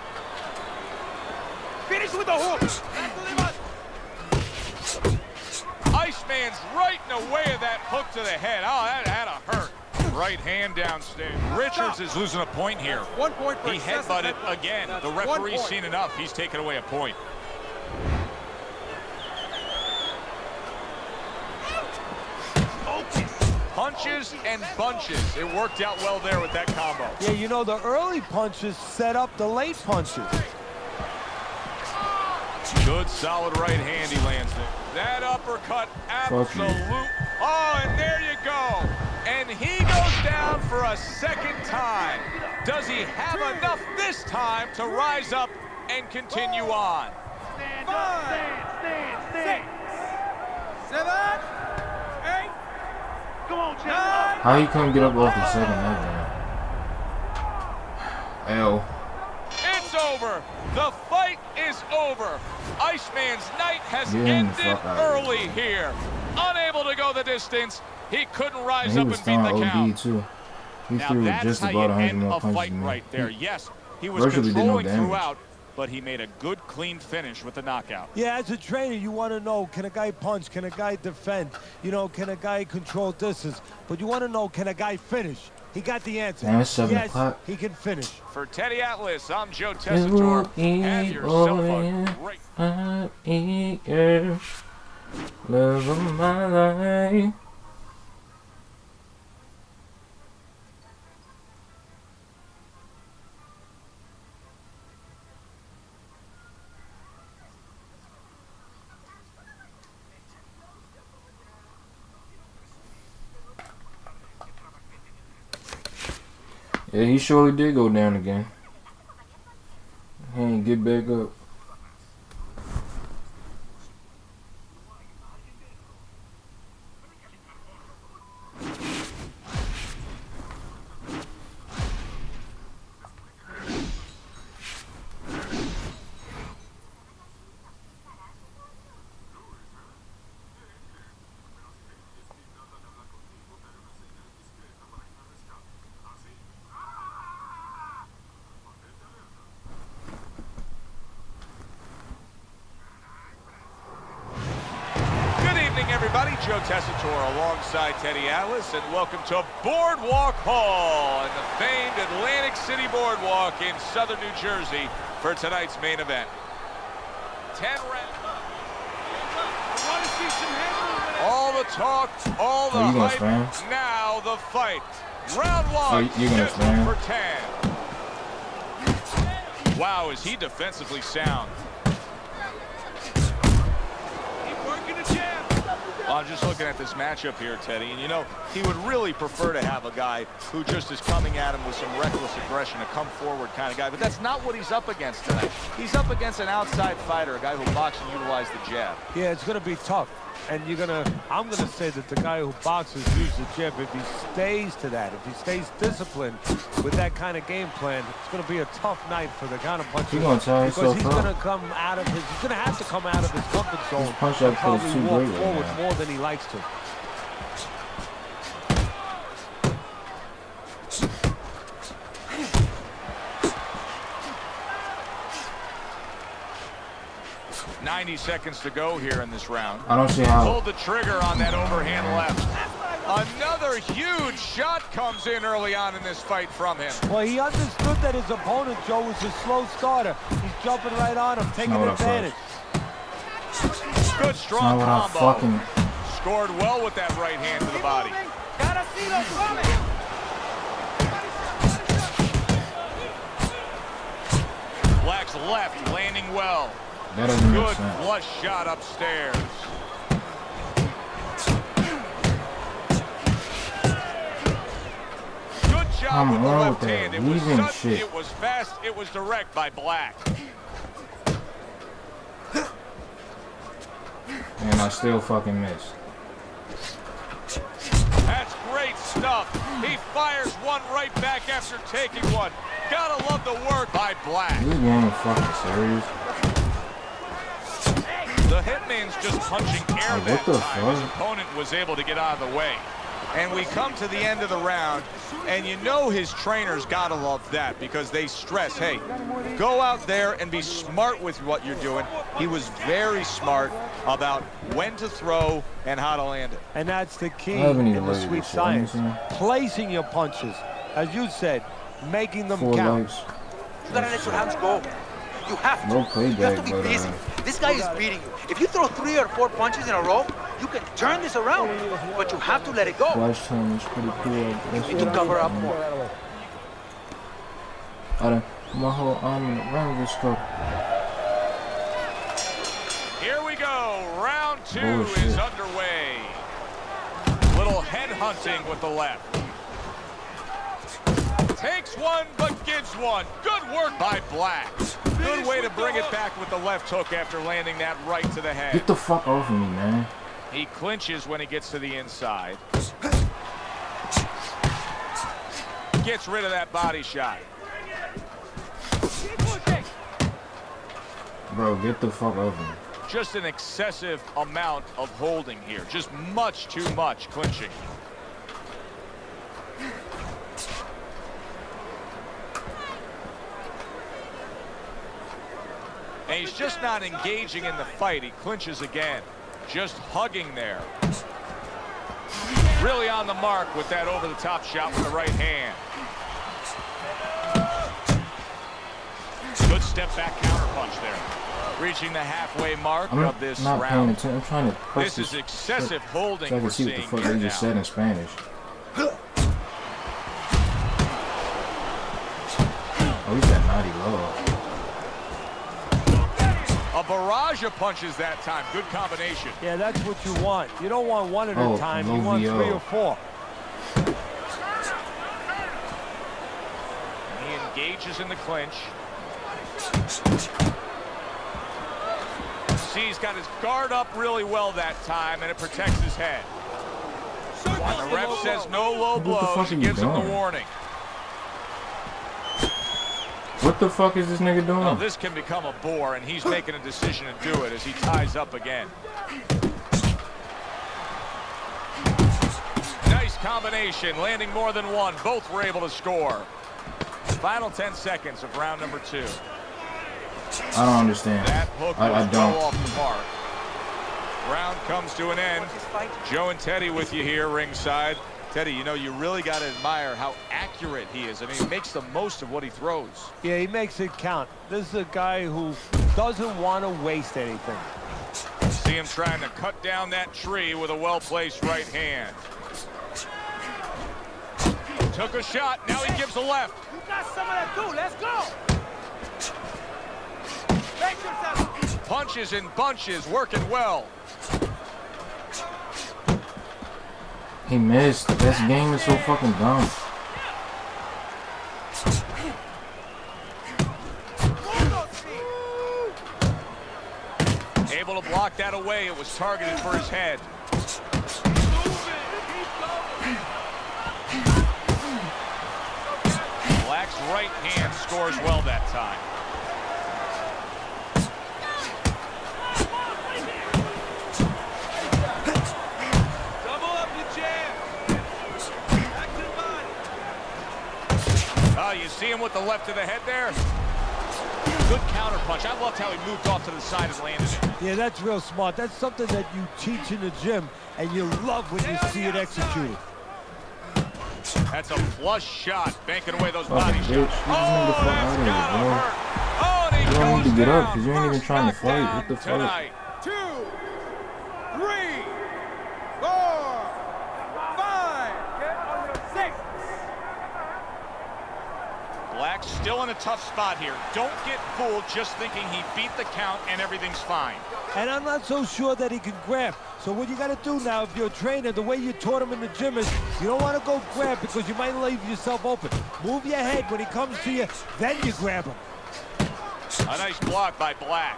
Finish with the hook. Iceman's right in the way of that hook to the head. Oh, that had to hurt. Right hand downstairs. Richards is losing a point here. 1 point for He excessive headbutted headbutt. again. That's The 1 referee's point. seen enough. He's taken away a point. Punches and bunches. It worked out well there with that combo. Yeah, you know, the early punches set up the late punches. Good, solid right hand he lands there. That uppercut, absolute. Oh, and there you go. And he goes down for a second time. Does he have enough this time to rise up and continue on? Stand up, stand. 6, 7, 8. Come on, Chad. How you couldn't get up off the second level? L. It's over. The fight is over. Iceman's night has Get him the ended fuck out of early here. Unable to go the distance. He couldn't rise And he up was and beat the throwing count. OD too. He Now threw that's just how about you 100 end more a punches fight than me. right there. Yes, he was virtually did no controlling damage. throughout, but he made a good, clean finish with the knockout. Yeah, as a trainer, you want to know, can a guy punch? Can a guy defend? You know, can a guy control distance? But you want to know, can a guy finish? He got the answer. Damn, it's 7 yes, o'clock. he can finish. For Teddy Atlas, I'm Joe Tessitore. Have yourself a great... Love of my life. Yeah, he surely did go down again. He ain't get back up. Everybody, Joe Tessitore alongside Teddy Atlas, and welcome to Boardwalk Hall and the famed Atlantic City Boardwalk in southern New Jersey for tonight's main event. 10 rounds. All the talk, all the hype, now the fight. Round one, for 10. Wow, is he defensively sound. I'm just looking at this matchup here, Teddy, and you know, he would really prefer to have a guy who just is coming at him with some reckless aggression, a come-forward kind of guy, but that's not what he's up against tonight. He's up against an outside fighter, a guy who boxes and utilizes the jab. Yeah, it's going to be tough, and I'm going to say that the guy who boxes uses the jab. If he stays to that, if he stays disciplined with that kind of game plan, it's going to be a tough night for the counterpuncher. He's going to tie himself he's going to come out of his, he's going to have to come out of his comfort zone. His punch up probably is too walk great forward right now. more than he likes to. .90 seconds to go here in this round. I don't see how. Pulled the trigger on that overhand left. Another huge shot comes in early on in this fight from him. Well, he understood that his opponent, Joe, was a slow starter. He's jumping right on him, taking advantage. Good, strong combo. Fucking... Scored well with that right hand to the body. Gotta see those coming. Black's left, landing well. That doesn't make Good sense. flush shot upstairs. Good job with the left hand. It was sudden, it was fast, it was direct by Black. And I still fucking missed. That's great stuff. He fires one right back after taking one. Gotta love the work by Black. This game is fucking serious. The Hitman's just punching air Like, that what the time. fuck? His opponent was able to get out of the way. And we come to the end of the round, and you know his trainers gotta love that because they stress, hey, go out there and be smart with what you're doing. He was very smart about when to throw and how to land it. And that's the key haven't in even the looked at sweet this shit. Let me science. see. Placing your punches, as you said, making them 4 count. legs. You gotta let your hands go. You have to. No You have to playback, be but busy. This guy is beating you. If you throw 3 or 4 punches in a row, you can turn this around. But you have to let it go. watch time is pretty cool. You need to cover up more. I done put my whole arm in the round of this cup. Here we go. Round 2 Oh, is shit. underway. Little head hunting with the left. Takes one, but gives one. Good work by Black. Good way to bring it back with the left hook after landing that right to the head. Get the fuck off of me, man. He clinches when he gets to the inside. Gets rid of that body shot. Bro, get the fuck off of me. Just an excessive amount of holding here. Just much too much clinching. And he's just not engaging in the fight. He clinches again. Just hugging there. Really on the mark with that over-the-top shot with the right hand. Good step back counter punch there. Reaching the halfway mark I'm of this not paying round. attention. I'm trying to press This is excessive holding so I we're can see what the seeing fuck here they just now. said in Spanish. Oh, he's got naughty low. A barrage of punches that time. Good combination. Yeah, that's what you want. You don't want one at Oh, a time. low You want VO. 3 or 4. He engages in the clinch. See, he's got his guard up really well that time, and it protects his head. When the ref says no low What the blows, fuck he are you gives him the doing? warning. What the fuck is this nigga doing? Now, this can become a bore, and he's making a decision to do it as he ties up again. Nice combination, landing more than one. Both were able to score. Final 10 seconds of round number 2. I don't understand. That hook I was don't. well off the mark. Round comes to an end. Joe and Teddy with you here ringside. Teddy, you know, you really got to admire how accurate he is. I mean, he makes the most of what he throws. Yeah, he makes it count. This is a guy who doesn't want to waste anything. See him trying to cut down that tree with a well-placed right hand. Took a shot, now he gives a left. You got some of that too. Let's go. Make yourself. Punches in bunches, working well. He missed. This game is so fucking dumb. Able to block that away. It was targeted for his head. Black's right hand scores well that time. Double up your jab. Back to the body. Oh, you see him with the left to the head there? Good counter punch. I loved how he moved off to the side and landed it. Yeah, that's real smart. That's something that you teach in the gym, and you love when you see it executed. That's a flush shot, banking away those Fucking body bitch. shots. You just need to fuck that's out of gotta here, bro. hurt. Oh, and he You don't need to goes get up, down. 'cause you ain't even First trying to fight. knockdown What the fuck? tonight. 2, 3, 4, 5, 6. Black's still in a tough spot here. Don't get fooled just thinking he beat the count and everything's fine. And I'm not so sure that he can grab. So what you got to do now, if you're a trainer, the way you taught him in the gym is you don't want to go grab because you might leave yourself open. Move your head when he comes to you, then you grab him. A nice block by Black.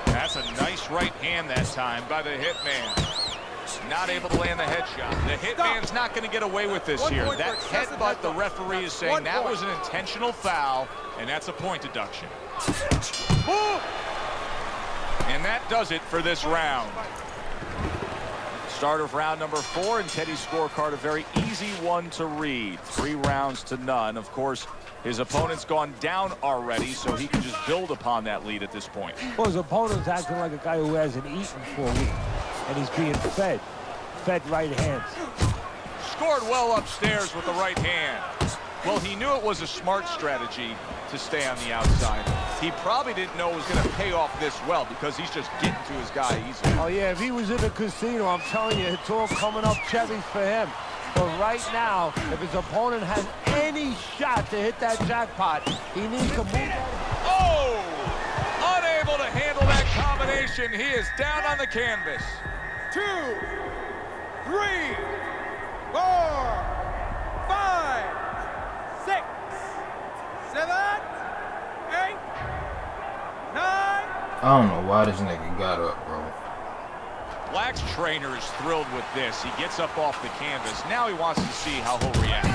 That's a nice right hand that time by the hitman. Not able to land the headshot. The hitman's not going to get away with this here. That headbutt, the referee is saying that was an intentional foul, and that's a point deduction. And that does it for this round. Start of round number 4, and Teddy's scorecard a very easy one to read. 3 rounds to none. Of course, his opponent's gone down already, so he can just build upon that lead at this point. Well, his opponent's acting like a guy who hasn't eaten for a week, and he's being fed right hands. Scored well upstairs with the right hand. Well, he knew it was a smart strategy to stay on the outside. He probably didn't know it was going to pay off this well because he's just getting to his guy easily. Oh, yeah, if he was in a casino, I'm telling you, it's all coming up Chevys for him. But right now, if his opponent has any shot to hit that jackpot, he needs to move that. Oh! Unable to handle that combination. He is down on the canvas. 2, 3, 4, 5, 6, 7, 8, 9. I don't know why this nigga got up, bro. Black's trainer is thrilled with this. He gets up off the canvas. Now he wants to see how he'll react.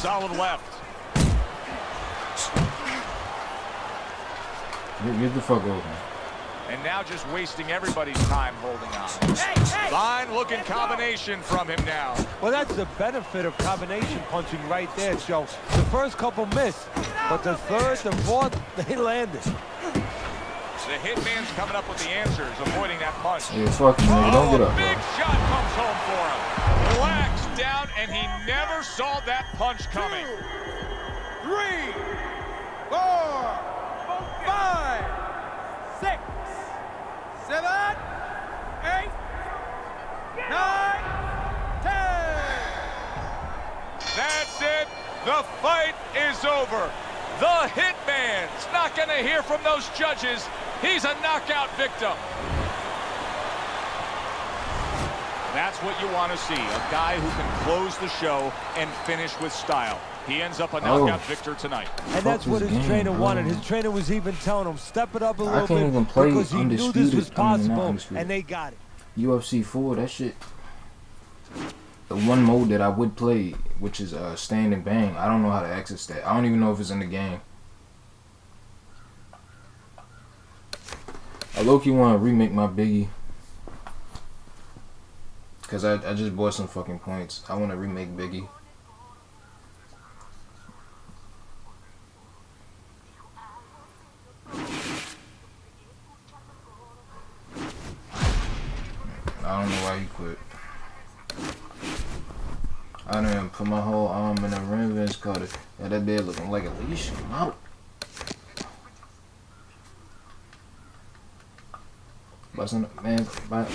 Solid left. Get the fuck over. And now just wasting everybody's time holding on. Fine looking combination from him now. Well, that's the benefit of combination punching right there, Joe. The first couple missed, but the third, the fourth, they landed. The hitman's coming up with the answers, avoiding that punch. Yeah, fuck you, nigga. Don't get up, big bro. shot comes home for him. Black's down, and he never saw that punch coming. 2, 3, 4, 5, 6, 7, 8, 9, 10. That's it. The fight is over. The hitman's not going to hear from those judges. He's a knockout victim. That's what you want to see, a guy who can close the show and finish with style. He ends up a knockout victor tonight. And that's what his trainer wanted. His trainer was even telling him, step it up a little can't bit even play because he knew this was possible, Undisputed. and they got it. UFC 4, that shit. The one mode that I would play, which is stand and bang, I don't know how to access that. I don't even know if it's in the game. I low-key want to remake my Biggie. Because I just bought some fucking points. I want to remake Biggie. I don't know why he quit. I didn't even put my whole arm in a ring vest cutter. Yeah, that bed looking like a leash. Busting up, man. Bye.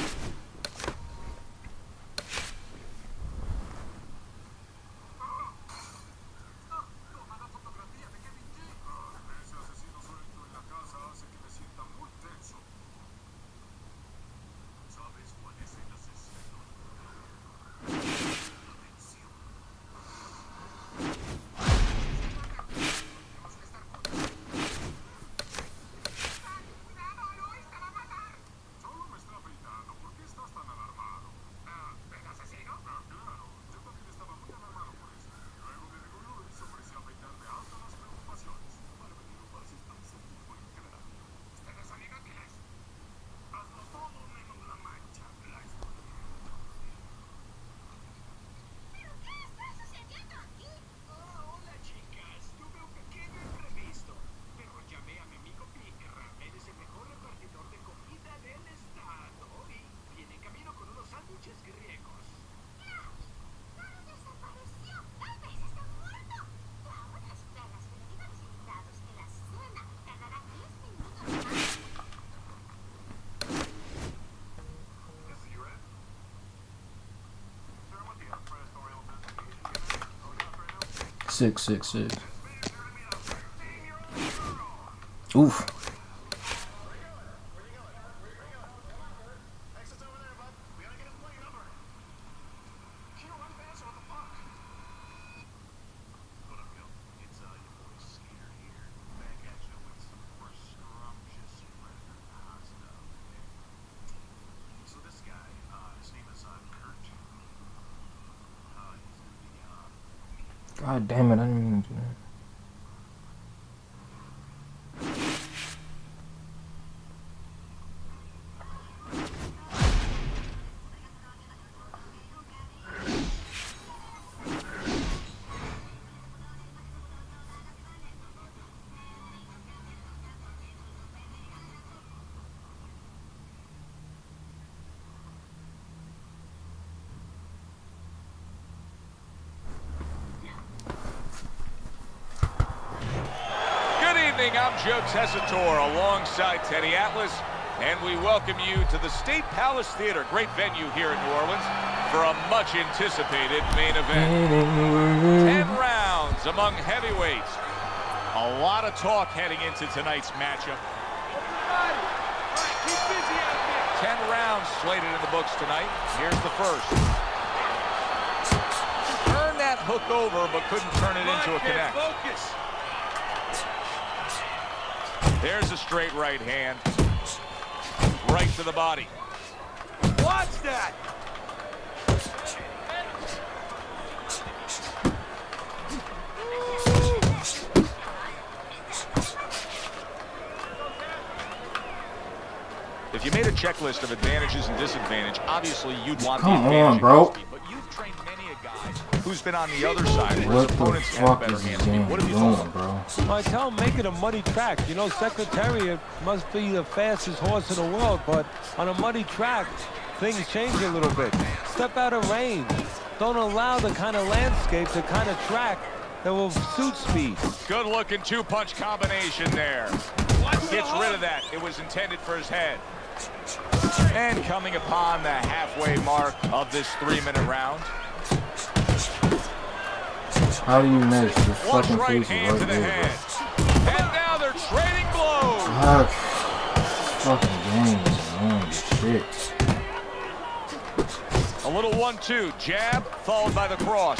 Six. Oof. God damn it, I didn't even do that. evening. I'm Joe Tessitore alongside Teddy Atlas, and we welcome you to the State Palace Theater, great venue here in New Orleans, for a much-anticipated main event. 10 rounds among heavyweights. A lot of talk heading into tonight's matchup. 10 rounds slated in the books tonight. Here's the first. Turned that hook over, but couldn't turn it into a connect. There's a straight right hand. Right to the body. Watch that! If you made a checklist of advantages and disadvantages, obviously you'd want Come the advantage. on, bro. But you've trained many a guy who's been on the other side where What his the opponents have fuck better is hands. this game What have you told doing, him? bro? Well, I tell him make it a muddy track. You know, Secretariat must be the fastest horse in the world, but on a muddy track, things change a little bit. Step out of range. Don't allow the kind of landscape, the kind of track that will suit speed. Good looking two-punch combination there. Gets rid of that. It was intended for his head. And coming upon the halfway mark of this 3-minute round. How do you miss? The One fucking right face is hand right to the there, head. bro. And now they're trading blows. Fucking game is annoying as shit. A little 1-2 jab followed by the cross.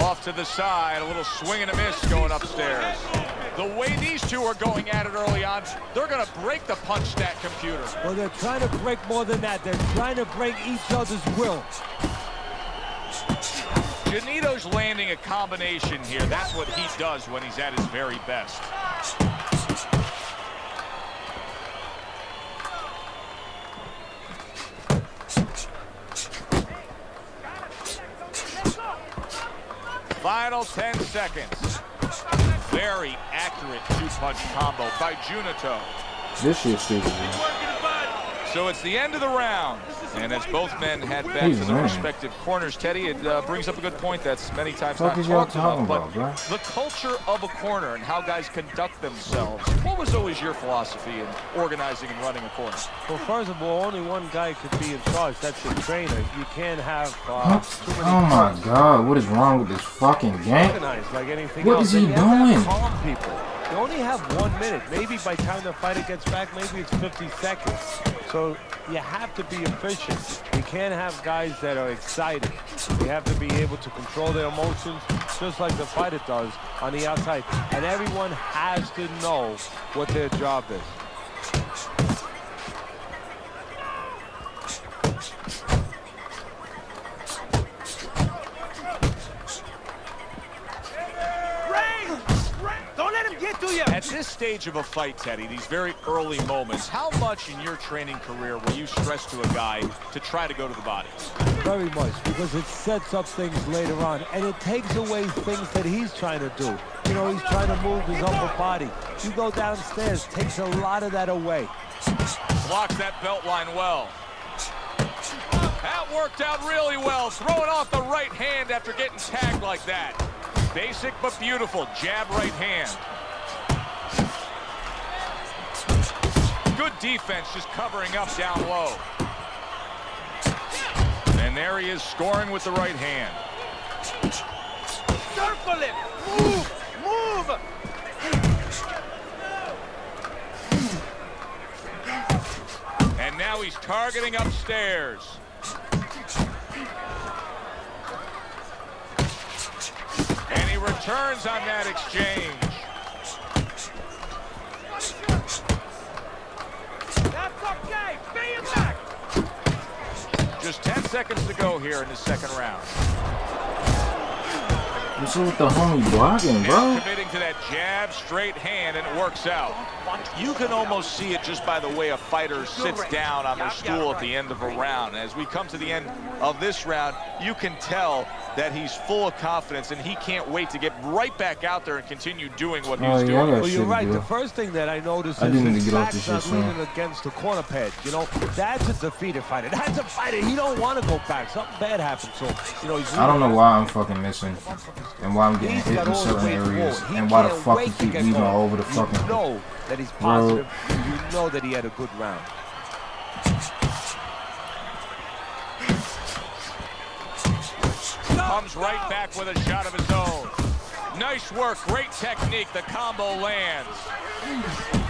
Off to the side, a little swing and a miss going upstairs. The way these two are going at it early on, they're going to break the punch stat computer. Well, they're trying to break more than that. They're trying to break each other's will. Janito's landing a combination here. That's what he does when he's at his very best. Final 10 seconds. Very accurate two-punch combo by Junito. This shit's stupid, man. So it's the end of the round. And as both men head back He's to their winning. respective corners, Teddy, it brings up a good point that's many times What not is y'all talked about. talking But about, bro? the culture of a corner and how guys conduct themselves. What was always your philosophy in organizing and running a corner? Well, first of all, only one guy could be in charge. That's the trainer. You can't have too many Oh my punches. god, what is wrong with this fucking game? Organized like anything What else. is he And you have to doing? calm people. You only have 1 minute. Maybe by the time the fighter gets back, maybe it's 50 seconds. So you have to be efficient. You can't have guys that are excited. You have to be able to control their emotions just like the fighter does on the outside. And everyone has to know what their job is. At this stage of a fight, Teddy, these very early moments, how much in your training career will you stress to a guy to try to go to the body? Very much, because it sets up things later on, and it takes away things that he's trying to do. You know, he's trying to move his upper body. You go downstairs, takes a lot of that away. Blocks that belt line well. That worked out really well, throwing off the right hand after getting tagged like that. Basic but beautiful, jab right hand. Good defense, just covering up down low. And there he is, scoring with the right hand. Circle it! Move! Move! And now he's targeting upstairs. And he returns on that exchange. That's okay. Be it back. Just 10 seconds to go here in the second round. What's up with the homie blocking, bro? Now committing to that jab, straight hand, and it works out. You can almost see it just by the way a fighter sits down on their stool at the end of a round. As we come to the end of this round, you can tell that he's full of confidence and he can't wait to get right back out there and continue doing what Oh, he's yeah, I doing. got Well, shit you're to right. do. The first thing that I noticed I is didn't his get off this back's shit not soon. leaning against the corner pad. You know, that's a defeated fighter. That's a fighter. He don't want to go back. Something bad happened to him. You know, he's I don't know why I'm fucking missing and why I'm getting He's hit got in all the certain way areas forward. He and why the can't fuck wait you to keep get leaving going. all over the fucking... You know that he's positive. You know that he had a good round. Comes right back with a shot of his own. Nice work, great technique, the combo lands.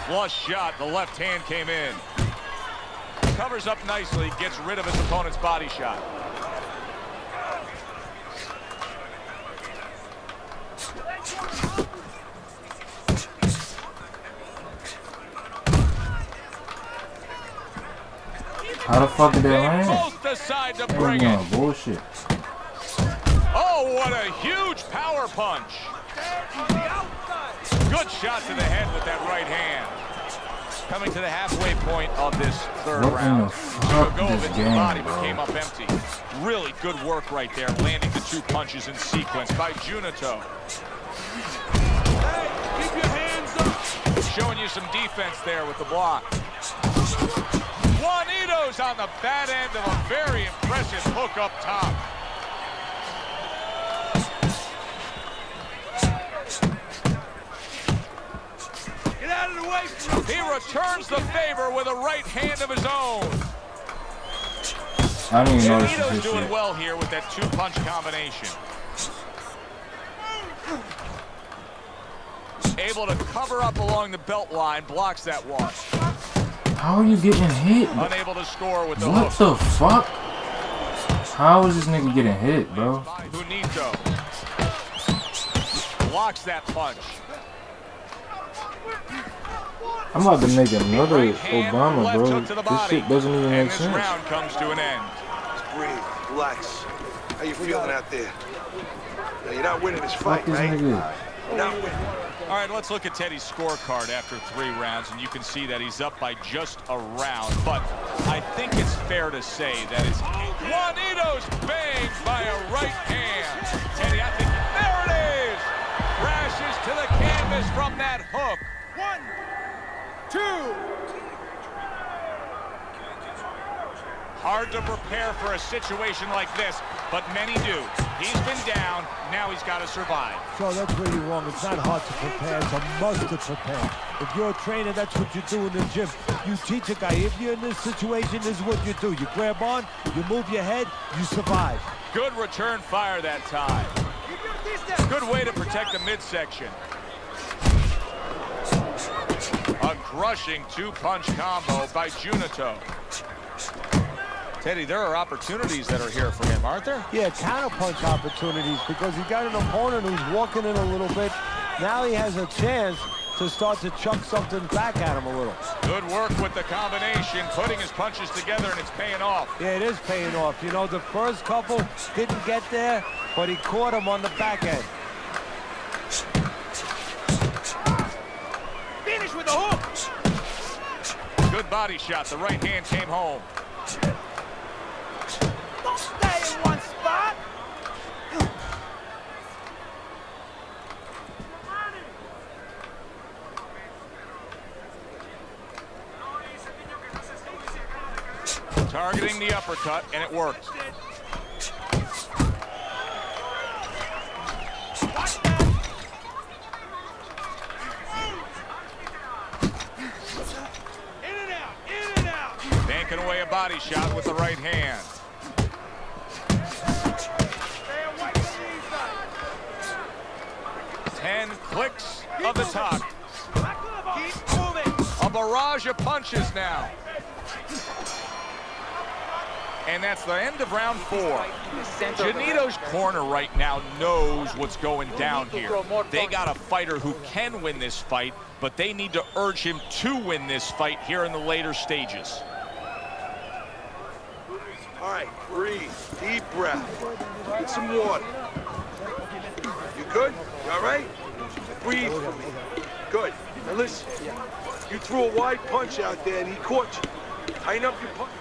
Flush shot, the left hand came in. Covers up nicely, gets rid of his opponent's body shot. How the fuck did that land? Both decide to That bring was it. bullshit. Oh, what a huge power punch. Good shot to the head with that right hand. Coming to the halfway point of this third What in round. the fuck Go this of game, body bro? but came up empty. Really good work right there, landing the 2 punches in sequence by Junito. Hey, keep your hands up. Showing you some defense there with the block. Juanito's on the bad end of a very impressive hook up top. Get out of the way from He returns the favor with a right hand of his own. I didn't even notice Junito's this doing shit. well here with that 2-punch combination. Able to cover up along the belt line, blocks that one. How are you getting hit? Unable to score with the What hook. the fuck? How is this nigga getting hit, bro? Junito blocks that punch. I'm about to make another Right hand, Obama, left bro. hook to the This body. shit doesn't even And make this sense. round comes to an end. Breathe, relax. How you feeling out there? Now, you're not winning this Fuck fight, this right? nigga. You're not winning. All right, let's look at Teddy's scorecard after 3 rounds, and you can see that he's up by just a round. But I think it's fair to say that it's Juanito's banged by a right hand. Teddy, I think, there it is! Crashes to the canvas from that hook. 1, 2. Hard to prepare for a situation like this, but many do. He's been down, now he's got to survive. So that's where you're wrong. It's not hard to prepare. It's a must to prepare. If you're a trainer, that's what you do in the gym. You teach a guy, if you're in this situation, this is what you do. You grab on, you move your head, you survive. Good return fire that time. Good way to protect the midsection. A crushing 2-punch combo by Junito. Teddy, there are opportunities that are here for him, aren't there? Yeah, counterpunch opportunities because he got an opponent who's walking in a little bit. Now he has a chance to start to chuck something back at him a little. Good work with the combination, putting his punches together, and it's paying off. Yeah, it is paying off. You know, the first couple didn't get there, but he caught him on the back end. Finish with the hook. Good body shot. The right hand came home. Don't stay in one spot. Targeting the uppercut, and it worked. In and out, in and out. Banking away a body shot with the right hand. Stay away from these guys. 10 clicks of the top. Keep moving. A barrage of punches now. And that's the end of round 4. Junito's corner right now knows what's going down here. They got a fighter who can win this fight, but they need to urge him to win this fight here in the later stages. All right, breathe, deep breath. Get some water. You good? You all right? Breathe for me. Good. Now listen, you threw a wide punch out there and he caught you. Tighten up your punch.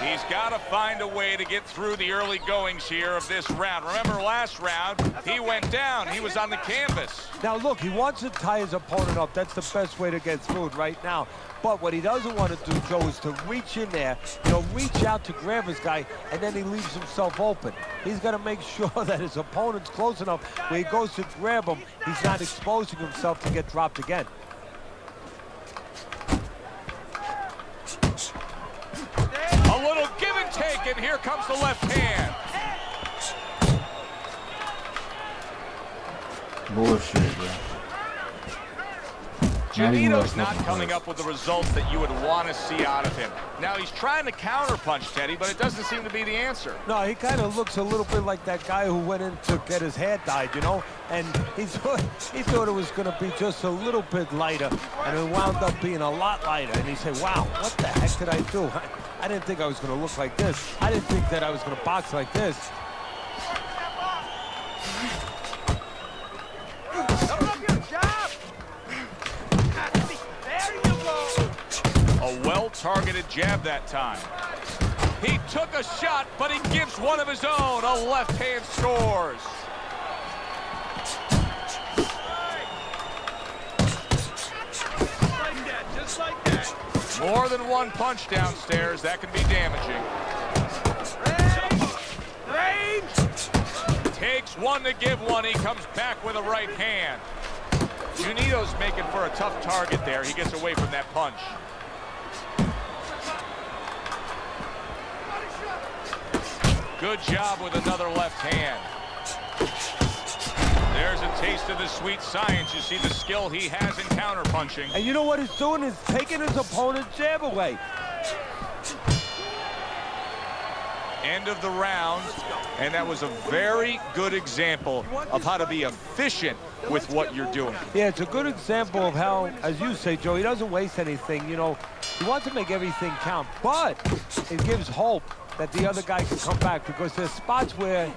He's got to find a way to get through the early goings here of this round. Remember last round, he went down. He was on the canvas. Now, look, he wants to tie his opponent up. That's the best way to get through it right now. But what he doesn't want to do, Joe, is to reach in there, reach out to grab his guy, and then he leaves himself open. He's got to make sure that his opponent's close enough where he goes to grab him, he's not exposing himself to get dropped again. A little give and take, and here comes the left hand. Bullshit, bro. Janito's not coming up with the results that you would want to see out of him. Now, he's trying to counterpunch, Teddy, but it doesn't seem to be the answer. No, he kind of looks a little bit like that guy who went in to get his hair dyed, and he thought it was going to be just a little bit lighter, and it wound up being a lot lighter. And he said, wow, what the heck did I do? I didn't think I was going to look like this. I didn't think that I was going to box like this. A well-targeted jab that time. He took a shot, but he gives one of his own. A left hand scores. Just like that. More than one punch downstairs. That can be damaging. Range. Takes one to give one. He comes back with a right hand. Junito's making for a tough target there. He gets away from that punch. Good job with another left hand. There's a taste of the sweet science. You see the skill he has in counterpunching. And you know what he's doing? He's taking his opponent's jab away. End of the round, and that was a very good example of how to be efficient with what you're doing. Yeah, it's a good example of how, as you say, Joe, he doesn't waste anything. He wants to make everything count, but it gives hope that the other guy can come back, because there's spots where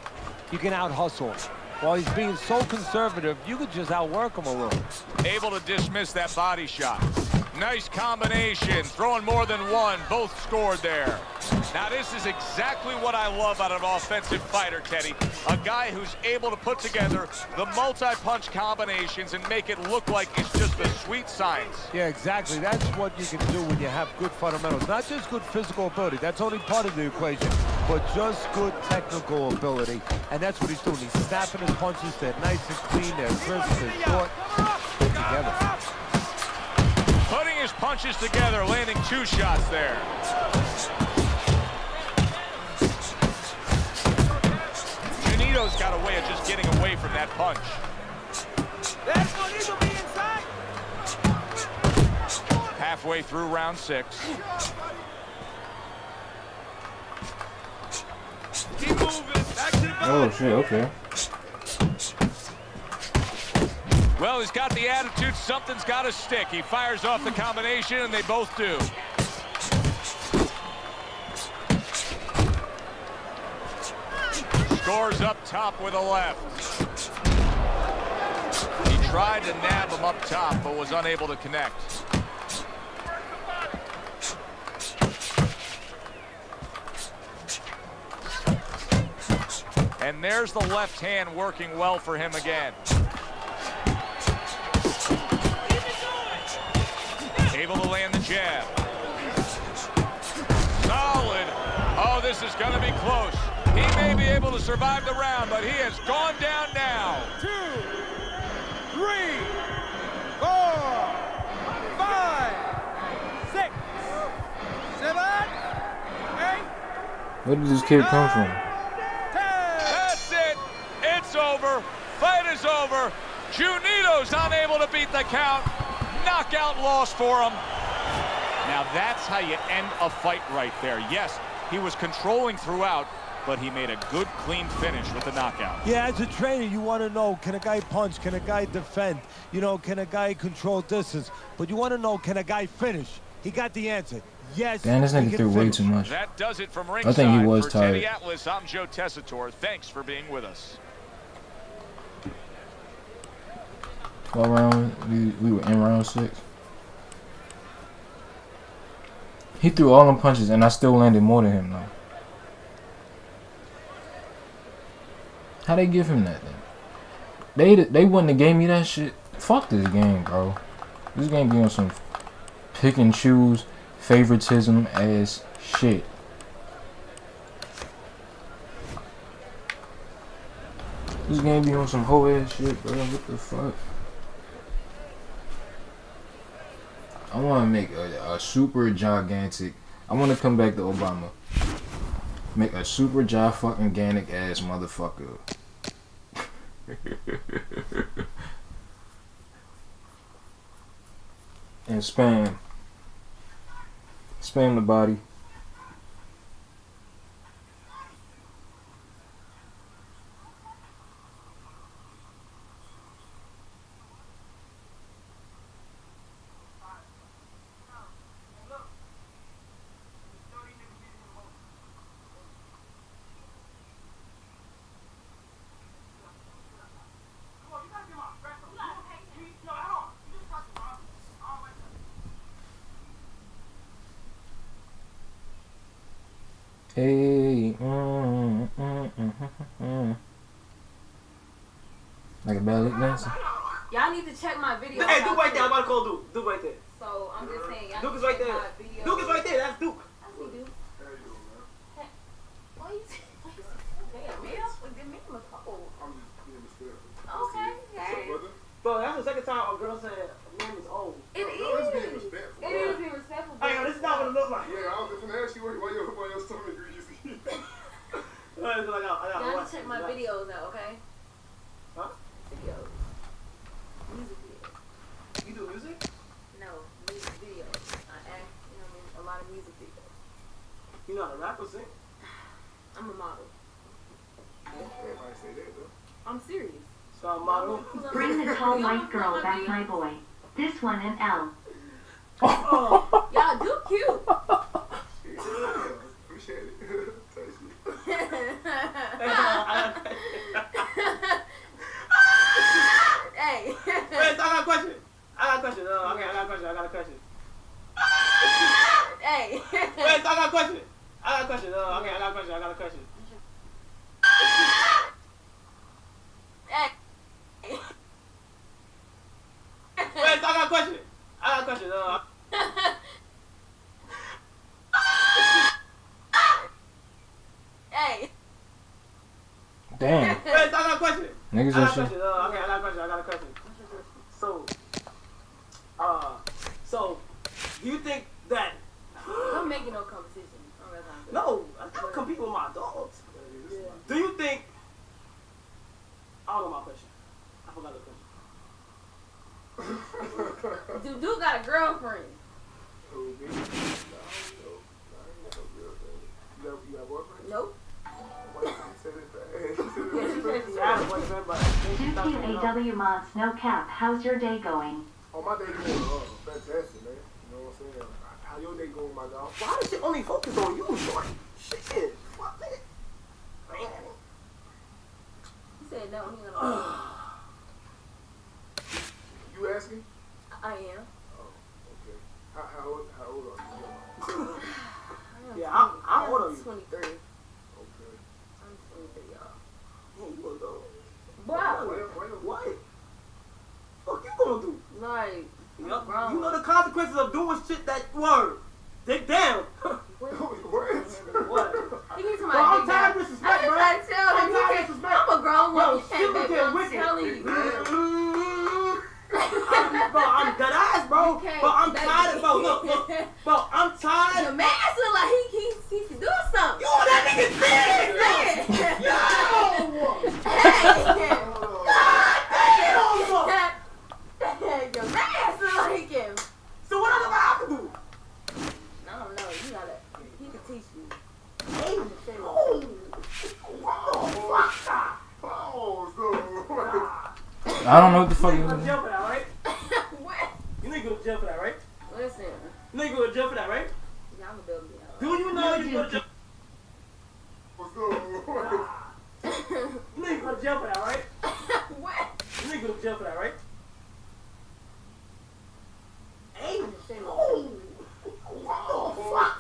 you can out-hustle him. While he's being so conservative, you could just outwork him a little. Able to dismiss that body shot. Nice combination, throwing more than one, both scored there. Now this is exactly what I love out of an offensive fighter, Teddy. A guy who's able to put together the multi-punch combinations and make it look like it's just the sweet science. Yeah, exactly. That's what you can do when you have good fundamentals. Not just good physical ability, that's only part of the equation, but just good technical ability. And that's what he's doing. He's snapping his punches. They're nice and clean, they're crisp, they're short, they're together. Putting his punches together, landing two shots there. Junito's got a way of just getting away from that punch. That's what he will be inside. Halfway through round 6. Keep moving. Back to the Oh, shit, okay. Well, he's got the attitude, something's got to stick. He fires off the combination, and they both do. Scores up top with a left. He tried to nab him up top, but was unable to connect. And there's the left hand working well for him again. Able to land the jab. Solid. Oh, this is going to be close. He may be able to survive the round, but he has gone down now. 2, 3, 4, 5, 6, 7, 8. Where did this kid come from? That's it. It's over. Fight is over. Junito's unable to beat the count. Knockout loss for him. Now that's how you end a fight right there. Yes, he was controlling throughout, but he made a good, clean finish with the knockout. Yeah, as a trainer, you want to know, can a guy punch? Can a guy defend? Can a guy control distance? But you want to know, can a guy finish? He got the answer. Yes. Damn, this nigga threw way too much. That does it from ringside. I think he was for tired. Teddy Atlas, I'm Joe Tessitore. Thanks for being with us. What round? We were in round 6. He threw all them punches, and I still landed more than him, though. How they give him that, then? They wouldn't have gave me that shit. Fuck this game, bro. This game be on some pick and choose, favoritism ass shit. This game be on some whole ass shit, bro. What the fuck? I want to make a super gigantic. I want to come back to Obama. Make a super fucking gigantic ass motherfucker. And spam the body. Hey, like a ballet dancer. Y'all need to check my video. Hey, Duke right there. I'm about to call Duke. Duke right there. So I'm just saying. Duke is right there. Duke is right there. That's Duke. I see Duke. Why you say? Damn, man. Give me a couple. Okay. Bro, that's the second time a girl said a man is old. It is. It is be respectful. Hey, yo, this is not what it looks like. Yeah, I was just gonna ask you why your stomach greasy. Y'all need to check my videos out, okay? Huh? Videos. Music videos. You do music? No, music videos. I act, you know what I mean? A lot of music videos. You know how to rap or sing? I'm a model. Everybody say that though. I'm serious. So I'm a model. Bring the tall white girl back, my boy. This one an L. Y'all do cute. Appreciate it. Hey. Wait, I got a question. Okay, I got a question. Hey. Wait, I got a question. Okay, I got a question. Hey. Wait, I got a question. Hey. Damn. Wait, I got a question. Niggas I got and a shit. question. Okay, I got a question. So, do you think that? Don't make it no competition. No, I don't compete with my dogs. Yeah. Do you think? I don't know my question. I forgot the question. Dude got a girlfriend. You got a boyfriend? Nope. AW mods, no cap. How's your day going? Oh, my day going fantastic, man. You know what I'm saying? How your day going, my dog? Why does it only focus on you, shorty? Shit. Fuck it. He said no, he gonna. You asking? I am. Oh, okay. How old are you? Yeah, I'm older than you. 23. Okay. I'm 23, y'all. Man, you gonna go? Wow. What? What you gonna do? Like, You know the consequences of doing shit that word. Dig down. what? What? He needs Bro, somebody I'm to dig tired down. of disrespect, bro. I'm trying to tell him. I'm tired of disrespect. I'm a grown Bro, woman. shit will Baby, get I'm wicked. telling you. Bro, I'm dead ass, bro. Bro, I'm tired of, bro, look. Bro, I'm tired. Your man look like he can do something. Yo, that nigga's big. Yo. Your man look like him. So what else I can do? I don't know. You gotta. He can teach you. I don't know what the fuck You you go to jail mean. for that, right? What? You know you go to jail for that, right? Listen. You know you go to jail for that, right? Y'all gonna build me out. Do you know you go to jail? You know you go to jail for that, right? What? You know you go to jail for that, right? Hey, What the fuck?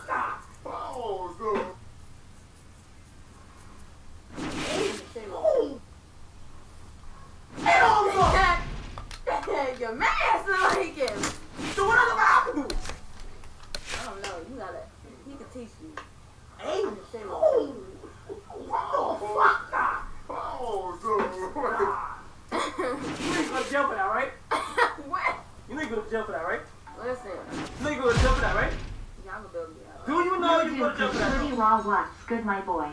raw what's good, my boy.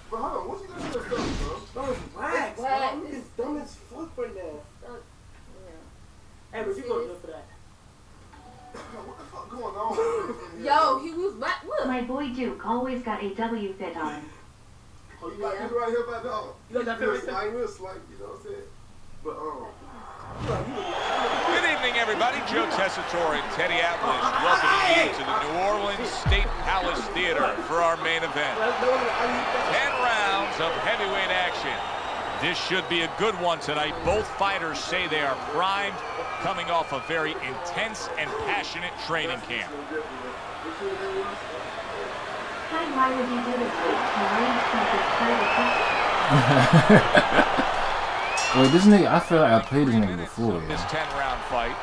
Bro, hold on. What's he gonna do this stuff, bro? Bro, it's wax, Wax. bro. It's dumb as fuck right now. Hey, but you go good for that. What the fuck going on? Yo, he was back. Look. My boy Duke always got a W fit on. Oh, you like this right here, my dog? You like that fit right there? I real slight, you know what I'm saying? But, Good evening, everybody. Joe Tessitore and Teddy Atlas welcoming you to the New Orleans State Palace Theater for our main event. 10 rounds of heavyweight action. This should be a good one tonight. Both fighters say they are primed, coming off a very intense and passionate training camp. Why would you do this? Wait, this nigga, I feel like I played this nigga before. This 10-round fight.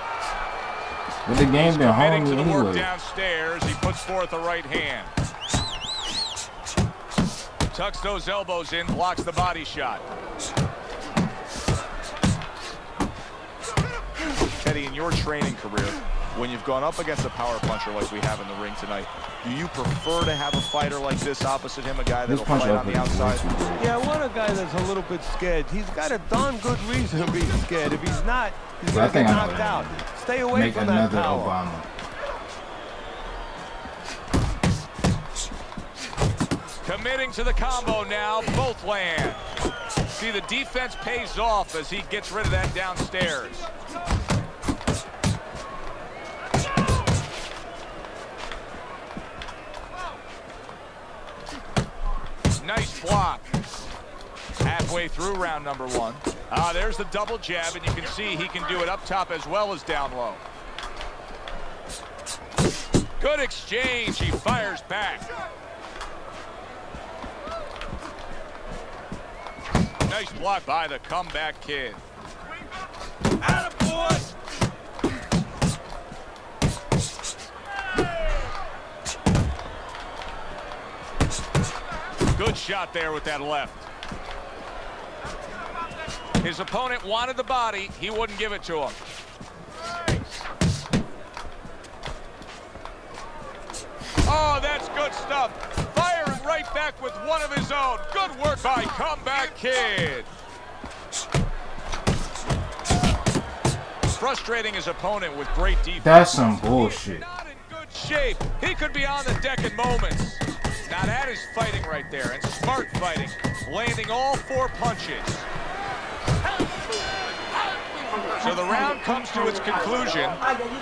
But the game been Committing home to the work anyway. downstairs, he puts forth a right hand. Tucks those elbows in, blocks the body shot. Teddy, in your training career, when you've gone up against a power puncher like we have in the ring tonight, do you prefer to have a fighter like this opposite him, a guy that'll fight on the outside? Yeah, I want a guy that's a little bit scared. He's got a darn good reason to be scared. If he's not, he's going to get knocked out. Stay away from that power. Obama. Committing to the combo now, both land. See, the defense pays off as he gets rid of that downstairs. Nice block. Halfway through round number one. There's the double jab, and you can see he can do it up top as well as down low. Good exchange. He fires back. Nice block by the comeback kid. Attaboy! Good shot there with that left. His opponent wanted the body. He wouldn't give it to him. Oh, that's good stuff. Firing right back with one of his own. Good work by comeback kid. Frustrating his opponent with great defense. That's some bullshit. Not in good shape. He could be on the deck in moments. Now that is fighting right there, and smart fighting, landing all 4 punches. So the round comes to its conclusion,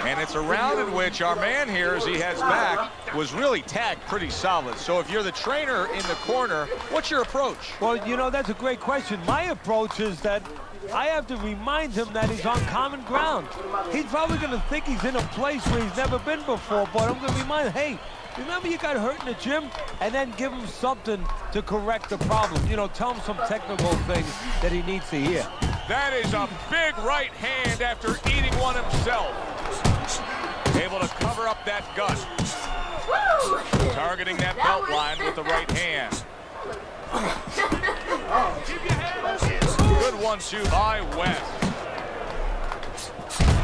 and it's a round in which our man here, as he heads back, was really tagged pretty solid. So if you're the trainer in the corner, what's your approach? Well, you know, that's a great question. My approach is that I have to remind him that he's on common ground. He's probably going to think he's in a place where he's never been before, but I'm going to remind him, hey, remember you got hurt in the gym? And then give him something to correct the problem. You know, tell him some technical things that he needs to hear. That is a big right hand after eating one himself. Able to cover up that gut. Targeting that belt line with the right hand. Good 1-2 by West.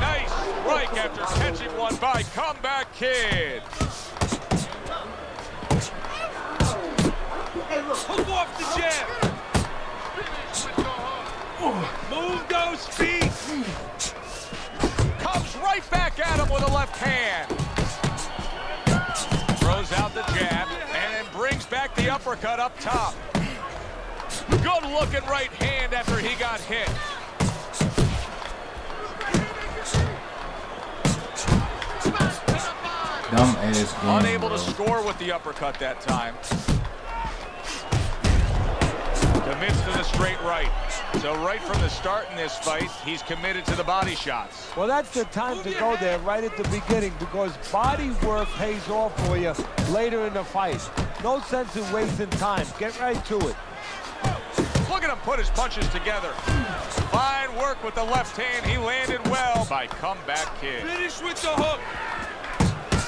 Nice strike after catching one by comeback kid. Hook off the jab. Move those feet. Comes right back at him with a left hand. Throws out the jab and then brings back the uppercut up top. Good looking right hand after he got hit. Dumb ass game, Unable bro. to score with the uppercut that time. Commits to the straight right. So right from the start in this fight, he's committed to the body shots. Well, that's the time to go there right at the beginning, because body work pays off for you later in the fight. No sense in wasting time. Get right to it. Look at him put his punches together. Fine work with the left hand. He landed well by comeback kid. Finish with the hook.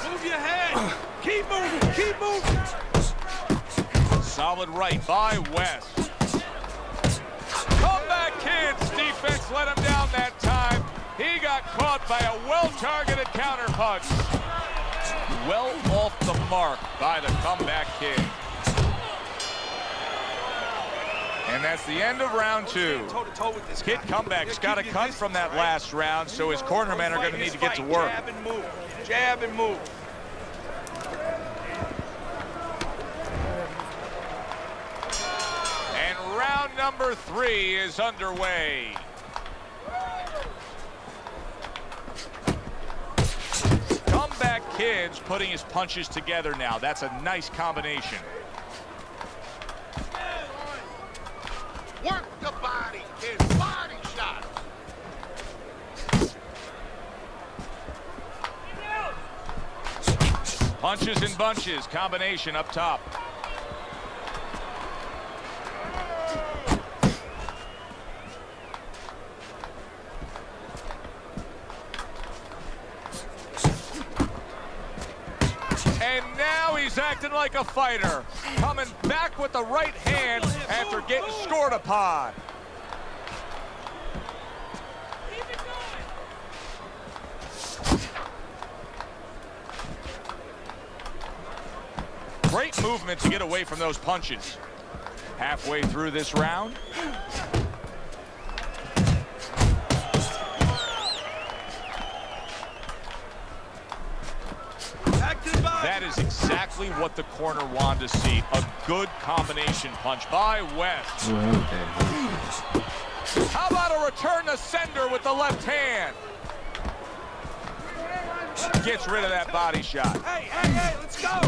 Move your head. Keep moving. Keep moving. Solid right by West. Comeback kid's defense let him down that time. He got caught by a well-targeted counterpunch. Well off the mark by the comeback kid. that's the end of round 2. Kid Comeback's got a cut from that last round, so his corner men are going to need to get to work. Jab and move. Jab and move. And round number 3 is underway. Comeback Kid's putting his punches together now. That's a nice combination. Work the body, kid. Body shot. Punches and bunches. Combination up top. And now he's acting like a fighter, coming back with the right hand after getting scored upon. Great movement to get away from those punches. Halfway through this round. That is exactly what the corner wanted to see. A good combination punch by West. How about a return to sender with the left hand? Gets rid of that body shot. Hey, let's go.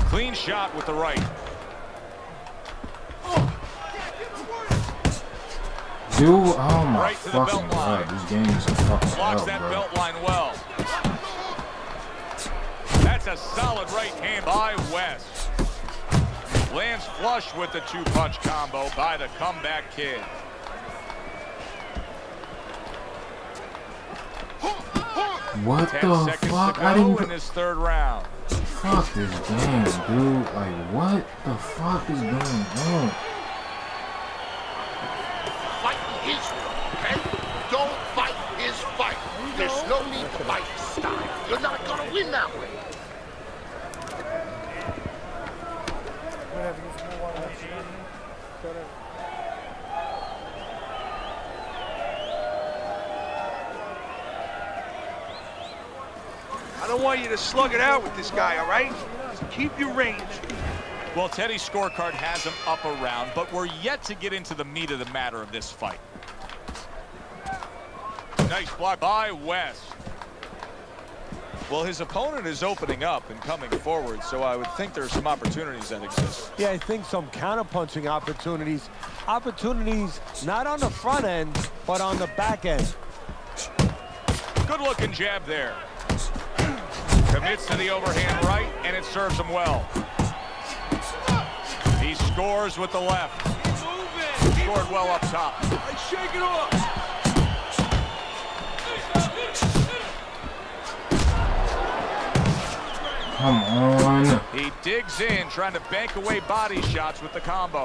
Clean shot with the right. Dude, oh my Right to the fucking belt god, line. this game is a fucking Blocks hell, that bro. belt line well. That's a solid right hand by West. Lands flush with the 2-punch combo by the Comeback Kid. What 10 the seconds fuck? to I go didn't. in this 3rd round. Fuck this game, dude. Like, what the fuck is going on? Fight his way, okay? Don't fight his fight. There's no need to fight his style. You're not gonna win that way. I don't want you to slug it out with this guy, all right? So keep your range. Well, Teddy's scorecard has him up around, but we're yet to get into the meat of the matter of this fight. Nice block by West. Well, his opponent is opening up and coming forward, so I would think there's some opportunities that exist. Yeah, I think some counter-punching opportunities. Opportunities not on the front end, but on the back end. Good-looking jab there. Commits to the overhand right, and it serves him well. He scores with the left. Scored well up top. Hey, shake it off. Come on. He digs in, trying to bank away body shots with the combo.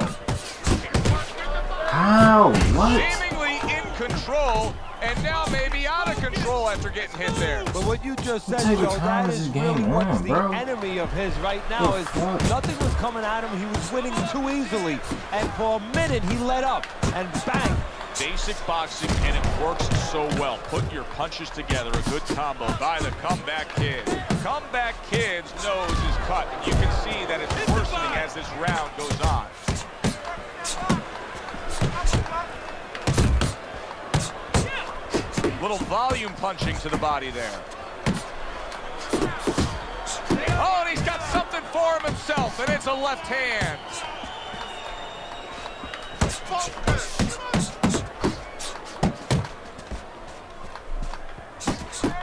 How? What? Seemingly in control, and now maybe out of control after getting hit there. But what you just said, What type of Joe, time that is is this game really what's on, the bro? enemy of his right now is nothing was coming at him. He was winning too easily. And for a minute, he let up, and bang. Basic boxing, and it works so well. Put your punches together, a good combo by the Comeback Kid. Comeback Kid's nose is cut, and you can see that it's worsening as this round goes on. Little volume punching to the body there. Oh, and he's got something for him himself, and it's a left hand.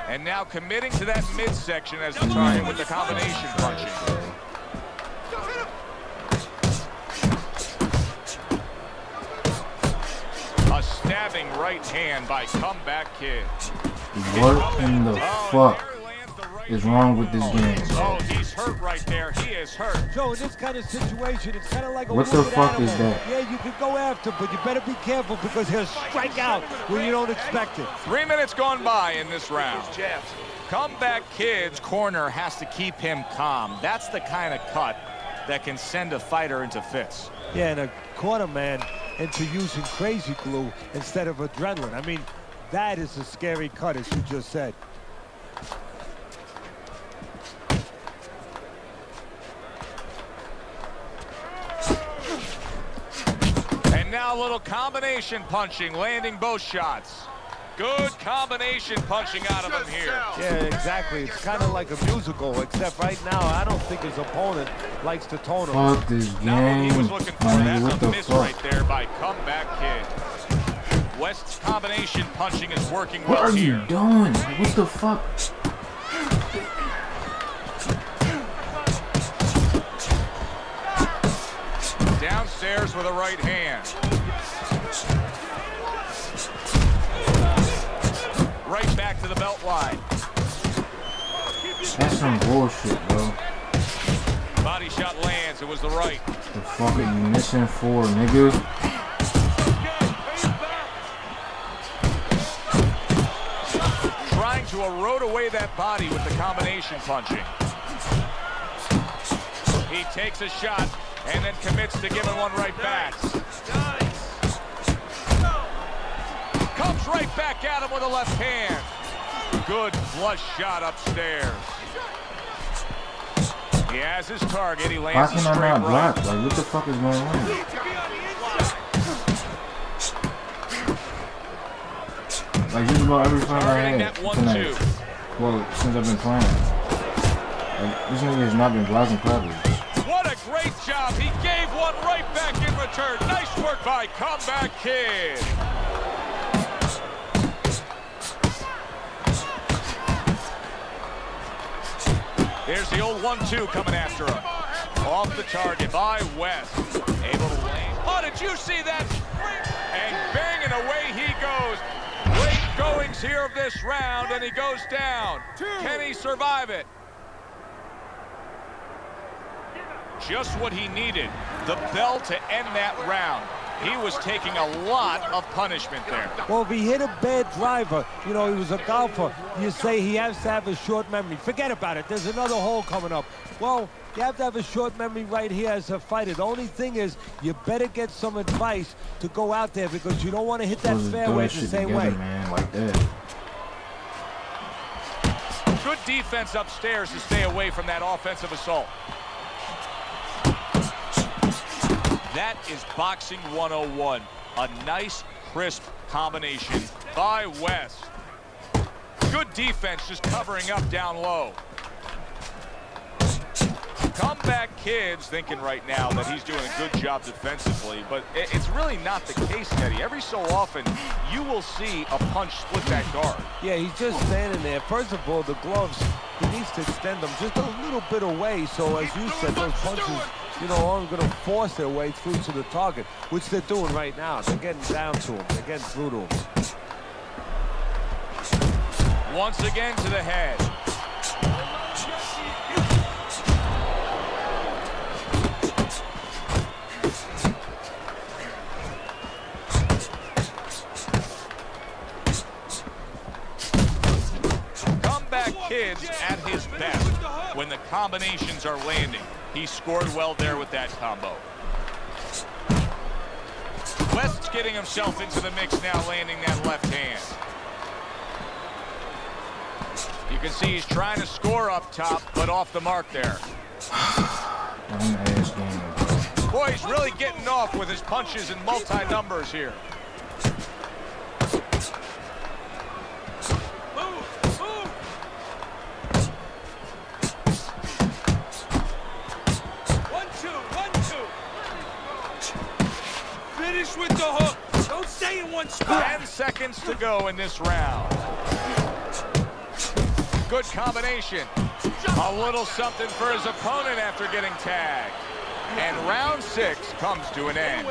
And now committing to that midsection as the target with the combination punching. A stabbing right hand by Comeback Kid. What in the fuck is wrong with this game, bro? Oh, he's hurt right there. He is hurt. Joe, in this kind of situation, it's kind of like a What the wounded fuck is animal. that? Yeah, you could go after, but you better be careful because he'll strike out when you don't expect it. 3 minutes gone by in this round. Comeback Kid's corner has to keep him calm. That's the kind of cut that can send a fighter into fits. Yeah, and a quarter man into using crazy glue instead of adrenaline. I mean, that is a scary cut, as you just said. And now a little combination punching, landing both shots. Good combination punching out of him here. Yeah, exactly. It's kind of like a musical, except right now, I don't think his opponent likes to tone him. Fuck this game. He was looking for Man, that. what the miss fuck? right there by Comeback Kid. West's combination punching is working What well are here. you doing? What the fuck? Downstairs with a right hand. Right back to the belt line. That's some bullshit, bro. Body shot lands. It was the right. The fuck are you missing for, nigga? Trying to erode away that body with the combination punching. He takes a shot and then commits to giving one right back. Comes right back at him with a left hand. Good flush shot upstairs. He has his target. He Why lands a can I straight not right. block? Like, what the fuck is going on? Like, just about every fight I had tonight. Well, since I've been playing. Like, this nigga has not been blocking properly. What a great job. He gave one right back in return. Nice work by Comeback Kid. Here's the old 1-2 coming after him. Off the target by West. Able to lane. Oh, did you see that? And banging away he goes. Great goings here of this round, and he goes down. Can he survive it? Just what he needed. The bell to end that round. He was taking a lot of punishment there. Well, if he hit a bad driver, you know, he was a golfer, you say he has to have a short memory. Forget about it. There's another hole coming up. Well, you have to have a short memory right here as a fighter. The only thing is, you better get some advice to go out there because you don't want to hit that fairway the same way. Man, like that. Good defense upstairs to stay away from that offensive assault. That is boxing 101. A nice, crisp combination by West. Good defense just covering up down low. Comeback Kid's thinking right now that he's doing a good job defensively, but it's really not the case, Eddie. Every so often, you will see a punch split that guard. Yeah, he's just standing there. First of all, the gloves, he needs to extend them just a little bit away, so as you said, those punches, you know, aren't going to force their way through to the target, which they're doing right now. They're getting down to him. They're getting through to him. Once again to the head. Comeback Kid's at his best when the combinations are landing. He scored well there with that combo. West's getting himself into the mix now, landing that left hand. You can see he's trying to score up top, but off the mark there. Boy, he's really getting off with his punches and multi-numbers here. Finish with the hook. Don't stay in one spot. 10 seconds to go in this round. Good combination. A little something for his opponent after getting tagged. And round 6 comes to an end.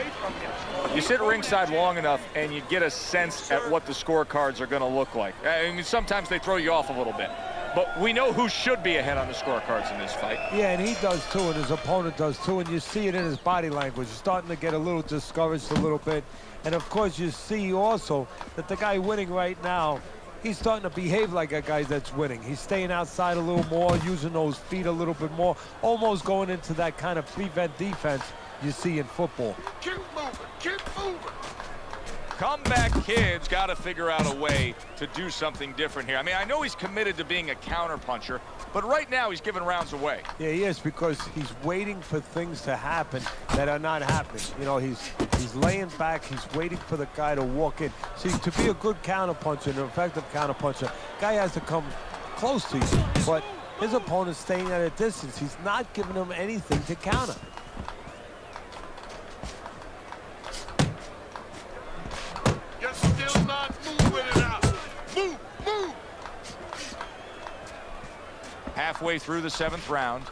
You sit ringside long enough and you get a sense at what the scorecards are going to look like. I mean, sometimes they throw you off a little bit. But we know who should be ahead on the scorecards in this fight. Yeah, and he does too, and his opponent does too, and you see it in his body language. He's starting to get a little discouraged a little bit. And of course, you see also that the guy winning right now, he's starting to behave like a guy that's winning. He's staying outside a little more, using those feet a little bit more, almost going into that kind of prevent defense you see in football. Keep moving, keep moving. Comeback Kid's got to figure out a way to do something different here. I mean, I know he's committed to being a counterpuncher, but right now he's giving rounds away. Yeah, he is, because he's waiting for things to happen that are not happening. You know, he's laying back, he's waiting for the guy to walk in. See, to be a good counterpuncher, an effective counterpuncher, guy has to come close to you, but his opponent's staying at a distance. He's not giving him anything to counter. Still not moving it out. Move, move. Halfway through the 7th round.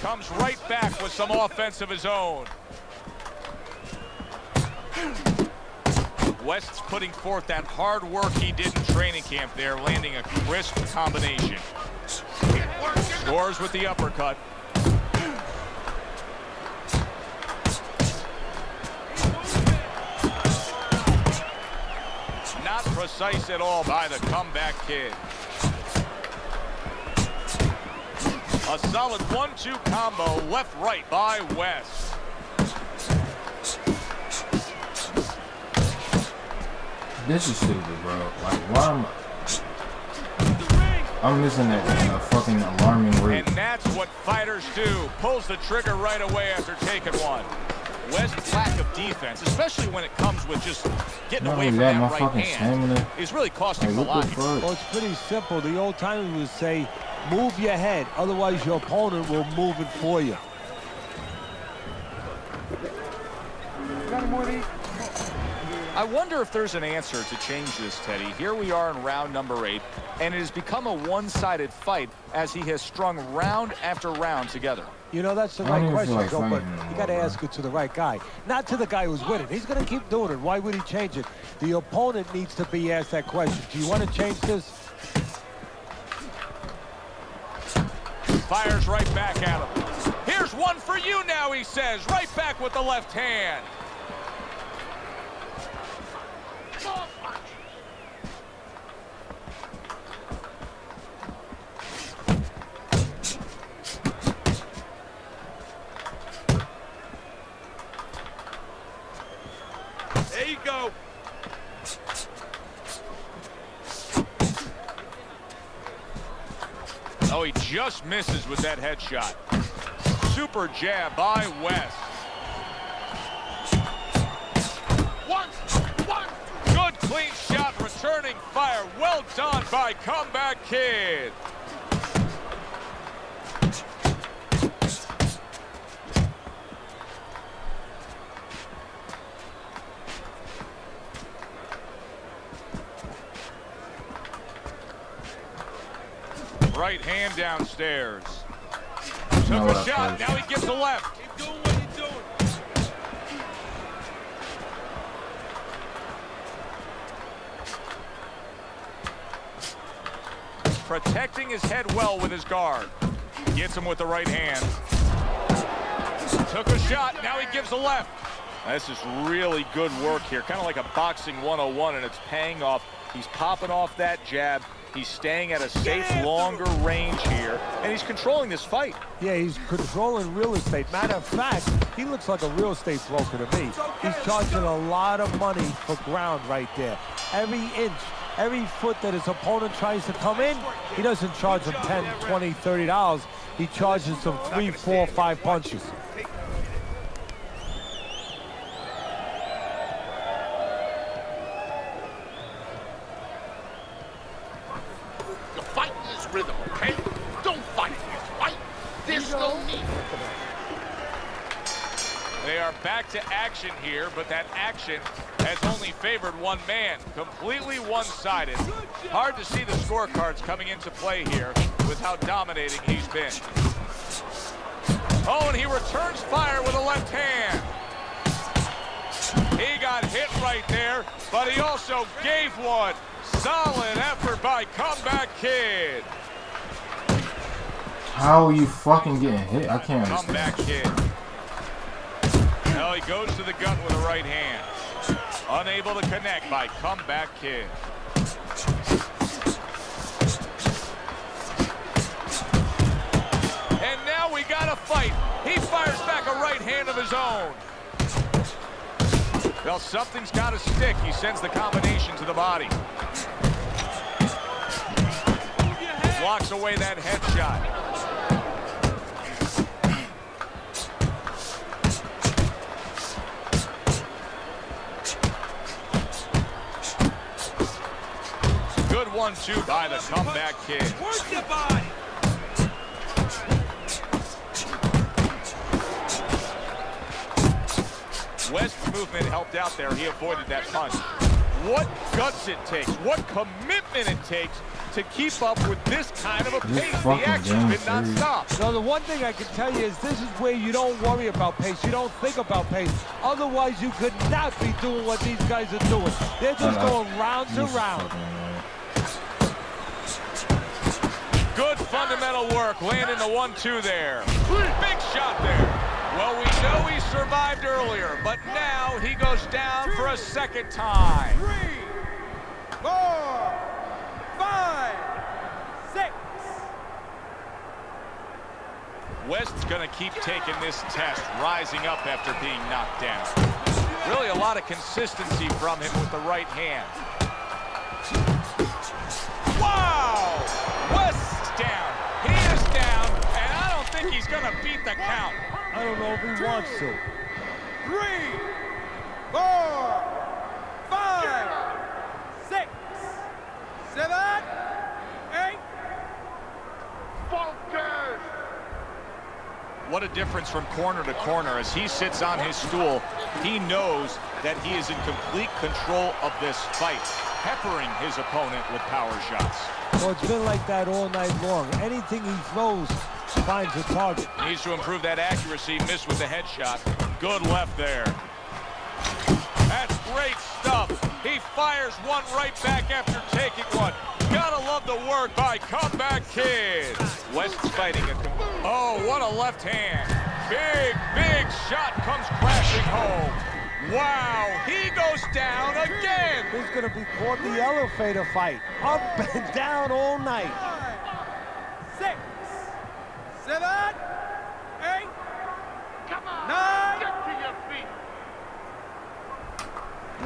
Comes right back with some offense of his own. West's putting forth that hard work he did in training camp there, landing a crisp combination. Scores with the uppercut. Not precise at all by the Comeback Kid. A solid 1-2 combo, left-right by West. This is stupid, bro. Like, why am I'm missing that fucking alarming rate. And that's what fighters do. Pulls the trigger right away after taking one. West's lack of defense, especially when it comes with just getting away from that right hand, is really costing him a lot. Well, it's pretty simple. The old timers would say, move your head, otherwise your opponent will move it for you. Got more of these? I wonder if there's an answer to change this, Teddy. Here we are in round number 8, and it has become a one-sided fight as he has strung round after round together. You know, that's the right question, Joe, but you got to ask it to the right guy, not to the guy who's winning. He's going to keep doing it. Why would he change it? The opponent needs to be asked that question. Do you want to change this? Fires right back at him. Here's one for you now, he says. Right back with the left hand. There you go. Oh, he just misses with that headshot. Super jab by West. One. Good clean shot, returning fire. Well done by Comeback Kid. Right hand downstairs. Took a shot, now he gets a left. Keep doing what you're doing. Protecting his head well with his guard. Gets him with the right hand. Took a shot, now he gives a left. This is really good work here, kind of like a boxing 101, and it's paying off. He's popping off that jab. He's staying at a safe, longer range here, and he's controlling this fight. Yeah, he's controlling real estate. Matter of fact, he looks like a real estate broker to me. He's charging a lot of money for ground right there. Every inch, every foot that his opponent tries to come in, he doesn't charge him $10, $20, $30. He charges them 3, 4, 5 punches. Rhythm, okay? Don't fight this fight. There's no need. They are back to action here, but that action has only favored one man. Completely one-sided. Hard to see the scorecards coming into play here with how dominating he's been. Oh, and he returns fire with a left hand. He got hit right there, but he also gave one. Solid effort by Comeback Kid. How are you fucking getting hit? I can't understand. Comeback Kid. Well, he goes to the gut with a right hand. Unable to connect by Comeback Kid. And now we got a fight. He fires back a right hand of his own. Well, something's got to stick. He sends the combination to the body. Blocks away that headshot. Good 1-2 by the Comeback Kid. Work the body. West's movement helped out there. He avoided that punch. What guts it takes, what commitment it takes to keep up with this kind of a pace. The action's been non-stop. So the one thing I can tell you is this is where you don't worry about pace. You don't think about pace. Otherwise, you could not be doing what these guys are doing. They're just going round to round. Good fundamental work, landing the 1-2 there. Big shot there. Well, we know he survived earlier, but now he goes down for a second time. 3, 4, 5, 6. West's gonna keep taking this test, rising up after being knocked down. Really a lot of consistency from him with the right hand. Wow! West's down. He is down, and I don't think he's gonna beat the count. I don't know if he wants to. 3, 4, 5, 6, 7, 8. Focus! What a difference from corner to corner. As he sits on his stool, he knows that he is in complete control of this fight, peppering his opponent with power shots. So it's been like that all night long. Anything he throws finds a target. Needs to improve that accuracy. Missed with the headshot. Good left there. That's great stuff. He fires one right back after taking one. Gotta love the work by Comeback Kid. West's fighting it. Oh, what a left hand. Big shot comes crashing home. Wow, he goes down again. This is going to be called the elevator fight. Up and down all night. 6, 7, 8. Come on! 9. Get to your feet!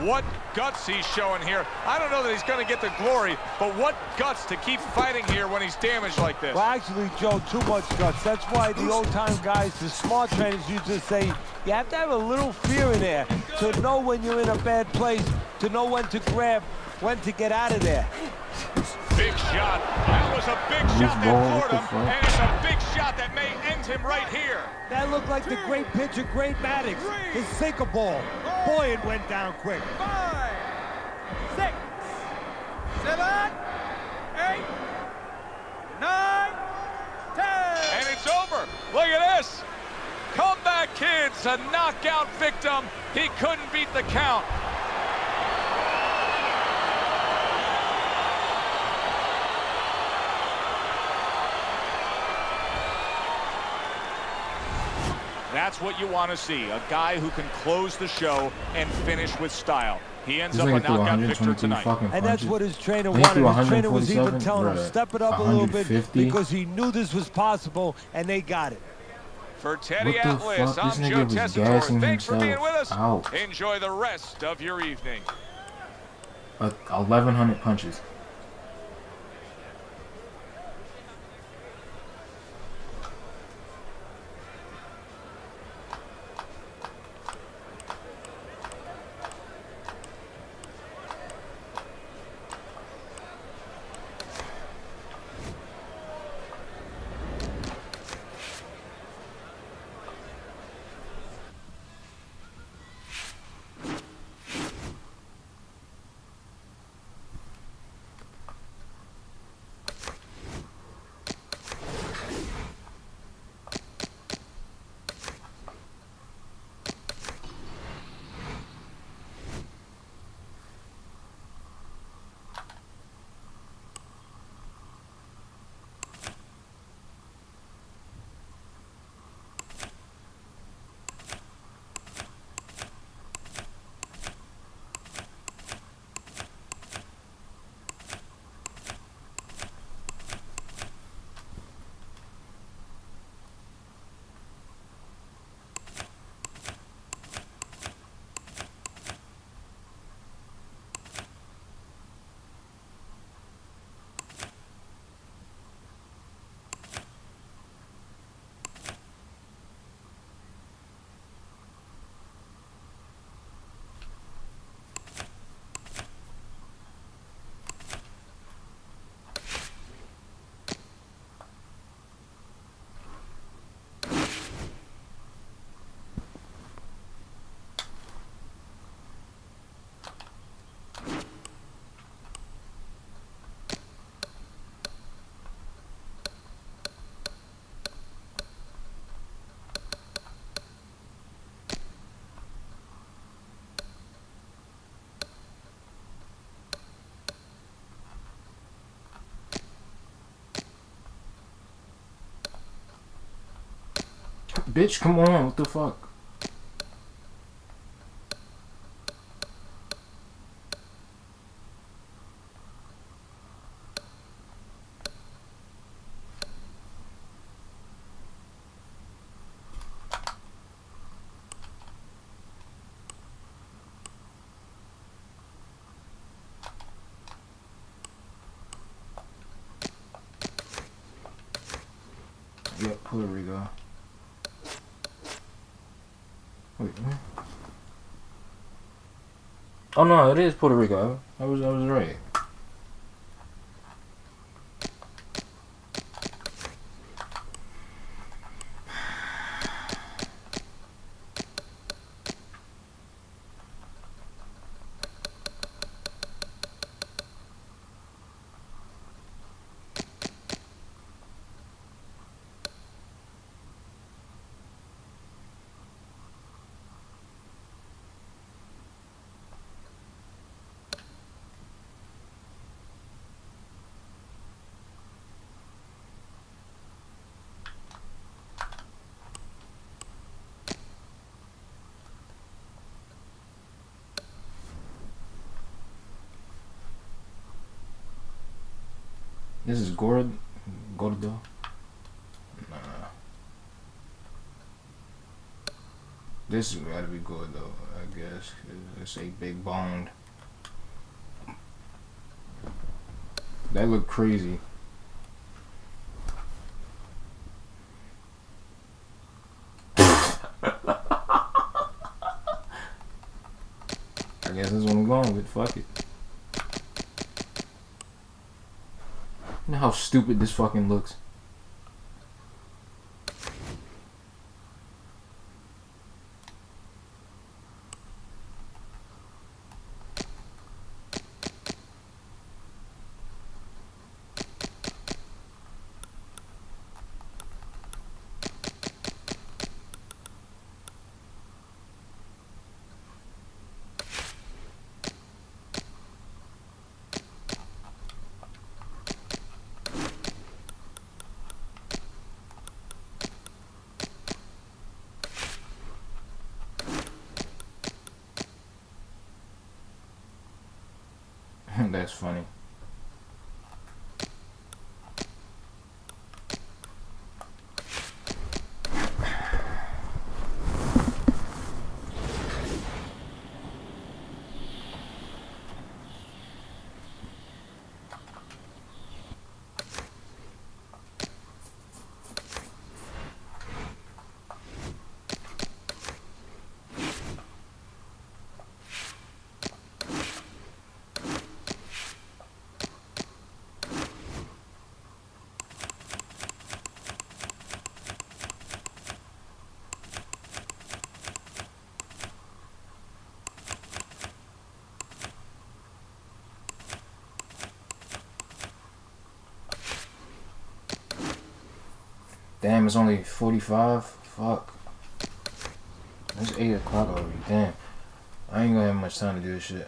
What guts he's showing here. I don't know that he's going to get the glory, but what guts to keep fighting here when he's damaged like this. Well, actually, Joe, too much guts. That's why the old-time guys, the smart trainers, used to say you have to have a little fear in there to know when you're in a bad place, to know when to grab, when to get out of there. Big shot. That was a big shot that floored him, and it's a big shot that may end him right here. That looked like the great pitcher, Great Maddox, his sinker ball. Boy, it went down quick. 5, 6, 7, 8, 9, 10. And it's over. Look at this. Comeback Kid's a knockout victim. He couldn't beat the count. That's what you want to see, a guy who can close the show and finish with style. He ends up a knockout victor tonight. And that's what his trainer wanted. His trainer was even telling him, step it up a little bit, because he knew this was possible, and they got it. For Teddy Atlas, I'm Joe Tessitore. Thanks for being with us. Out. Enjoy the rest of your evening. 1,100 punches. Bitch, come on, what the fuck? Yep, Puerto Rico. Wait, what? Oh no, it is Puerto Rico. I was right. This is Gordo. Nah. This has gotta be good though, I guess. It's a big boned. That look crazy. I guess that's what I'm going with. Fuck it. You know how stupid this fucking looks? That's funny. Damn, it's only 45? Fuck. It's 8 o'clock already. Damn. I ain't gonna have much time to do this shit.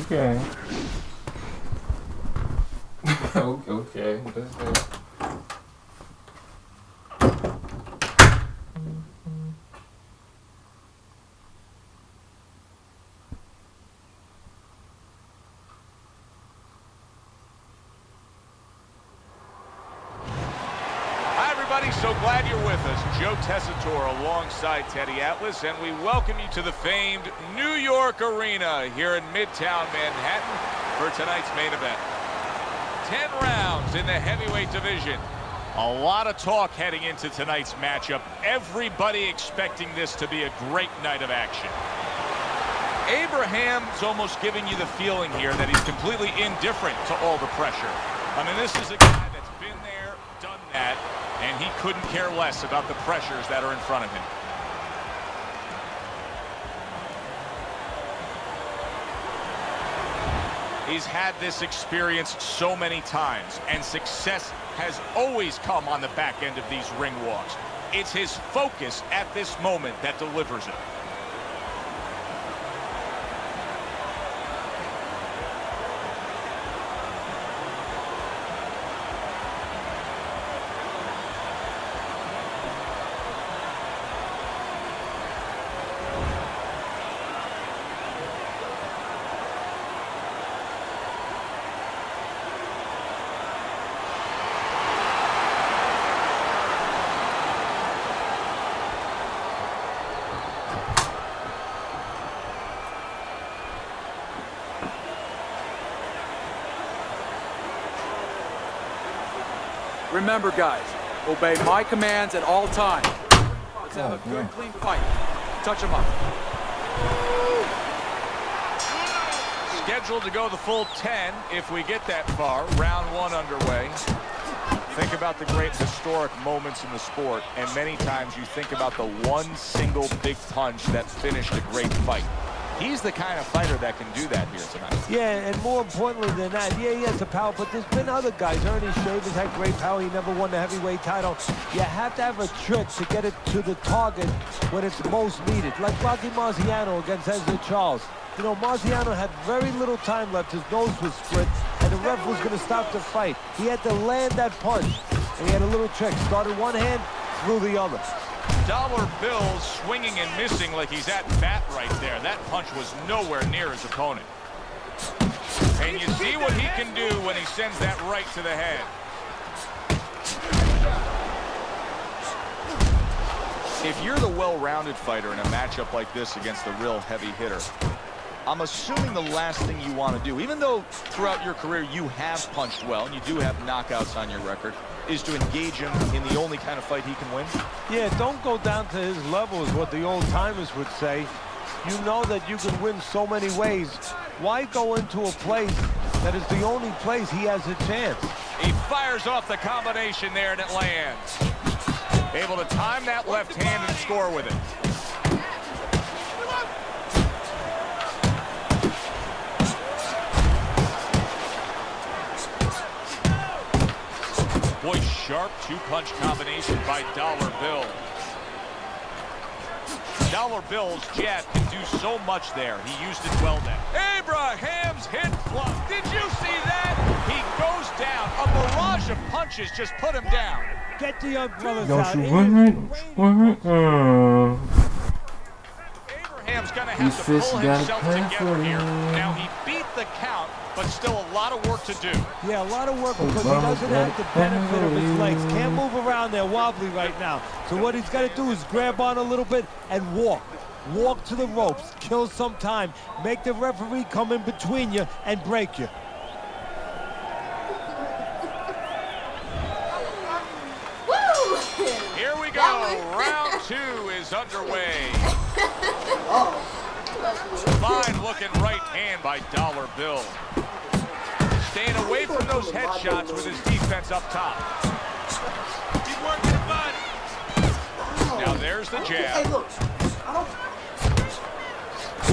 Okay. Okay. That's good. So glad you're with us. Joe Tessitore alongside Teddy Atlas, and we welcome you to the famed New York Arena here in Midtown Manhattan for tonight's main event. 10 rounds in the heavyweight division. A lot of talk heading into tonight's matchup. Everybody expecting this to be a great night of action. Abraham's almost giving you the feeling here that he's completely indifferent to all the pressure. I mean, this is a guy that's been there, done that, and he couldn't care less about the pressures that are in front of him. He's had this experience so many times, and success has always come on the back end of these ring walks. It's his focus at this moment that delivers it. Remember, guys, obey my commands at all times. Let's have a good, clean fight. Touch him up. Scheduled to go the full 10 if we get that far. Round 1 underway. Think about the great historic moments in the sport, and many times you think about the one single big punch that finished a great fight. He's the kind of fighter that can do that here tonight. Yeah, and more importantly than that, yeah, he has the power, but there's been other guys. Ernie Shavers had great power. He never won the heavyweight title. You have to have a trick to get it to the target when it's most needed. Like Rocky Marciano against Ezra Charles. You know, Marciano had very little time left. His nose was split, and the ref was going to stop the fight. He had to land that punch, and he had a little trick. Started one hand, threw the other. Dollar Bill swinging and missing like he's at bat right there. That punch was nowhere near his opponent. And you see what he can do when he sends that right to the head. If you're the well-rounded fighter in a matchup like this against a real heavy hitter, I'm assuming the last thing you want to do, even though throughout your career you have punched well and you do have knockouts on your record, is to engage him in the only kind of fight he can win? Yeah, don't go down to his level is what the old-timers would say. You know that you can win so many ways. Why go into a place that is the only place he has a chance? He fires off the combination there and it lands. Able to time that left hand and score with it. Boy, sharp two-punch combination by Dollar Bill. Dollar Bill's jab can do so much there. He used it well then. Abraham's hit flop. Did you see that? He goes down. A barrage of punches just put him down. Get the young brothers Don't out. you win? Abraham's going to have to pull himself together here. Now, he beat the count, but still a lot of work to do. Yeah, a lot of work because he doesn't have the benefit of his legs. Can't move around there wobbly right now. So what he's got to do is grab on a little bit and walk. Walk to the ropes, kill some time, make the referee come in between you and break you. Here we go. Round 2 is underway. Fine looking right hand by Dollar Bill. Staying away from those headshots with his defense up top. Keep working the body. Now there's the jab.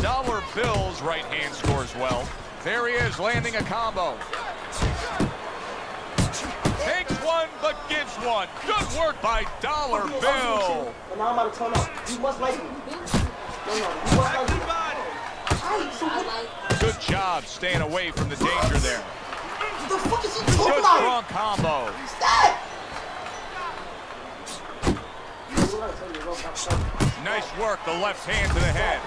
Dollar Bill's right hand scores well. There he is, landing a combo. Takes one, but gives one. Good work by Dollar Bill. And now I'm about to turn up. You must like me. No, you must like me. Alright, so what? Good job staying away from the danger there. What the fuck is he Good talking about? strong combo. Stop! Nice work, the left hand to the head.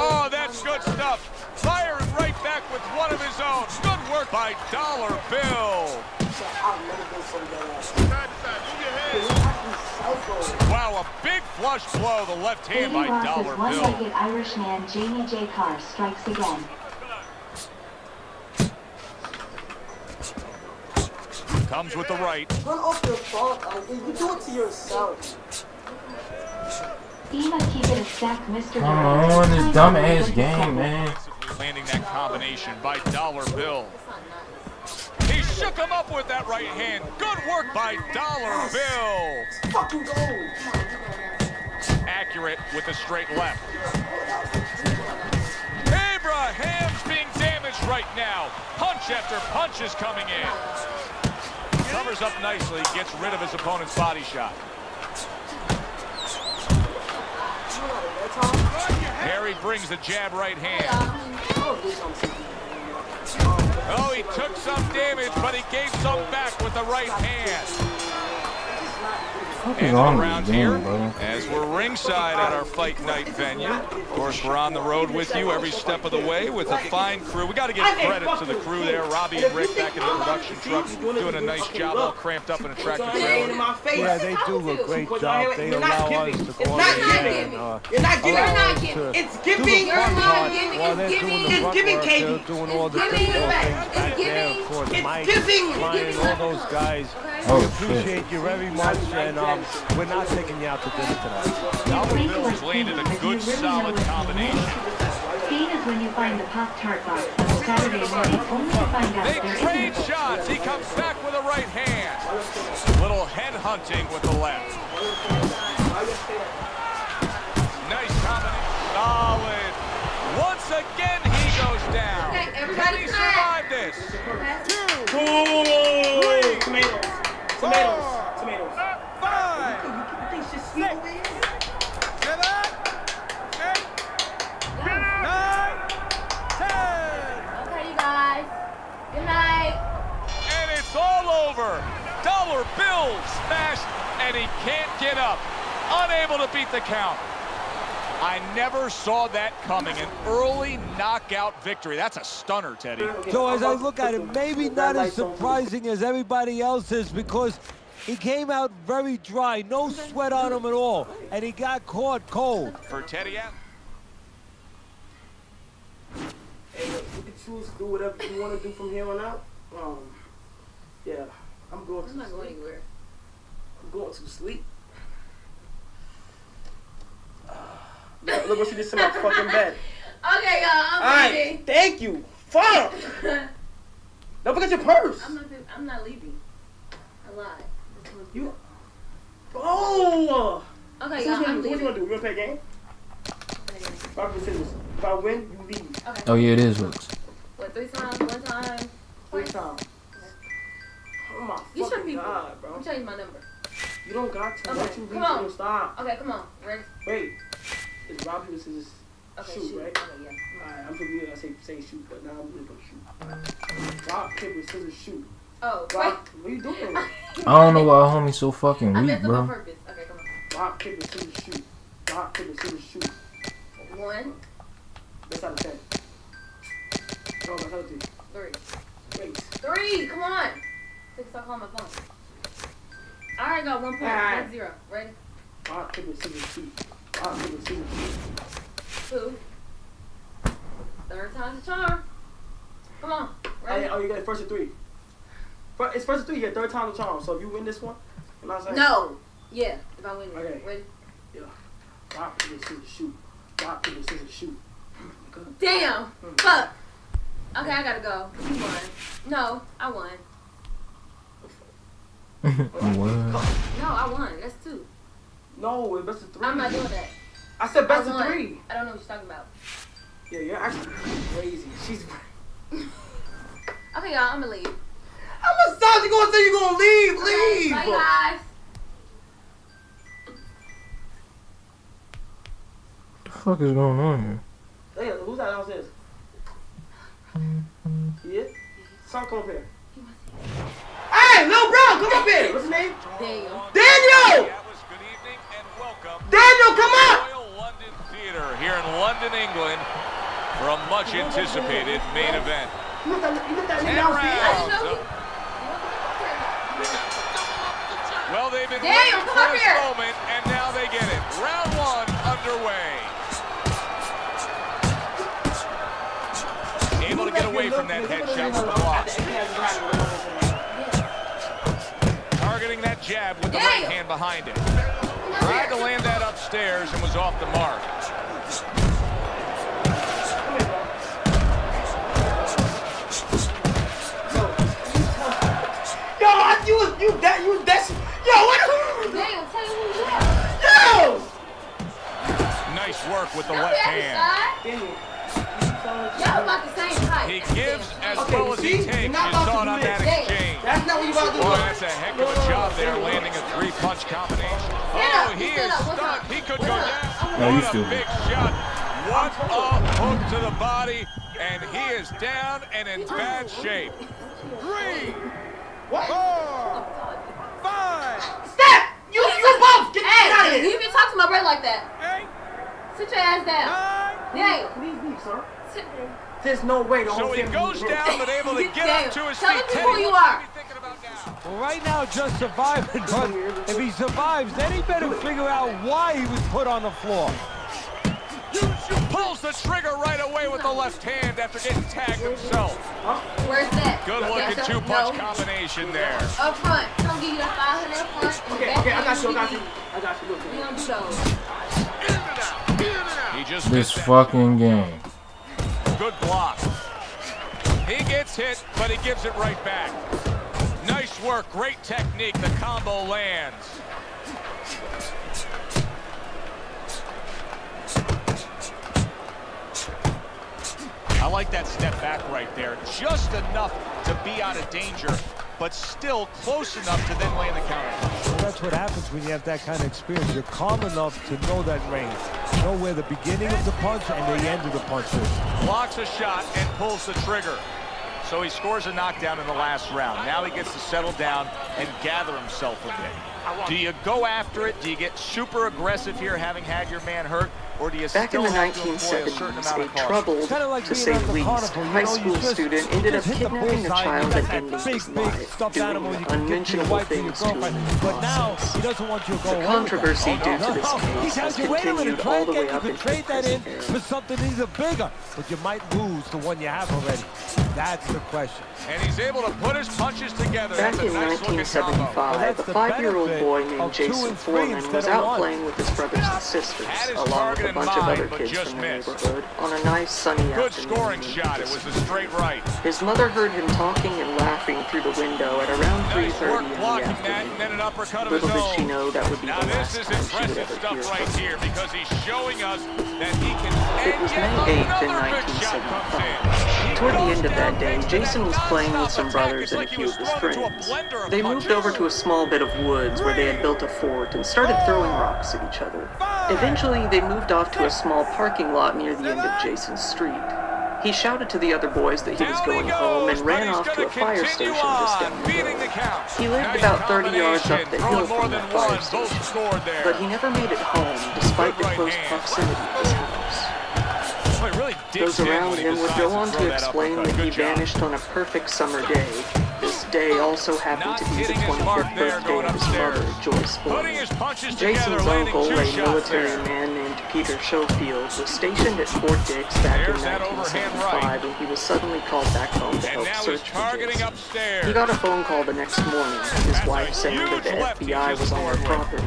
Oh, that's good stuff. Firing right back with one of his own. Good work by Dollar Bill. Wow, a big flush blow, the left hand by Dollar Bill. One-legged Irishman Jamie J. Carr strikes again. Comes with the right. Run off your phone. You do it to yourself. FEMA keep it a stack, Mr. Come on, this dumb ass game, man. Landing that combination by Dollar Bill. He shook him up with that right hand. Good work by Dollar Bill. Fucking gold. Accurate with the straight left. Abraham's being damaged right now. Punch after punch is coming in. Covers up nicely, gets rid of his opponent's body shot. Harry brings the jab right hand. Oh, he took some damage, but he gave some back with the right hand. And around here, as we're ringside at our fight night venue. Of course, we're on the road with you every step of the way with a fine crew. We got to give credit to the crew there. Robbie and Rick back in the production truck doing a nice job, all cramped up in a tractor trailer. Yeah, they do a great job. They allow us to go in and You're not giving. allow us to It's do giving. the fun part while they're doing the front work. Katie. They're doing all the difficult things back there. Of course, Mike, Ryan, all those guys. We appreciate you very much, and we're not taking you out to dinner tonight. Dollar Bill's landed a good, solid combination. Speed is when you find the Pop-Tart box on Saturday morning, only to find out They there trade isn't. shots. He comes back with a right hand. Little head hunting with the left. Nice combination. Solid. Once again, he goes down. Can he survive this? 2, 3, tomatoes, 5, 6, 7, 8, 9, 10. Okay, you guys. Good night. And it's all over. Dollar Bill smashed, and he can't get up. Unable to beat the count. I never saw that coming. An early knockout victory. That's a stunner, Teddy. So as I look at it, maybe not as surprising as everybody else is, because he came out very dry, no sweat on him at all, and he got caught cold. For Teddy out. Hey, you can choose to do whatever you want to do from here on out. Yeah, I'm going to. I'm not going anywhere. I'm going to sleep. Look what she did to my fucking bed. Okay, y'all, I'm leaving. Alright, thank you. Fuck! Don't forget your purse. I'm not leaving. I lied. You. Oh! Okay, So y'all, what I'm you leaving. gonna do? You gonna play a game? 5 scissors. If I win, you leave. Okay. Oh yeah, it is hooks. What, 3 times? 1 time? 3 times. Oh my You should fucking people. god, bro. I'm telling you my number. You don't got to. Okay, Let you come leave. on. You stop. Okay, come on. Ready? Wait. It's rock, paper, scissors, Okay, shoot, right? Okay, yeah. Alright, I'm familiar. I say shoot, but now I'm really gonna shoot. Rock, paper, scissors, shoot. Oh, Rock. What are you doing? I don't know why our homie's so fucking I weak, messed up on bro. purpose. Okay, come on. Rock, paper, scissors, shoot. Rock, paper, scissors, shoot. 1, That's out of 10. No, that's out of 3. 3. Wait. 3, come on. 6, stop calling my phone. I already got 1 point. Alright. That's 0. Ready? Rock, paper, scissors, shoot. Rock, paper, scissors, shoot. 2. 3rd time's the charm. Come on. Ready? Oh, you got it first of 3. It's first of 3, yeah, 3rd time's the charm. So if you win this one, you know what I'm saying? No. Yeah, if I win. Okay. Ready? Yeah. Rock, paper, scissors, shoot. Rock, paper, scissors, shoot. Damn. Fuck. Okay, I gotta go. You won. No, I won. What? No, I won. That's 2. No, it's best of 3. I'm not doing that. I said best I of won. 3. I don't know what you're talking about. Yeah, you're actually crazy. She's. Okay, y'all, I'm gonna leave. How much time you gonna say you gonna leave? Leave! Bye, guys. What the fuck is going on here? Hey, that downstairs? Yeah? Son, come up here. Hey, little bro, come up here. What's his name? Daniel. Daniel! Daniel, come up! Royal London Theatre here in London, England, for a much anticipated main event. You let that 10 nigga downstairs? rounds. Well, they've been Daniel, waiting come for up this here. moment, and now they get it. Round 1 underway. Able to get away from that headshot with the blocks. Targeting that jab with the right hand behind it. Tried to land that upstairs and was off the mark. Yo, you that, yo, what? Daniel, tell you who you are. Yo! Nice work with the left hand. Y'all about the same height. He gives as well as he takes. You saw it on that exchange. That's not what you about to do. Boy, that's a heck of a job there, landing a 3-punch combination. Oh, he is stuck. He could go down. No, you What a stupid. big shot. What a hook to the body, and he is down and in bad shape. 3, 4, 5. Stop! You both! Get out of Hey, here! you even talk to my brother like that. Sit your ass down. Daniel. Please leave, sir. There's no way the whole So he family goes will down, but able to get up to his Tell feet. them who you are. Well, right now, just surviving, but if he survives, then he better figure out why he was put on the floor. Pulls the trigger right away with the left hand after getting tagged himself. Where's that? Good looking 2-punch combination there. Up front. Don't give you that 500 up front. Okay, I got you. Look, We don't do those. He just This fucking game. good block. He gets hit, but he gives it right back. Nice work, great technique. The combo lands. I like that step back right there. Just enough to be out of danger, but still close enough to then land the counter. Well, that's what happens when you have that kind of experience. You're calm enough to know that range. Know where the beginning of the punch and the end of the punch is. Blocks a shot and pulls the trigger. So he scores a knockdown in the last round. Now he gets to settle down and gather himself a bit. Do you go after it? Do you get super aggressive here, having had your man hurt? Or do you Back in still the have to employ a certain 1970s, amount a of caution? troubled, to say the least, high school student ended up kidnapping a child and ending his life, doing unmentionable things to him. But now he doesn't want you to go The controversy due to this case has continued all the way up you into can the trade that in present for era. something even bigger, but you might lose the one you have already. That's the question. And he's able to put his punches together. Back That's a in nice looking combo. 1975, a 5-year-old boy named Jason Foreman was out playing with his brothers and sisters, along with a bunch of other kids from the neighborhood, on a nice sunny Good afternoon. scoring shot. It was a straight right. His mother heard him talking and laughing through the window at around 3:30 in the Blocking that afternoon. and then an uppercut of his Little did she own. know that would be Now the this last is time she would impressive ever stuff hear right from him. here because he's showing us that he can. It was May 8th in 1975. Toward the end of that day, Jason was playing with some brothers and a few of his friends. They moved over to a small bit of woods where they had built a fort and started throwing rocks at each other. Eventually, they moved off to a small parking lot near the end of Jason's street. He shouted to the other boys that he was going home and ran off to a fire station just down the road. He lived about 30 yards up the hill from that fire station, but he never made it home despite the close proximity of his house. Those around him would go on to explain that he vanished on a perfect summer day. This day also happened to be the 25th birthday of his mother, Joyce Foreman. Jason's uncle, a military man named Peter Schofield, was stationed at Fort Dix back in 1975 when he was suddenly called back home to help search for Jason. He got a phone call the next morning, his wife saying that the FBI was on their property.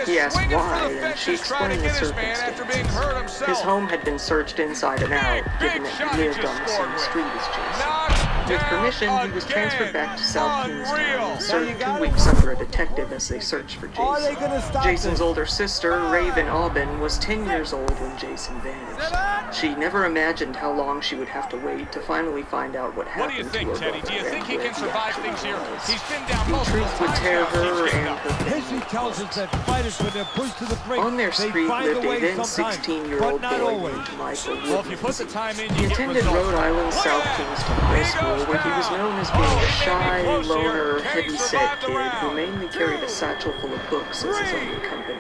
He asked why, and she explained the circumstances. His home had been searched inside and out, given that he lived on the same street as Jason. With permission, he was transferred back to South Kingstown and served 2 weeks under a detective as they searched for Jason. Jason's older sister, Raven Aubin, was 10 years old when Jason vanished. She never imagined how long she would have to wait to finally find out what happened to her brother. Do you think he can survive things here? He's been down the multiple truth would times tear now. her and her History tells us that fighters, when they're pushed to the brink, On their they street find lived a a way then sometimes, 16-year-old but not boy always. named Michael Well, if you put the Woodmansey. time in, He you get attended results. Rhode Island's South Kingston High School, where he was known as being a shy, loner, heavy-set kid who mainly carried a satchel full of books as his only company.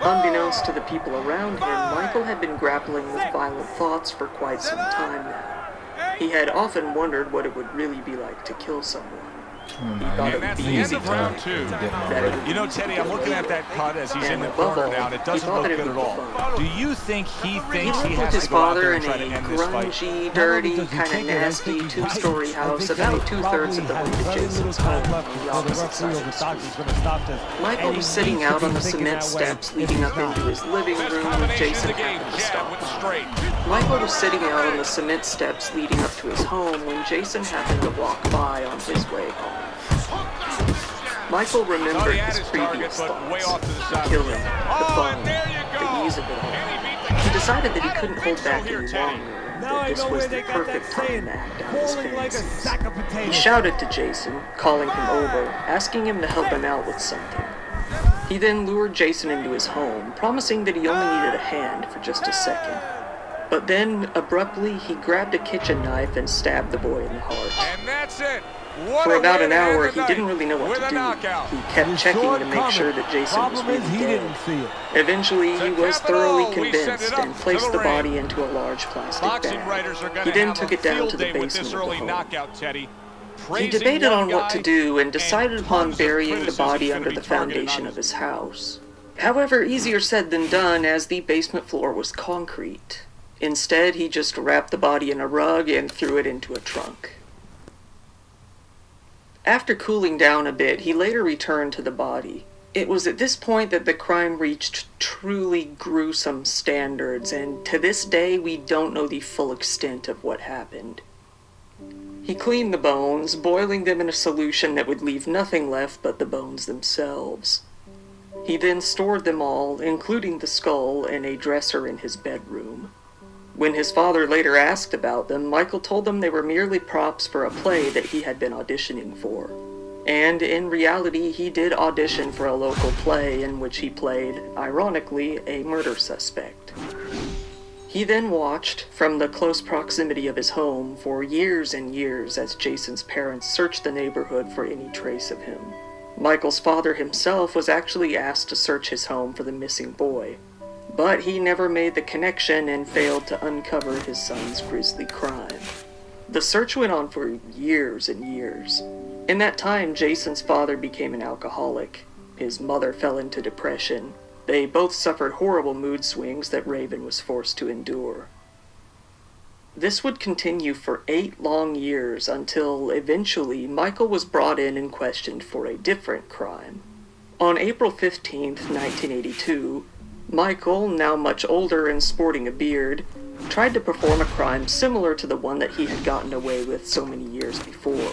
Unbeknownst to the people around him, Michael had been grappling with violent thoughts for quite some time now. He had often wondered what it would really be like to kill someone. And that's the end of round 2. You know, Teddy, I'm looking at that cut as he's in the corner now, and it doesn't look good at all. Do you think he thinks he has to go out there and try to end this fight? Grungy, dirty, kind of nasty, two-story house about 2/3 of the way to Jason's home on the opposite side of the street. Michael was sitting out on the cement steps leading up into his living room when Jason happened to stop by. Michael was sitting out on the cement steps leading up to his home when Jason happened to walk by on his way home. Michael remembered his previous thoughts: the killing, the fun, the ease of it all. He decided that he couldn't hold back any longer, and that this was the perfect time to act out his fantasies. He shouted to Jason, calling him over, asking him to help him out with something. He then lured Jason into his home, promising that he only needed a hand for just a second. But then, abruptly, he grabbed a kitchen knife and stabbed the boy in the heart. And that's it. For about an hour, he didn't really know what to do. He kept checking to make sure that Jason was really dead. Eventually, he was thoroughly convinced and placed the body into a large plastic bag. He then took it down to the basement of the home. He debated on what to do and decided upon burying the body under the foundation of his house. However, easier said than done, as the basement floor was concrete. Instead, he just wrapped the body in a rug and threw it into a trunk. After cooling down a bit, he later returned to the body. It was at this point that the crime reached truly gruesome standards, and to this day we don't know the full extent of what happened. He cleaned the bones, boiling them in a solution that would leave nothing left but the bones themselves. He then stored them all, including the skull, in a dresser in his bedroom. When his father later asked about them, Michael told them they were merely props for a play that he had been auditioning for. And in reality, he did audition for a local play in which he played, ironically, a murder suspect. He then watched, from the close proximity of his home, for years and years as Jason's parents searched the neighborhood for any trace of him. Michael's father himself was actually asked to search his home for the missing boy, but he never made the connection and failed to uncover his son's grisly crime. The search went on for years and years. In that time, Jason's father became an alcoholic. His mother fell into depression. They both suffered horrible mood swings that Raven was forced to endure. This would continue for 8 long years until, eventually, Michael was brought in and questioned for a different crime. On April 15th, 1982, Michael, now much older and sporting a beard, tried to perform a crime similar to the one that he had gotten away with so many years before.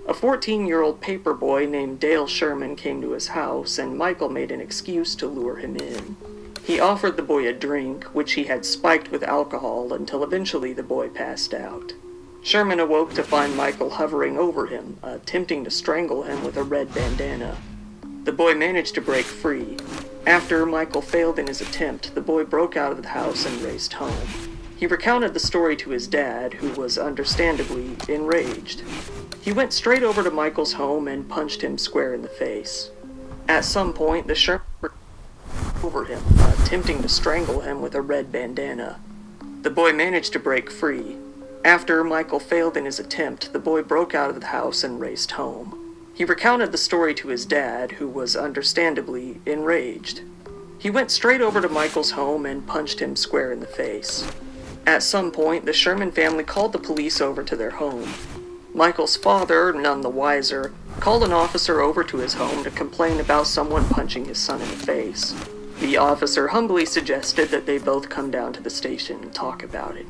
A 14-year-old paperboy named Dale Sherman came to his house, and Michael made an excuse to lure him in. He offered the boy a drink, which he had spiked with alcohol until eventually the boy passed out. Sherman awoke to find Michael hovering over him, attempting to strangle him with a red bandana. The boy managed to break free. After Michael failed in his attempt, the boy broke out of the house and raced home. He recounted the story to his dad, who was understandably enraged. He went straight over to Michael's home and punched him square in the face. At some point, the Sherman over him, attempting to strangle him with a red bandana. The boy managed to break free. After Michael failed in his attempt, the boy broke out of the house and raced home. He recounted the story to his dad, who was understandably enraged. He went straight over to Michael's home and punched him square in the face. At some point, the Sherman family called the police over to their home. Michael's father, none the wiser, called an officer over to his home to complain about someone punching his son in the face. The officer humbly suggested that they both come down to the station and talk about it.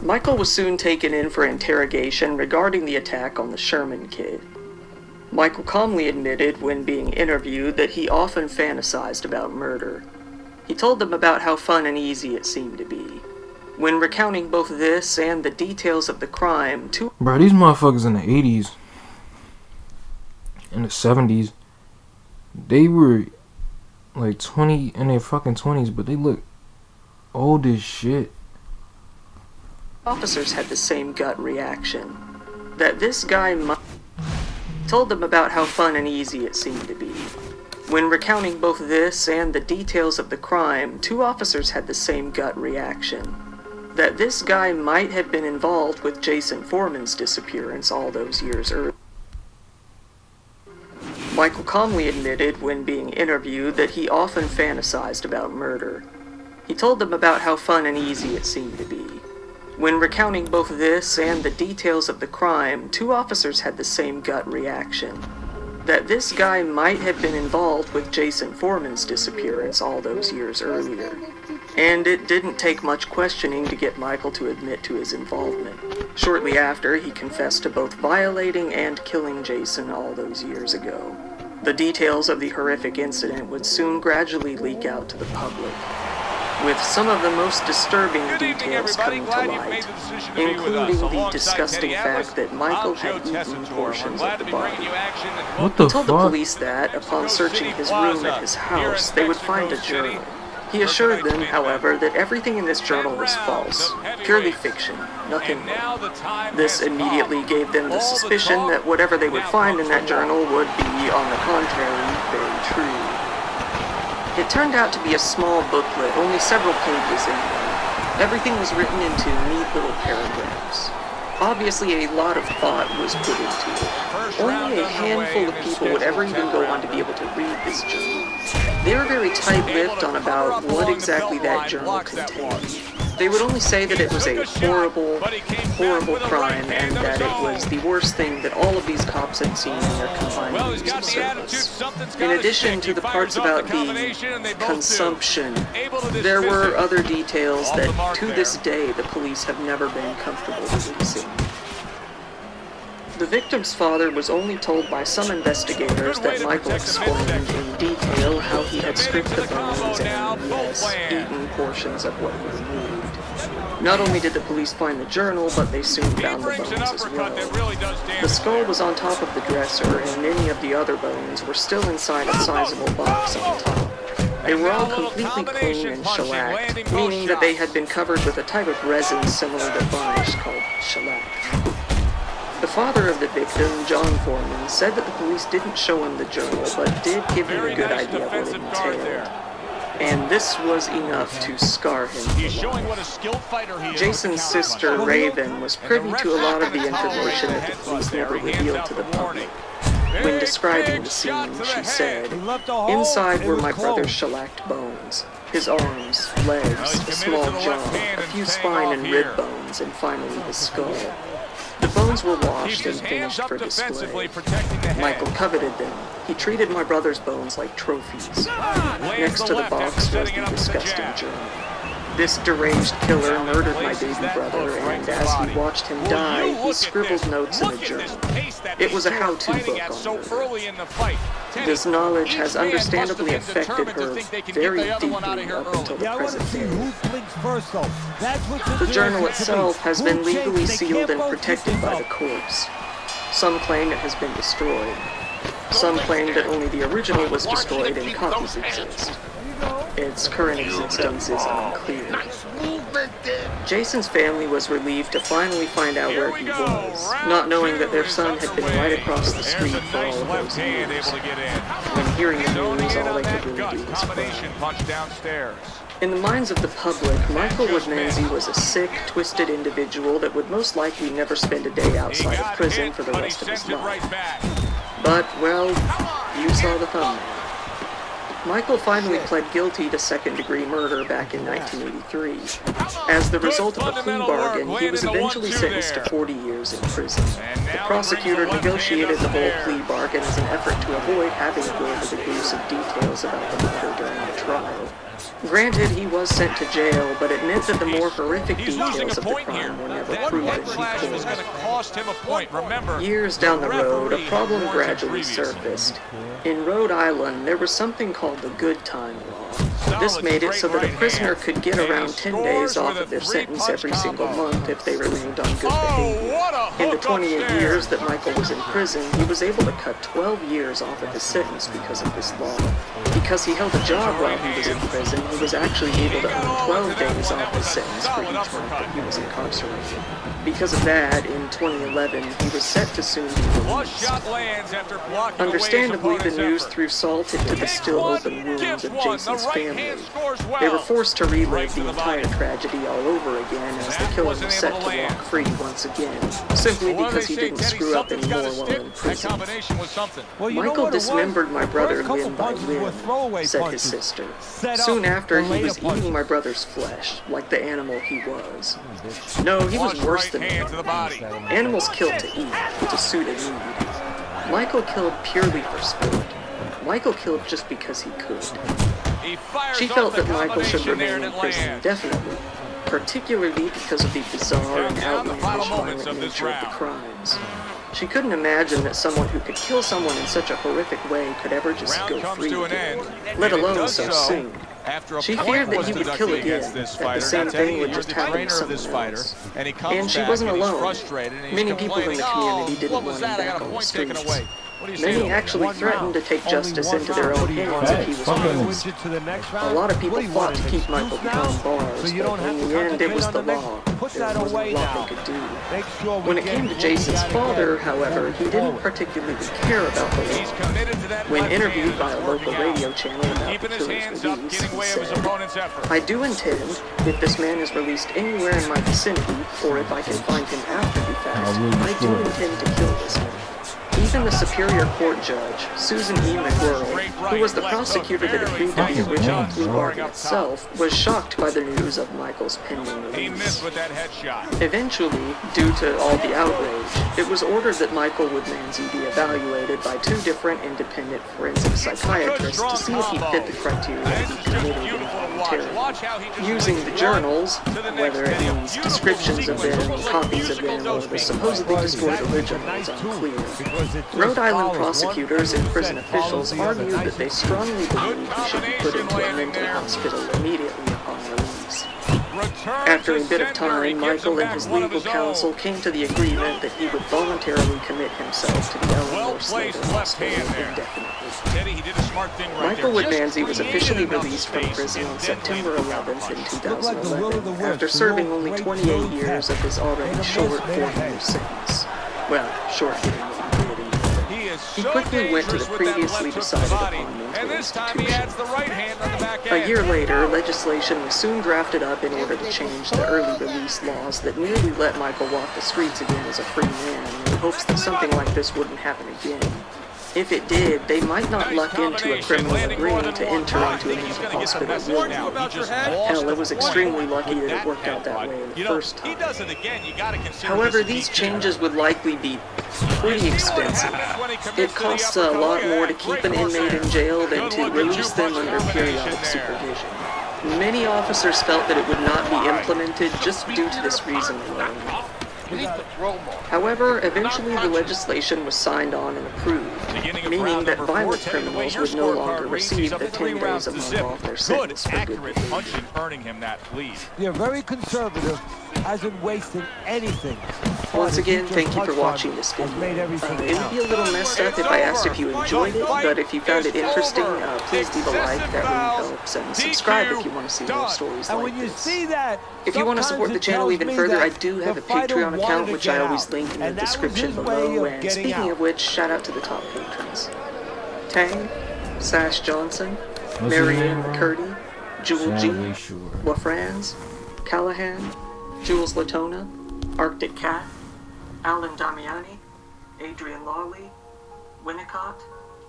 Michael was soon taken in for interrogation regarding the attack on the Sherman kid. Michael calmly admitted when being interviewed that he often fantasized about murder. He told them about how fun and easy it seemed to be. When recounting both this and the details of the crime, Bro, these motherfuckers in the 80s, in the 70s, they were like 20 in their fucking 20s, but they look old as shit. officers had the same gut reaction. That this guy told them about how fun and easy it seemed to be. When recounting both this and the details of the crime, 2 officers had the same gut reaction. That this guy might have been involved with Jason Foreman's disappearance all those years earlier. Michael calmly admitted when being interviewed that he often fantasized about murder. He told them about how fun and easy it seemed to be. When recounting both this and the details of the crime, 2 officers had the same gut reaction. That this guy might have been involved with Jason Foreman's disappearance all those years earlier. And it didn't take much questioning to get Michael to admit to his involvement. Shortly after, he confessed to both violating and killing Jason all those years ago. The details of the horrific incident would soon gradually leak out to the public, with some of the most disturbing details coming to light, including the disgusting fact that Michael had eaten portions of the body. What the He told the fuck? police that, upon searching his room at his house, they would find a journal. He assured them, however, that everything in this journal was false, purely fiction, nothing more. This immediately gave them the suspicion that whatever they would find in that journal would be, on the contrary, very true. It turned out to be a small booklet, only several pages in length. Everything was written into neat little paragraphs. Obviously, a lot of thought was put into it. Only a handful of people would ever even go on to be able to read this journal. They were very tight-lipped on about what exactly that journal contained. They would only say that it was a horrible, horrible crime and that it was the worst thing that all of these cops had seen in their confined years of service. In addition to the parts about the consumption, there were other details that to this day the police have never been comfortable releasing. The victim's father was only told by some investigators that Michael explained in detail how he had stripped the bones and, yes, eaten portions of what he removed. Not only did the police find the journal, but they soon found the bones as well. The skull was on top of the dresser, and many of the other bones were still inside a sizable box on top. They were all completely clean and shellacked, meaning that they had been covered with a type of resin similar to varnish called shellac. The father of the victim, John Foreman, said that the police didn't show him the journal, but did give him a good idea of what it entailed. And this was enough to scar him for life. Jason's sister, Raven, was privy to a lot of the information that the police never revealed to the public. When describing the scene, she said, "Inside were my brother's shellacked bones, his arms, legs, a small jaw, a few spine and rib bones, and finally his skull. The bones were washed and finished for display. Michael coveted them. He treated my brother's bones like trophies." Next to the box was the disgusting journal. This deranged killer murdered my baby brother, and as he watched him die, he scribbled notes in a journal. It was a how-to book on murder. This knowledge has understandably affected her very deeply up until the present day. The journal itself has been legally sealed and protected by the courts. Some claim it has been destroyed. Some claim that only the original was destroyed and copies exist. Its current existence is unclear. Jason's family was relieved to finally find out where he was, not knowing that their son had been right across the street for all of those years. When hearing the news, all they could really do was cry. In the minds of the public, Michael Woodmansey was a sick, twisted individual that would most likely never spend a day outside of prison for the rest of his life. But, well, you saw the thumbnail. Michael finally pled guilty to second-degree murder back in 1983. As the result of a plea bargain, he was eventually sentenced to 40 years in prison. The prosecutor negotiated the whole plea bargain as an effort to avoid having to go into the gruesome details about the murder during the trial. Granted, he was sent to jail, but it meant that the more horrific details of the crime were never proven. is going to cost him a point. Remember, Years down the road, a problem gradually surfaced. In Rhode Island, there was something called the Good Time Law. This made it so that a prisoner could get around 10 days off of their sentence every single month if they remained on good behavior. In the 28 years that Michael was in prison, he was able to cut 12 years off of his sentence because of this law. Because he held a job while he was in prison, he was actually able to earn 12 days off his sentence for each month that he was incarcerated. Because of that, in 2011, he was set to soon be released. Understandably, the news threw salt into the still open wounds of Jason's family. They were forced to relive the entire tragedy all over again as the killer was set to walk free once again, simply because he didn't screw up anymore while in prison. Michael dismembered my brother limb by limb, said his sister. Soon after, he was eating my brother's flesh, like the animal he was. No, he was worse than that. Animals killed to eat, to suit a need. Michael killed purely for sport. Michael killed just because he could. She felt that Michael should remain in prison indefinitely, particularly because of the bizarre and outlandish violent nature of the crimes. She couldn't imagine that someone who could kill someone in such a horrific way could ever just go free again, let alone so soon. She feared that he would kill again, that the same thing would just happen to someone else. And she wasn't alone. Many people in the community didn't want him back on the streets. Many actually threatened to take justice into their own hands if he was released. A lot of people fought to keep Michael behind bars, but in the end it was the law. There wasn't a lot they could do. When it came to Jason's father, however, he didn't particularly care about the law. When interviewed by a local radio channel about the killer's release, he said, "I do intend, if this man is released anywhere in my vicinity, or if I can find him after the fact, I do intend to kill this man." Even the Superior Court judge, Susan E. McGuirl, who was the prosecutor that agreed to the original plea bargain itself, was shocked by the news of Michael's pending release. Eventually, due to all the outrage, it was ordered that Michael Woodmansey be evaluated by 2 different independent forensic psychiatrists to see if he fit the criteria to be committed involuntarily. Using the journals, whether it means descriptions of them, copies of them, or the supposedly destroyed original is unclear. Rhode Island prosecutors and prison officials argued that they strongly believed he should be put into a mental hospital immediately upon release. After a bit of time, Michael and his legal counsel came to the agreement that he would voluntarily commit himself to the Eleanor Slater Hospital indefinitely. Michael Woodmansey was officially released from prison on September 11th in 2011, after serving only 28 years of his already short 40-year sentence. Well, short given what he did. He quickly went to the previously decided upon mental institution. A year later, legislation was soon drafted up in order to change the early release laws that nearly let Michael walk the streets again as a free man, in hopes that something like this wouldn't happen again. If it did, they might not luck into a criminal agreement to enter into a mental hospital willingly. Hell, it was extremely lucky that it worked out that way the first time. However, these changes would likely be pretty expensive. It costs a lot more to keep an inmate in jail than to release them under periodic supervision. Many officers felt that it would not be implemented just due to this reason alone. However, eventually the legislation was signed on and approved, meaning that violent criminals would no longer receive the 10 days a month off their sentence for good behavior. You're very conservative, hasn't wasted anything. Once again, thank you for watching this video. It would be a little messed up if I asked if you enjoyed it, but if you found it interesting, please leave a like, that really helps, and subscribe if you want to see more stories like this. If you want to support the channel even further, I do have a Patreon account, which I always link in the description below, and speaking of which, shout out to the top patrons. Tang, Sash Johnson, Marianne McCurdy, Jewel G, LaFrance, Callahan, Jules Latona, Arctic Cat, Alan Damiani, Adrian Lawley, Winnicott,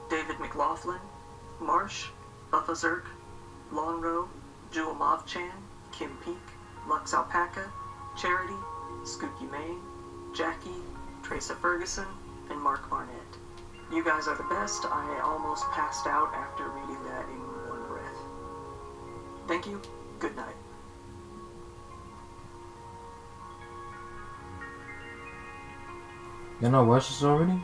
David McLaughlin, Marsh, Buffa Zerk, Lonro, Jewel Movchan, Kim Peak, Lux Alpaca, Charity, Skooky Maine, Jackie, Teresa Ferguson, and Mark Barnett. You guys are the best. I almost passed out after reading that in one breath. Thank you. Good night. Didn't I watch this already?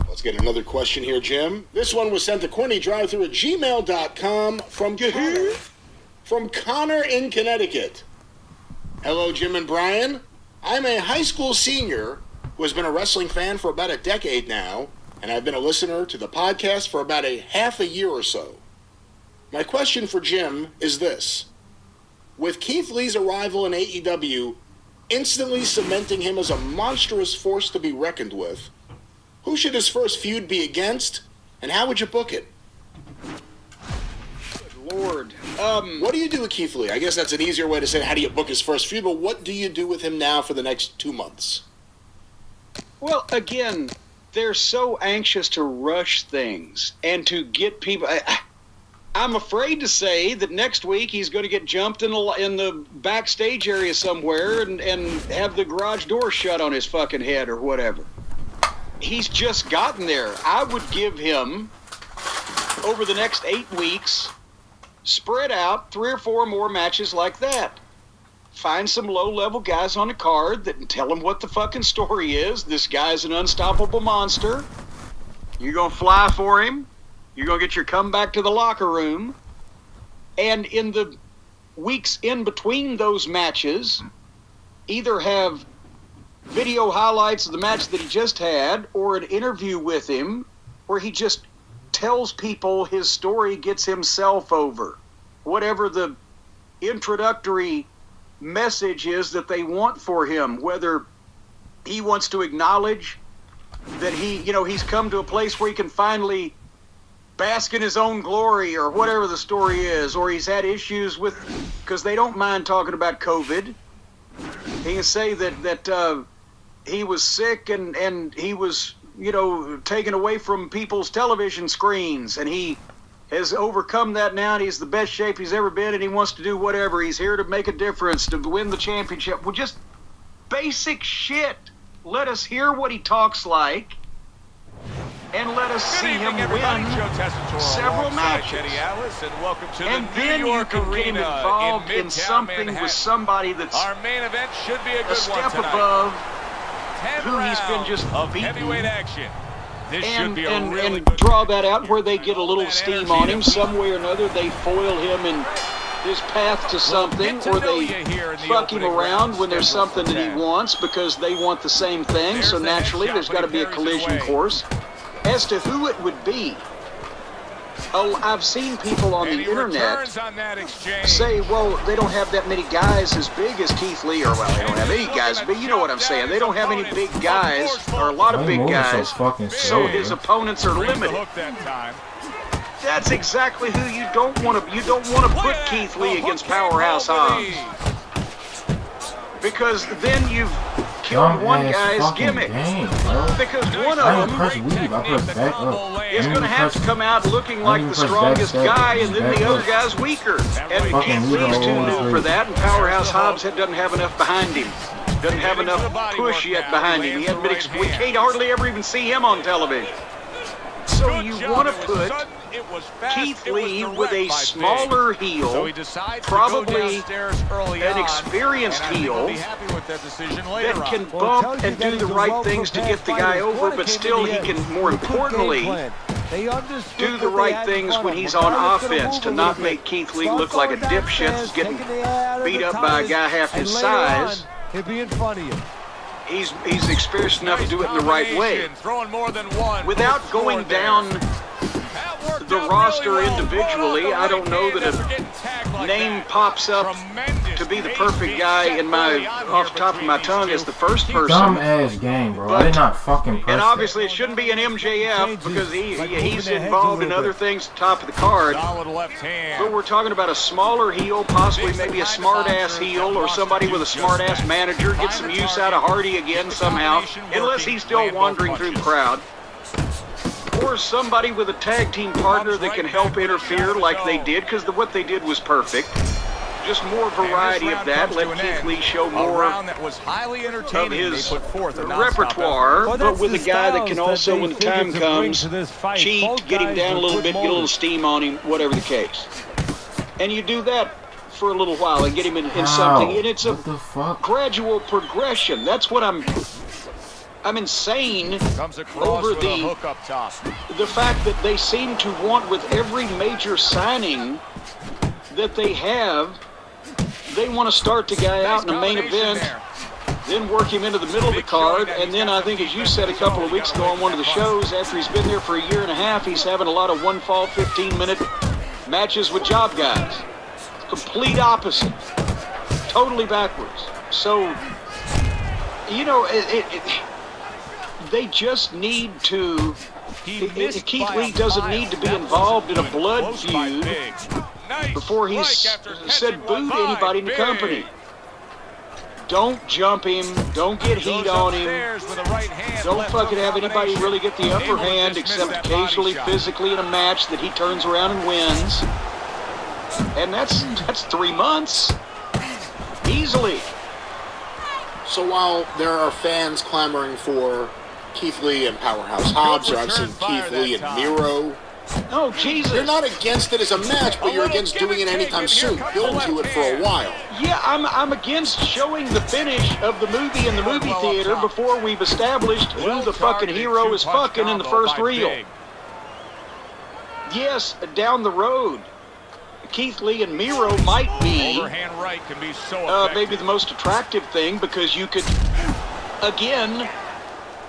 Let's get another question here, Jim. This one was sent to cornydrive-thru@gmail.com from Connor in Connecticut. Hello, Jim and Brian. I'm a high school senior who has been a wrestling fan for about a decade now, and I've been a listener to the podcast for about a half a year or so. My question for Jim is this. With Keith Lee's arrival in AEW instantly cementing him as a monstrous force to be reckoned with, who should his first feud be against, and how would you book it? Good Lord. What do you do with Keith Lee? I guess that's an easier way to say how do you book his first feud, but what do you do with him now for the next 2 months? Well, again, they're so anxious to rush things and to get people... I'm afraid to say that next week he's going to get jumped in the backstage area somewhere and have the garage door shut on his fucking head or whatever. He's just gotten there. I would give him, over the next 8 weeks, spread out 3 or 4 more matches like that. Find some low-level guys on the card that tell him what the fucking story is. This guy's an unstoppable monster. You're going to fly for him. You're going to get your comeback to the locker room. And in the weeks in between those matches, either have video highlights of the match that he just had, or an interview with him where he just tells people his story, gets himself over. Whatever the introductory message is that they want for him, whether he wants to acknowledge that he's come to a place where he can finally bask in his own glory, or whatever the story is, or he's had issues with, because they don't mind talking about COVID. He can say that he was sick and he was, taken away from people's television screens, and he has overcome that now, and he's the best shape he's ever been, and he wants to do whatever. He's here to make a difference, to win the championship. Well, just basic shit. Let us hear what he talks like, and let us see him win several matches. And then you can get him involved in something with somebody that's our main event should be a good step one above who he's been just beaten. Heavyweight action. This should be and draw that out where they get a little steam on him. Some way or another, they foil him in his path to something, or they fuck him around when there's something that he wants because they want the same thing. So naturally, there's got to be a collision course. As to who it would be, I've seen people on the internet say, well, they don't have that many guys as big as Keith Lee, or, well, they don't have any guys, but you know what I'm saying. They don't have any big guys, or a lot of big guys, so his opponents are limited. That's exactly who you don't want to. You don't want to put Keith Lee against Powerhouse Hobbs, because then you've killed one guy's gimmick. Because one of them is going to have to come out looking like the strongest guy, and then the other guy's weaker. And Keith Lee's too new for that, and Powerhouse Hobbs doesn't have enough behind him. Doesn't have enough push yet behind him. He hadn't been we can't hardly ever even see him on television. So you want to put Keith Lee with a smaller heel, probably an experienced heel, that can bump and do the right things to get the guy over, but still he can, more importantly, do the right things when he's on offense to not make Keith Lee look like a dipshit that's getting beat up by a guy half his size. He'll be in front of you. He's experienced enough to do it in the right way. Without going down the roster individually, I don't know that a name pops up to be the perfect guy in my off the top of my tongue as the first person. Dumb ass game, bro. I did not fucking press And obviously that. it shouldn't be an MJF because he's involved in other things at the top of the card. But we're talking about a smaller heel, possibly maybe a smart-ass heel or somebody with a smart-ass manager. Get some use out of Hardy again somehow, unless he's still wandering through the crowd. Or somebody with a tag team partner that can help interfere like they did, because what they did was perfect. Just more variety of that. Let Keith Lee show more of his repertoire, but with a guy that can also, when the time comes, cheat, get him down a little bit, get a little steam on him, whatever the case. And you do that for a little while and get him in something, and it's a gradual progression. That's what I'm insane over the fact that they seem to want, with every major signing that they have, they want to start the guy out in the main event, then work him into the middle of the card, and then I think, as you said a couple of weeks ago on one of the shows, after he's been there for a year and a half, he's having a lot of one-fall, 15-minute matches with job guys. Complete opposite. Totally backwards. So, you know, they just need to... Keith Lee doesn't need to be involved in a blood feud before he's said boo to anybody in the company. Don't jump him. Don't get heat on him. Don't fucking have anybody really get the upper hand except occasionally physically in a match that he turns around and wins. And that's 3 months. Easily. So while there are fans clamoring for Keith Lee and Powerhouse Hobbs, or I've seen Keith Lee and Miro. Oh, Jesus. You're not against it as a match, but you're against doing it anytime soon. Build to it for a while. Yeah, I'm against showing the finish of the movie in the movie theater before we've established who the fucking hero is fucking in the first reel. Yes, down the road, Keith Lee and Miro might be maybe the most attractive thing, because you could, again,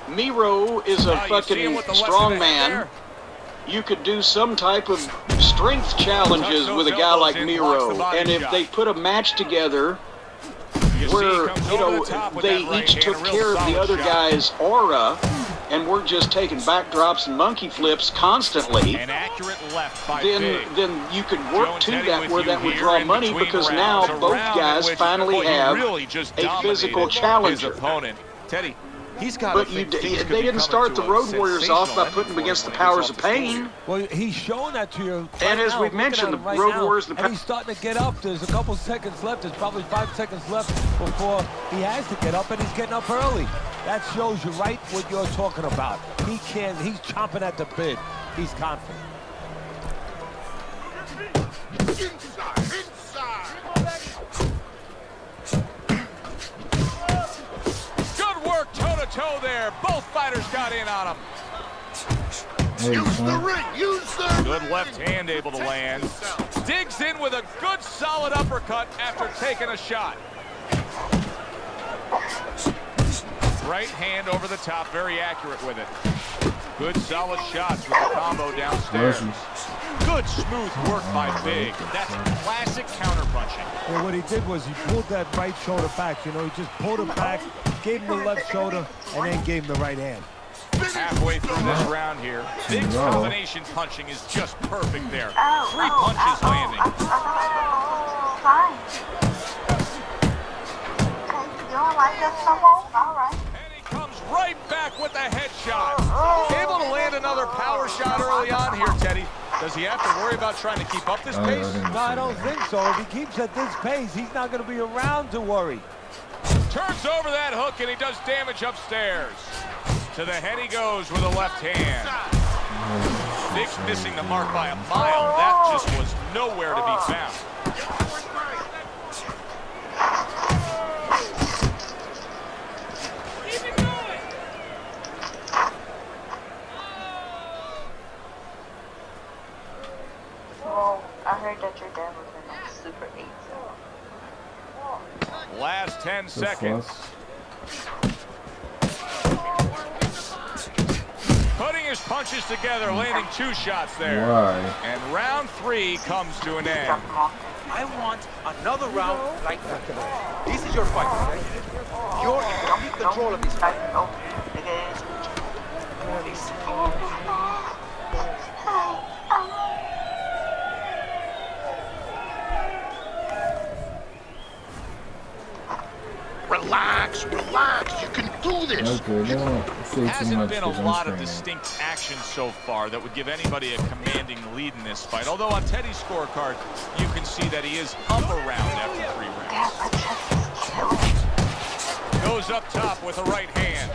Miro is a fucking strong man. You could do some type of strength challenges with a guy like Miro, and if they put a match together where, you know, they each took care of the other guy's aura and weren't just taking backdrops and monkey flips constantly, then you could work to that where that would draw money, because now both guys finally have a physical challenger. Teddy, but they didn't start the Road Warriors off by putting them against the Powers of Pain. Well, he's showing that to you. Right, and as now, we've mentioned, the right Road now, Warriors... And he's starting to get up. There's a couple seconds left. There's probably 5 seconds left before he has to get up, and he's getting up early. That shows you right what you're talking about. He's chomping at the bit. He's confident. Toe there. Both fighters got in on him. Use the ring. Use the ring. Good left hand able to land. Digs in with a good solid uppercut after taking a shot. Right hand over the top. Very accurate with it. Good solid shots with the combo downstairs. Good smooth work by Big. That's classic counterpunching. Well, what he did was he pulled that right shoulder back. You know, he just pulled it back, gave him the left shoulder, and then gave him the right hand. Halfway through this round here, Big's combination punching is just perfect there. 3 punches landing. Fine. You don't like us no more? All right. And he comes right back with the headshot. Able to land another power shot early on here, Teddy. Does he have to worry about trying to keep up this pace? No, I don't think so. If he keeps at this pace, he's not going to be around to worry. Turns over that hook, and he does damage upstairs. To the head he goes with a left hand. Big's missing the mark by a mile. That just was nowhere to be found. Well, I heard that your dad was in a Super 8. Last 10 seconds. Putting his punches together, landing 2 shots there. Why? And round 3 comes to an end. I want another round like that. This is your fight, okay? You're in complete control of this fight. Listen. Relax, relax. You can do this. Okay, they don't say too Hasn't much been a because I'm lot of screaming. distinct action so far that would give anybody a commanding lead in this fight. Although on Teddy's scorecard, you can see that he is up a round after 3 rounds. Goes up top with a right hand.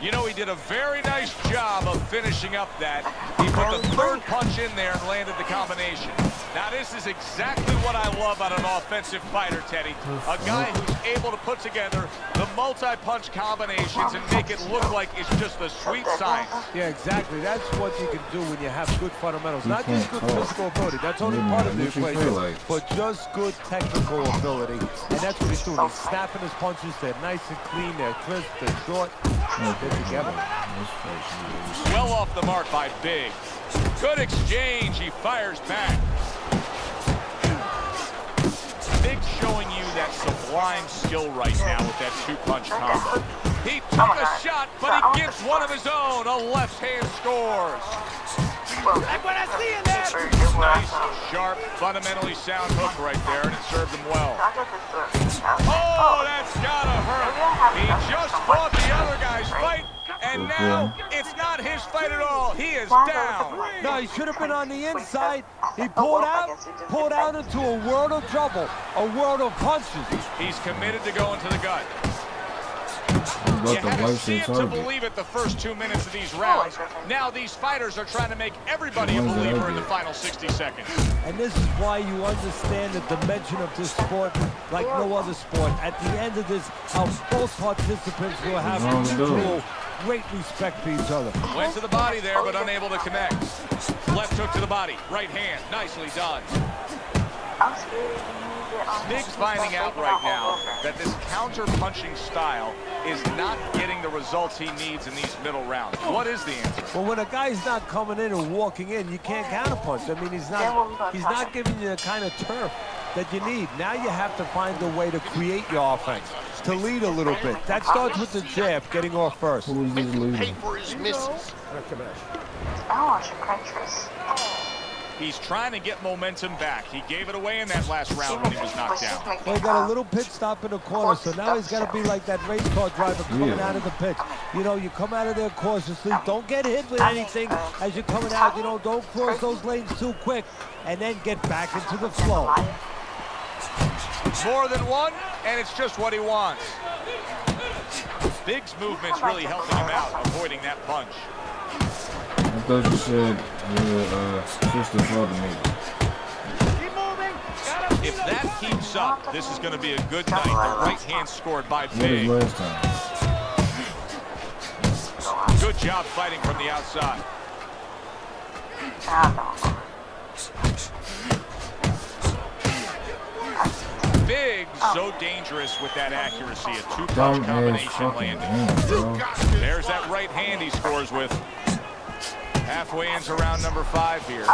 You know, he did a very nice job of finishing up that. He put the 3rd punch in there and landed the combination. Now, this is exactly what I love out of an offensive fighter, Teddy. A guy who's able to put together the multi-punch combinations and make it look like it's just a sweet science. Yeah, exactly. That's what you can do when you have good fundamentals. Not just good physical ability. That's only part of the equation. But just good technical ability. And that's what he's doing. He's snapping his punches. They're nice and clean. They're crisp. They're short. They're together. Well off the mark by Big. Good exchange. He fires back. Big showing you that sublime skill right now with that 2-punch combo. He took a shot, but he gives one of his own. A left hand scores. Like what I see in there. Nice, sharp, fundamentally sound hook right there, and it served him well. Oh, that's gotta hurt. He just fought the other guy's fight, and now it's not his fight at all. He is down. No, he should have been on the inside. He pulled out into a world of trouble, a world of punches. He's committed to going to the gut. You had to see it to believe it the first 2 minutes of these rounds. Now these fighters are trying to make everybody a believer in the final 60 seconds. And this is why you understand the dimension of this sport like no other sport. At the end of this, how both participants will have mutual great respect for each other. Went to the body there, but unable to connect. Left hook to the body. Right hand. Nicely done. Big's finding out right now that this counter-punching style is not getting the results he needs in these middle rounds. What is the answer? Well, when a guy's not coming in and walking in, you can't counterpunch. I mean, he's not giving you the kind of turf that you need. Now you have to find a way to create your offense, to lead a little bit. That starts with the jab, getting off first. Who is this leading? Paper is misses. He's trying to get momentum back. He gave it away in that last round when he was knocked down. Well, he got a little pit stop in the corner, so now he's got to be like that race car driver coming out of the pit. You know, you come out of there cautiously. Don't get hit with anything as you're coming out. You know, don't cross those lanes too quick, and then get back into the flow. More than one, and it's just what he wants. Big's movement's really helping him out, avoiding that punch. I thought you said your sister father maybe. If that keeps up, this is going to be a good night. The right hand scored by Big. What is last time? Good job fighting from the outside. Big, so dangerous with that accuracy. A 2-punch combination landing. There's that right hand he scores with. Halfway into round number 5 here.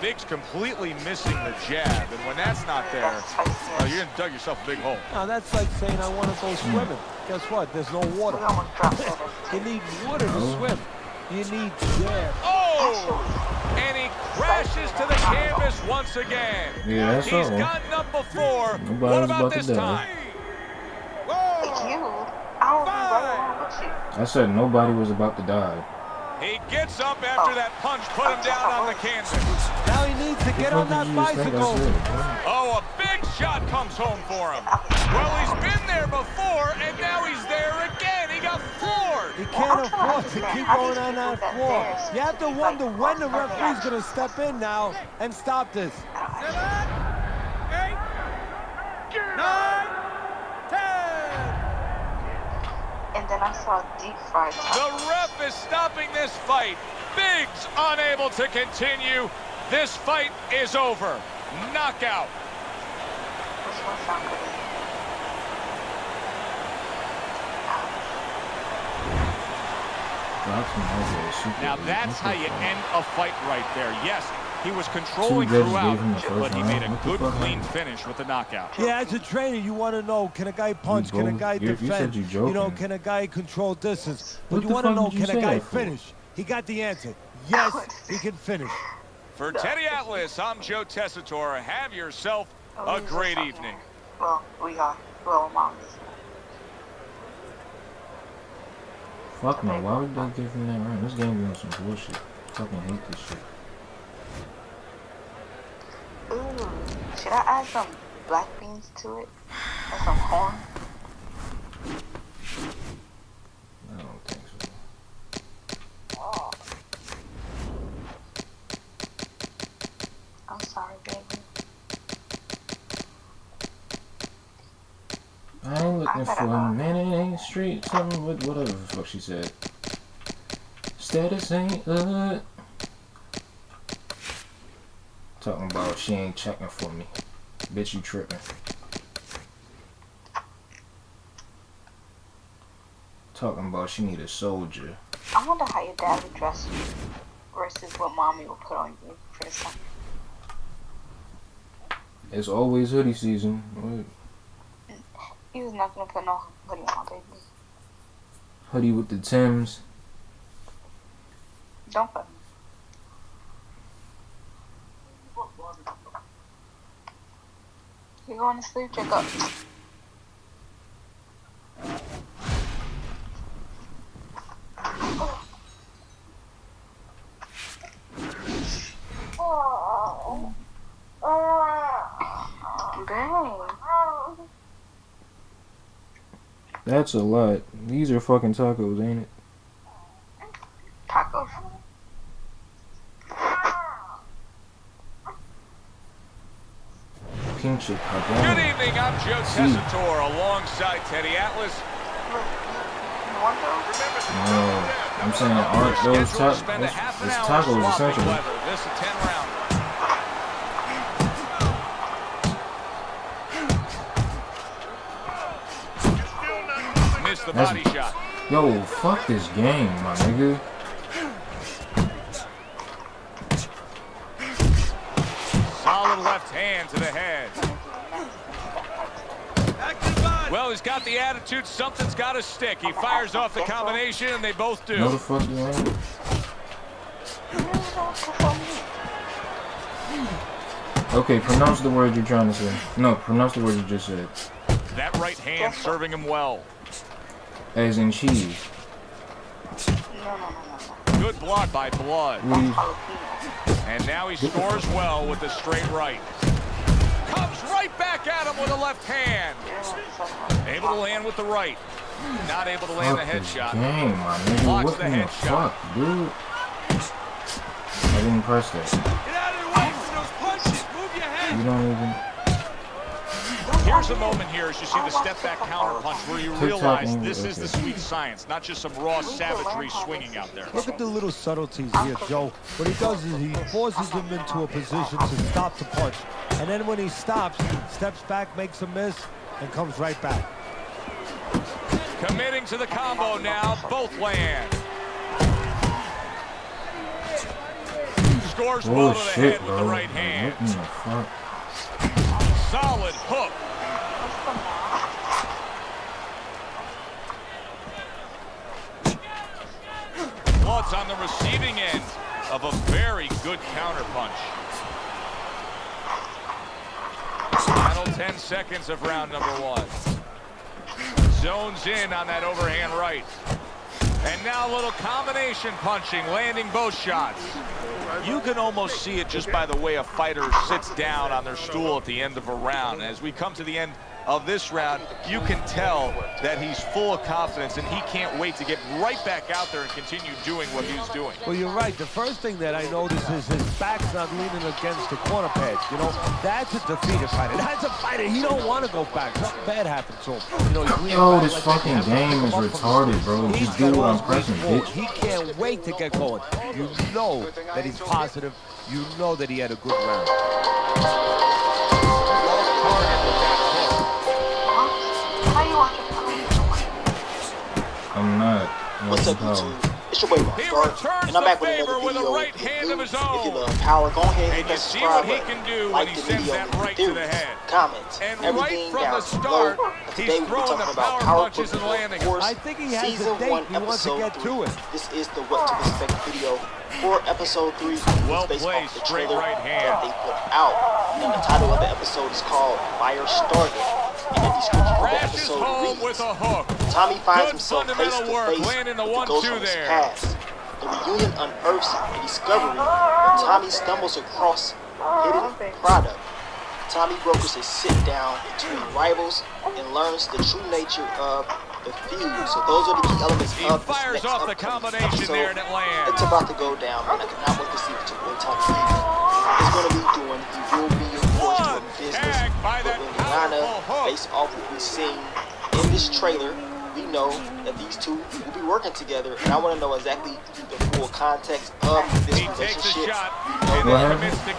Big's completely missing the jab, and when that's not there, you're gonna dug yourself a big hole. Now that's like saying I want to go swimming. Guess what? There's no water. You need water to swim. You need jab. Oh! And he crashes to the canvas once again. Yeah, that's He's gotten up before. What about this time? I said nobody was about to die. He gets up after that punch put him down on the canvas. Now he needs to get on that bicycle. Oh, a big shot comes home for him. Well, he's been there before, and now he's there again. He got floored. He can't afford to keep going on that floor. You have to wonder when the referee's going to step in now and stop this. 7, 8, 9, 10. And then I saw deep fried tacos. The ref is stopping this fight. Big's unable to continue. This fight is over. Knockout. This one sounds good. Now that's how you end a fight right there. Yes, he was controlling Two judges throughout, gave him the first but he made a round. good, clean finish with the knockout. Yeah, as a trainer, you want to know, can a guy punch? Can a guy you said defend? you joking. know, can a guy control distance? What But you the want to fuck know, did you can a say guy that for? finish? He got the answer. Yes, he can finish. For Teddy Atlas, I'm Joe Tessitore. Have yourself a great evening. Well, we are. Well, Mom is. Fuck no, why would they give him that round? This game be on some bullshit. Fucking hate this shit. Ooh, should I add some black beans to it? And some corn? I don't think so. Oh. I'm sorry, baby. I ain't looking for a minute, ain't street, something with whatever the fuck she said. Status ain't good. Talking about she ain't checking for me. Bitch, you tripping. Talking about she need a soldier. I wonder how your dad would dress you versus what mommy would put on you for the summer. It's always hoodie season. What? He was not gonna put no hoodie on, baby. Hoodie with the Timbs. Don't put him. You going to sleep, Jacob? Dang. That's a lot. These are fucking tacos, ain't it? Tacos. Pinche Good cabrón. evening, I'm Joe Tessitore alongside Teddy Atlas. No, I'm saying aren't those tacos? It's tacos essentially. This is 10 round. Missed the body shot. Yo, fuck this game, my nigga. Solid left hand to the head. Well, he's got the attitude. Something's got to stick. He fires off the combination, and they both do. No, the fuck you ain't. Okay, pronounce the word you're trying to say. No, pronounce the word you just said. That right hand serving him well. As in cheese. Good block by Blood. And now he scores well with the straight right. Comes right back at him with a left hand. Able to land with the right. Not able to land the headshot. Game, my nigga. Blocks What the in the headshot. fuck, dude? I didn't press that. Get out of the way from those punches. Move your head. You don't even. Here's a moment here as you see the step back counter punch where you realize this is the sweet science, not just some raw savagery swinging out there. Look at the little subtleties here, Joe. What he does is he forces him into a position to stop the punch. And then when he stops, he steps back, makes a miss, and comes right back. Committing to the combo now, both land. Scores well to the head with the right hand. What in the fuck? Solid hook. Blood's on the receiving end of a very good counter punch. Final 10 seconds of round number one. Zones in on that overhand right. And now a little combination punching, landing both shots. You can almost see it just by the way a fighter sits down on their stool at the end of a round. As we come to the end of this round, you can tell that he's full of confidence and he can't wait to get right back out there and continue doing what he's doing. Well, you're right. The first thing that I notice is his back's not leaning against the corner pads. You know, that's a defeated fighter. That's a fighter. He don't want to go back. Something bad happened to him. You know, he's Yo, this fucking game is retarded, bro. Just do what I'm pressing, bitch. He can't wait to get going. You know that he's positive. You know that he had a good round. I'm not. What's up, YouTube? It's your boy Rock Dark, and I'm back with another video. If you love power, go ahead and hit that subscribe button, like the video, leave your theories, comments, everything down below. But today we're talking about Power Book Force Season 1, Episode 3. This is the What to Expect video for Episode 3. It's based off the trailer that they put out. And the title of the episode is called Fire Started. And the description of the episode reads, Tommy finds himself face to face with the ghost from his past. The reunion unearths a discovery when Tommy stumbles across hidden product. Tommy brokers a sit-down between rivals and learns the true nature of the feud. So those are the key elements of this next upcoming episode. It's about to go down, and I cannot wait to see what your boy Tommy is going to be doing. He will be, of course, doing business with Indiana. Based off what we've seen in this trailer, we know that these two will be working together, and I want to know exactly the full context of this relationship. Indiana, she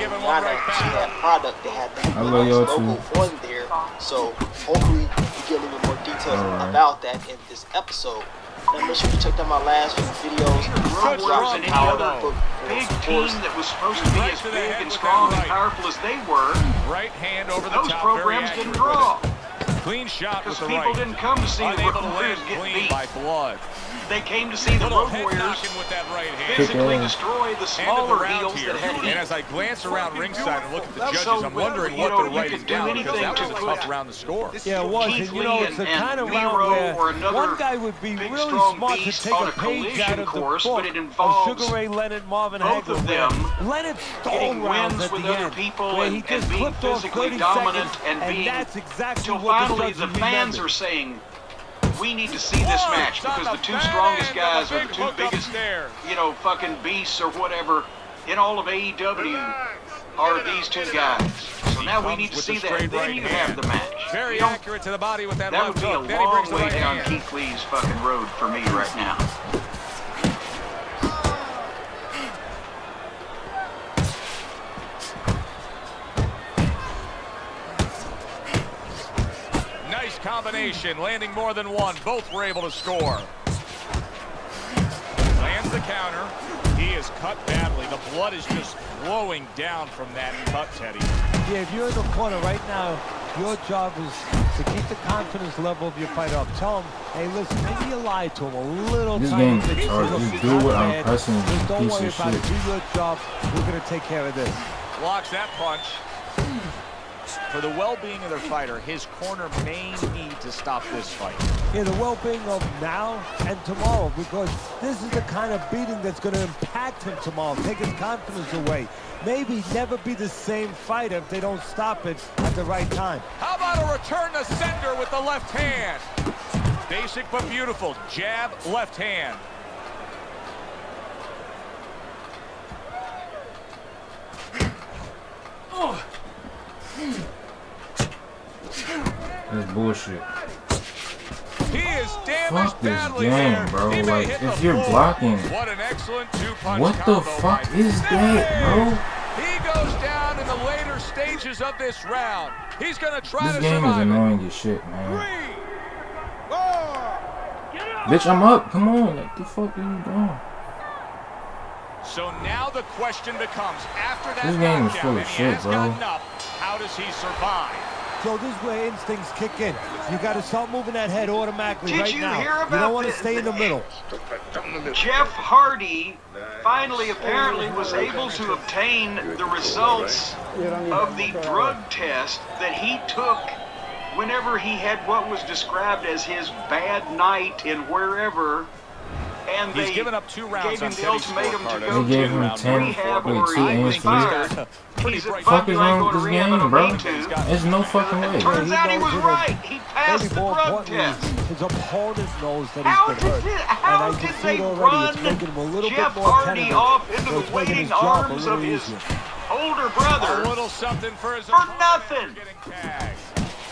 had product, they had the logo on there, so hopefully we get a little bit more details about that in this episode. And make sure you check out my last few videos. Drops any other big team that was supposed to be as big and strong and powerful as they were. Right hand over the those top, programs didn't draw. Clean shot with the people right. didn't come to see the Unable to Brooklyn land get clean beat. by blood. They came to see the Road Warriors with that right hand. physically destroy the smaller heels that had And as I glance around ringside and look at the judges, So, I'm wondering what their right is down, because that was a tough round to score. Yeah, it was. And you know, it's the kind of round where one guy would be really smart to take a page out of the book of Sugar Ray Leonard, Marvin Hagler. Leonard stole rounds at the end, where he just clipped off 30 seconds, and that's exactly what the judges the fans are saying, we need to see this match because the two strongest guys are the two biggest, fucking beasts or whatever in all of AEW are these two guys. So now we need to see that. Then you have the match. Very accurate to the body with that That would be a long way down Keith Lee's fucking road for me right now. Combination, landing more than one. Both were able to score. Lands the counter. He is cut badly. The blood is just flowing down from that cut, Teddy. Yeah, if you're in the corner right now, your job is to keep the confidence level of your fighter up. Tell him, hey, listen, maybe you lied to him a little this tiny game bit. is hard. You do what I'm pressing. Just don't worry piece of about it. shit. Do your job. We're going to take care of this. Blocks that punch. For the well-being of their fighter, his corner may need to stop this fight. Yeah, the well-being of now and tomorrow, because this is the kind of beating that's going to impact him tomorrow, take his confidence away. Maybe never be the same fighter if they don't stop it at the right time. How about a return to sender with the left hand? Basic but beautiful. Jab, left hand. That's bullshit. He is damaged Fuck this badly game, there. bro. He Like, hit if the you're floor. blocking, What an excellent two-punch what the combo fuck by is that, bro? He goes down in the later stages of this round. He's going to try This to game is survive it. annoying as shit, man. Bitch, I'm up. Come on. What the fuck are you doing? So now the question becomes, after that This game is knockdown, full of and he shit, has bro. gotten up, how does he survive? So this is where instincts kick in. You got to start moving that head automatically Did right you now. hear You about don't want to this? stay in the middle. Jeff Hardy finally apparently was able to obtain the results of the drug test that he took whenever he had what was described as his bad night in wherever. And He's they given up 2 rounds gave him on the Teddy's ultimatum to scorecard. go They gave to him 10, rehab wait, or 2 he was and 3. fired. He said, Fuck you is ain't wrong going with to this rehab, I game, don't bro? need to. There's no fucking way. Turns out he was right. He passed Maybe the more drug importantly, test. his opponent knows that How he's been hurt. did And I they can see it already. It's run making him a little Jeff bit more Hardy tentative. off into So the it's making waiting his job a arms little of his easier. older brother A little something for his for nothing?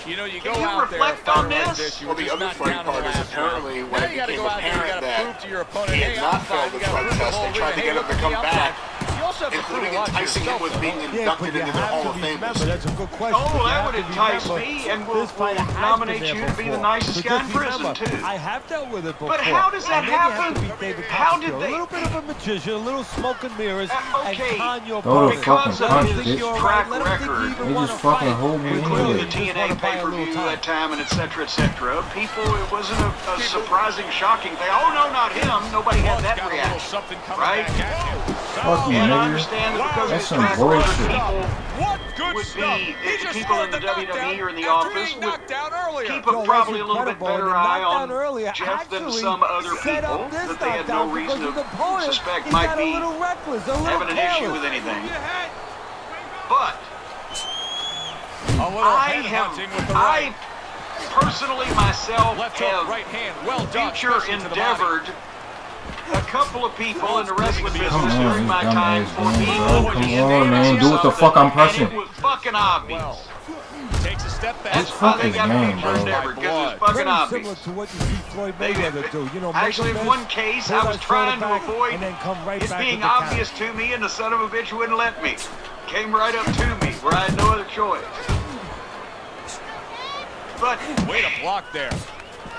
You know, you Can go you out there, reflect a fighter on like this? this, you Well, were the just other not funny down in the part is last apparently round. when Now it you got to became go out there, you apparent got to that prove to your opponent, he hey, had I'm not fine, failed you the got to drug prove the test, whole they tried to ring, get hey, him to look come at the back. outside. You also including enticing him with being inducted into the Hall of Fame. That's a good question. Oh, that would entice me, and we'll nominate you to be the nicest guy in prison, too. I have dealt with it before. But how does that happen? How did they? A little bit of a magician, a little smoke and mirrors, okay, and con your because of his track record, They just fucking hold me including in the TNA pay-per-view that time, and etc., etc. People, it wasn't a surprising, shocking thing. Oh no, not him. Nobody had that reaction, right? Fuck you, And I nigga. understand that because That's his some track record, bullshit. people would be people in the WWE or in the office would keep probably a little bit better eye on Jeff than some other people that they had no reason to suspect might be having an issue with anything. But I personally myself have future endeavored a couple of people in the wrestling business during my time for being over the Come on, man. Do what the fuck I'm pressing. and it was fucking obvious. Takes a step back. It's fucking I game, future bro. endeavored because it's fucking obvious. To what you see Floyd Mayweather do. You know, Actually, in one case, I was trying to avoid it being obvious to me, and the son of a bitch wouldn't let me. Came right up to me where I had no other choice. But way to block there.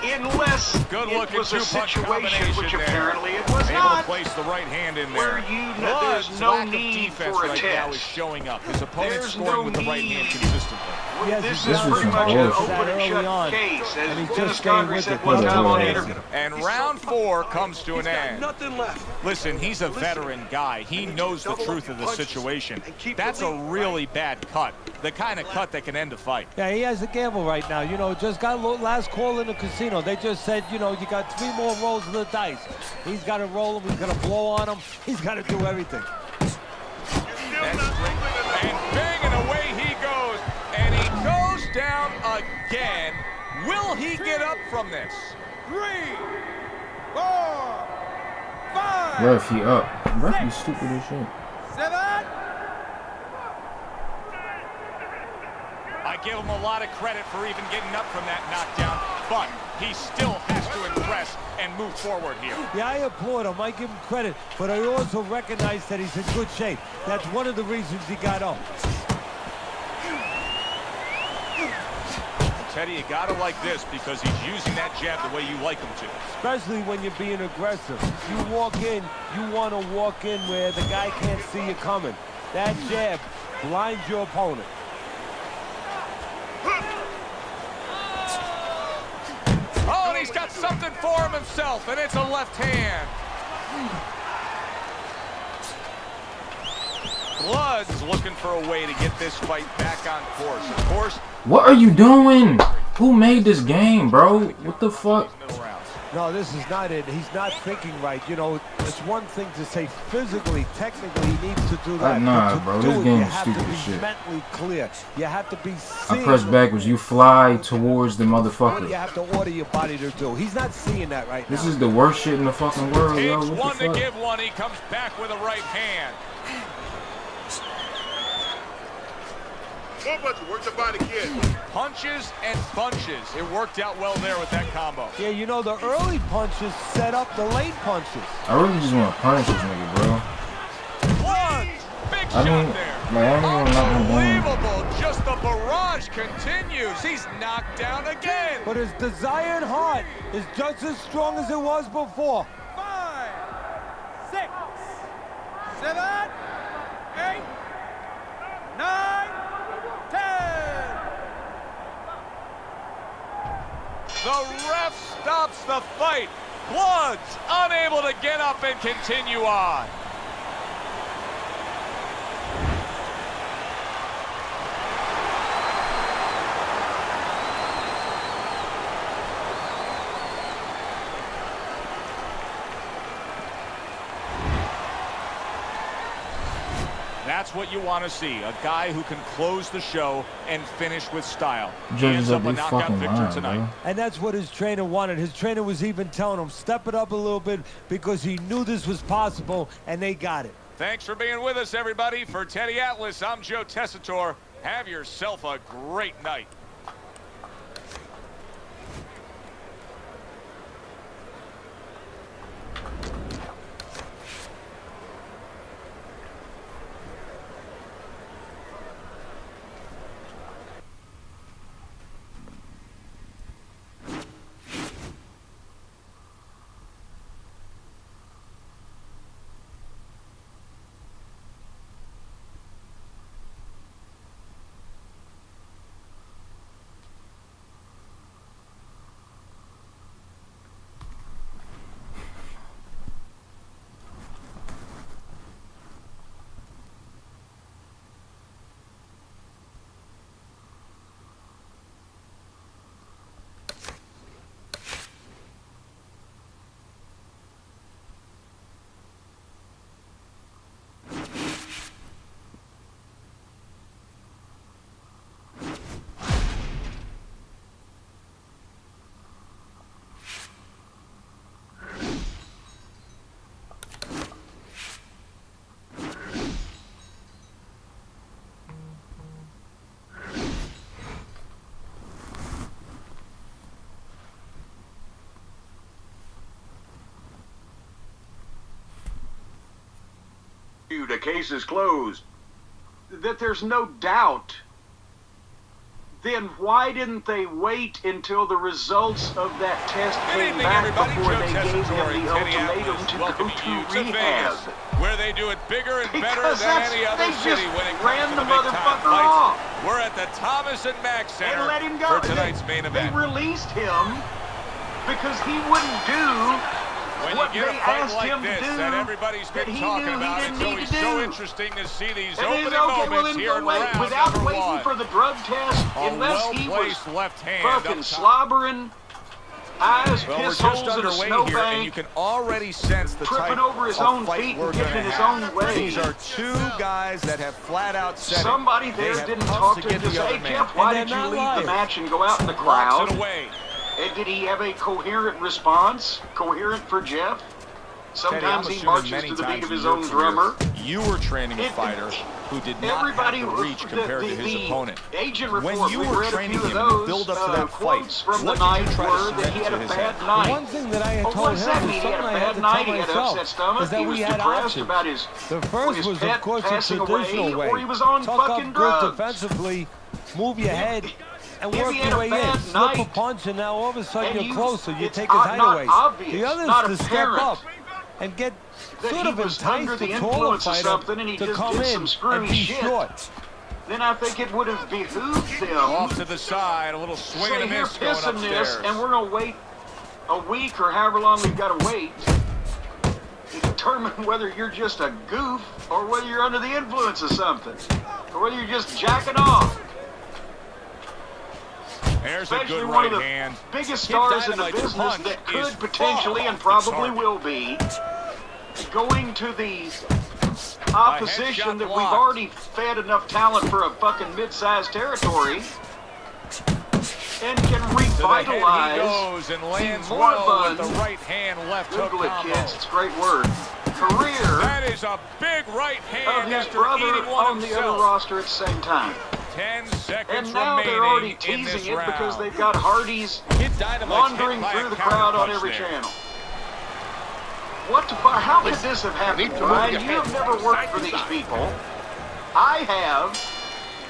Unless it was a situation, which apparently it was able not, to place the right hand in there. where there's no need for a right now is test. showing up. His opponent's There's scoring no with the right hand need. consistently. This is pretty much an open and shut case, as Dennis Connery said one time on the interview. And round 4 comes to an end. Nothing left. Listen, he's a veteran guy. He knows the truth of the situation. That's a really bad cut. The kind of cut that can end a fight. Yeah, he has a gamble right now. You know, just got last call in the casino. They just said, you know, you got 3 more rolls of the dice. He's got to roll them. He's got to blow on them. He's got to do everything. And banging away he goes. And he goes down again. Will he get up from this? 3, 4, 5. Ref, he up. Ref, you stupid as shit. 7. I give him a lot of credit for even getting up from that knockdown, but he still has to impress and move forward here. Yeah, I applaud him. I give him credit, but I also recognize that he's in good shape. That's one of the reasons he got up. Teddy, you gotta like this because he's using that jab the way you like him to. Especially when you're being aggressive. You walk in, you want to walk in where the guy can't see you coming. That jab blinds your opponent. Oh, and he's got something for him himself, and it's a left hand. Blood's looking for a way to get this fight back on course. Of course. What are you doing? Who made this game, bro? What the fuck? No, this is not it. He's not thinking right. You know, it's one thing to say physically, technically, he needs to do that. Nah, but to bro, do this it, game you is have stupid to be as shit. mentally clear. You have to be I press backwards. You fly towards the what motherfucker. you have to order your body to do. He's not seeing that right now. This is the worst shit in the fucking world, yo. Takes What one the to fuck? give one. He comes back with a right hand. Work the body, kid. Punches and bunches. It worked out well there with that combo. Yeah, you know, the early punches set up the late punches. I really just want to punish this nigga, bro. One big I shot mean, there. like, I don't even knock him down. Unbelievable. Just the barrage continues. He's knocked down again. But his desired heart is just as strong as it was before. 5, 6, 7, 8, 9, 10. The ref stops the fight. Blood's unable to get up and continue on. That's what you want to see, a guy who can close the show and finish with style. He ends up a knockout victor tonight. Bro. And that's what his trainer wanted. His trainer was even telling him, step it up a little bit because he knew this was possible, and they got it. Thanks for being with us, everybody. For Teddy Atlas, I'm Joe Tessitore. Have yourself a great night. The case is closed. That there's no doubt. Then why didn't they wait until the results of that test came back before they gave him the ultimatum to go to rehab? Where they do it bigger and better Because than any other they city just when it ran comes to the big-time motherfucker fights. off. We're at the Thomas and Mack Center And let him go. for tonight's main event. They released him because he wouldn't do When what you get they a fight asked like him this to do that everybody's that been he talking knew about, he it's didn't need always to so do. interesting to see these And opening he's okay, well moments then here go in wait. round Without number waiting one. for the drug test, A unless he was well-placed left hand fucking up top. slobbering, eyes, Well, we're piss just holes in a underway here, and you snowbank, can already sense the tripping type over his of own fight feet we're and getting gonna in his have. own way. These are two guys that have flat out said Somebody it. there They have didn't come talk to to get him to the say, other man. Jeff, why And did they're you not leave liars. the match and go out in the Blocks crowd? it away. And did he have a coherent response? Coherent for Jeff? Sometimes Teddy, he I'm marches assuming to the many beat of times his in own your career, drummer. You were training a fighter who did not Everybody, have the reach compared to his the opponent. agent When report, you we were read a training few him of in the those build-up to that quotes fight, from what the did you night try to were that cement he had to a his bad head? night. One thing that I had Well, told what does that him mean? was He had something a I had bad to night, tell he had myself. upset stomach, Is that he we was had depressed options. about his The first his was, pet of course, the passing traditional away, way. or he was on Tuck fucking up drugs. good defensively, move your head, and If work he had your a way in. bad Slip a night, punch, and now all of a sudden and you're closer. You it's take his height not away. obvious, The other not is to step apparent up and get that sort he of was entice under the the taller influence of fighter something and he to just come did in some screwy and be shit. short. Then I think it would have behooved him Off to the side, a little swing and a say, "You're miss going pissing this, upstairs. and we're going to wait a week or however long we've got to wait to determine whether you're just a goof or whether you're under the influence of something or whether you're just jacking off." There's a Especially good one of right the hand. biggest Kid stars in the Dynamite's business punch that is could potentially far and off the probably target. will be going to the opposition headshot that we've blocked. already fed enough talent for a fucking mid-sized territory and can To the head he revitalize goes and lands the well with the moribund, right hand left hook Google it, combo. kids, it's a great word, career That is a big right of hand his after brother eating one on the other himself. roster at the same time. 10 seconds And now they're already remaining in this teasing it round. because they've got Hardy's Kid Dynamite's wandering hit by a through the crowd on counterpunch every there. channel. What the fuck? How could this have happened, Brian? You have never worked for these people. I have.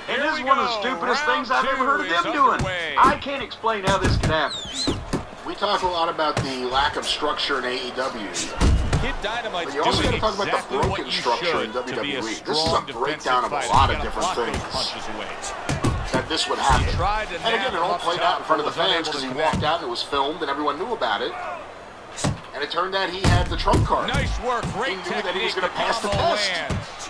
And this is one of the stupidest things I've ever heard of them doing. I can't explain how this could happen. We talk a lot about the lack of structure in AEW. Kid Dynamite's But you also got doing to talk about exactly the what broken you structure in should to be a WWE. This is a strong breakdown of a defensive lot fighter. of You different gotta block things. those punches away. That this would happen. tried to And again, nab it him all up played top, out in front of the but was fans unable because to he connect. walked out and it was filmed and everyone knew about it. And it turned out he had the trump card. Nice work, He great knew technique. that he was going to The pass the combo test. lands.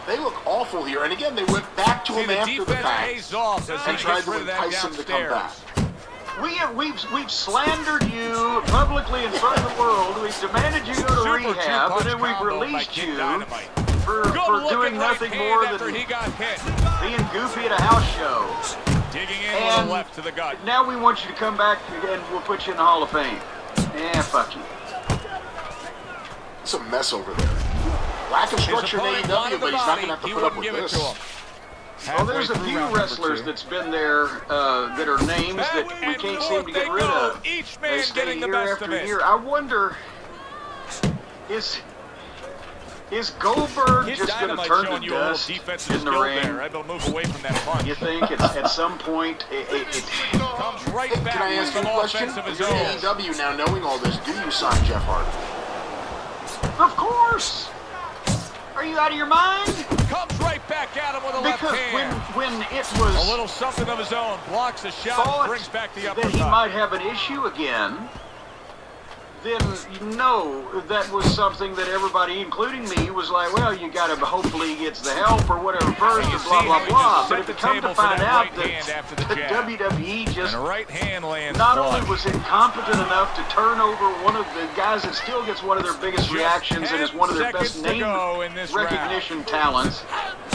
They look awful here. And again, they went back to See, him the after the defense fact pays off as he and tried gets to rid of that entice him to come back. downstairs. We've slandered you publicly in front of the world. We've demanded you go to Super rehab, and two-punch then we've combo by released Kid you Dynamite. for Good-looking doing right nothing hand more after than he got hit. being goofy at a house show. Digging in with And a left to the gut. now we want you to come back and we'll put you in the Hall of Fame. Fuck you. It's a mess over there. Lack of structure in AEW, but he's not going to have to put up with this. Well, there's a few wrestlers that's been there that are names that we can't seem to get rid of. Each They man stay getting the year best of after it. year. I wonder, is Goldberg Kid just going to Dynamite turn showing to you a little dust defensive in the skill ring? there. Able to move away from that punch. You think it's, at some point it comes right back Can I with ask you some a question? offense of his You're own. AEW now, knowing all this, do you sign Jeff Hardy? Of course. Are you out of your mind? Comes right back at him with a left Because hand. when it was A little something of his own. Blocks a shot, thought brings back the that uppercut. he might have an issue again, then no, that was something that everybody, including me, was like, well, you got to hopefully he gets the help or whatever first, You and blah see blah how he blah. just But set if the it come to table for find that out right that hand after the the jab. WWE just And a right hand lands not flush. only was incompetent enough to turn over one of the guys that still gets one of their biggest Just reactions and is one of their 10 best seconds to name go in this recognition talents,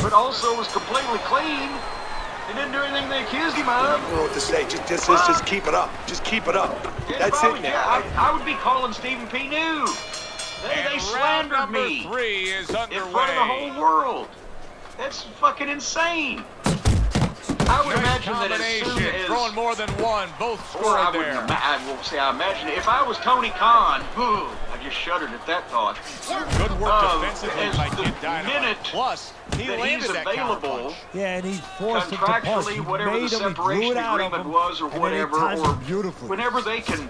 but also was completely clean. He didn't do anything they accused him of. I don't know what to say. Just keep it up. Just keep it up. That's it now. I would be calling Stephen P. New. They slandered me 3 is underway. in front of the whole world. That's fucking insane. I would imagine that as soon as throwing more than one, both or I scored would there. I will say I imagine if I was Tony Khan, I just shuddered at that thought. Good work defensively by Kid Dynamite. Minute Plus, he that landed he's that available, Yeah, and he forced him to punch. contractually, He whatever the made him, he drew separation it out of agreement him, was or and then he whatever, timed or it beautifully. whenever they can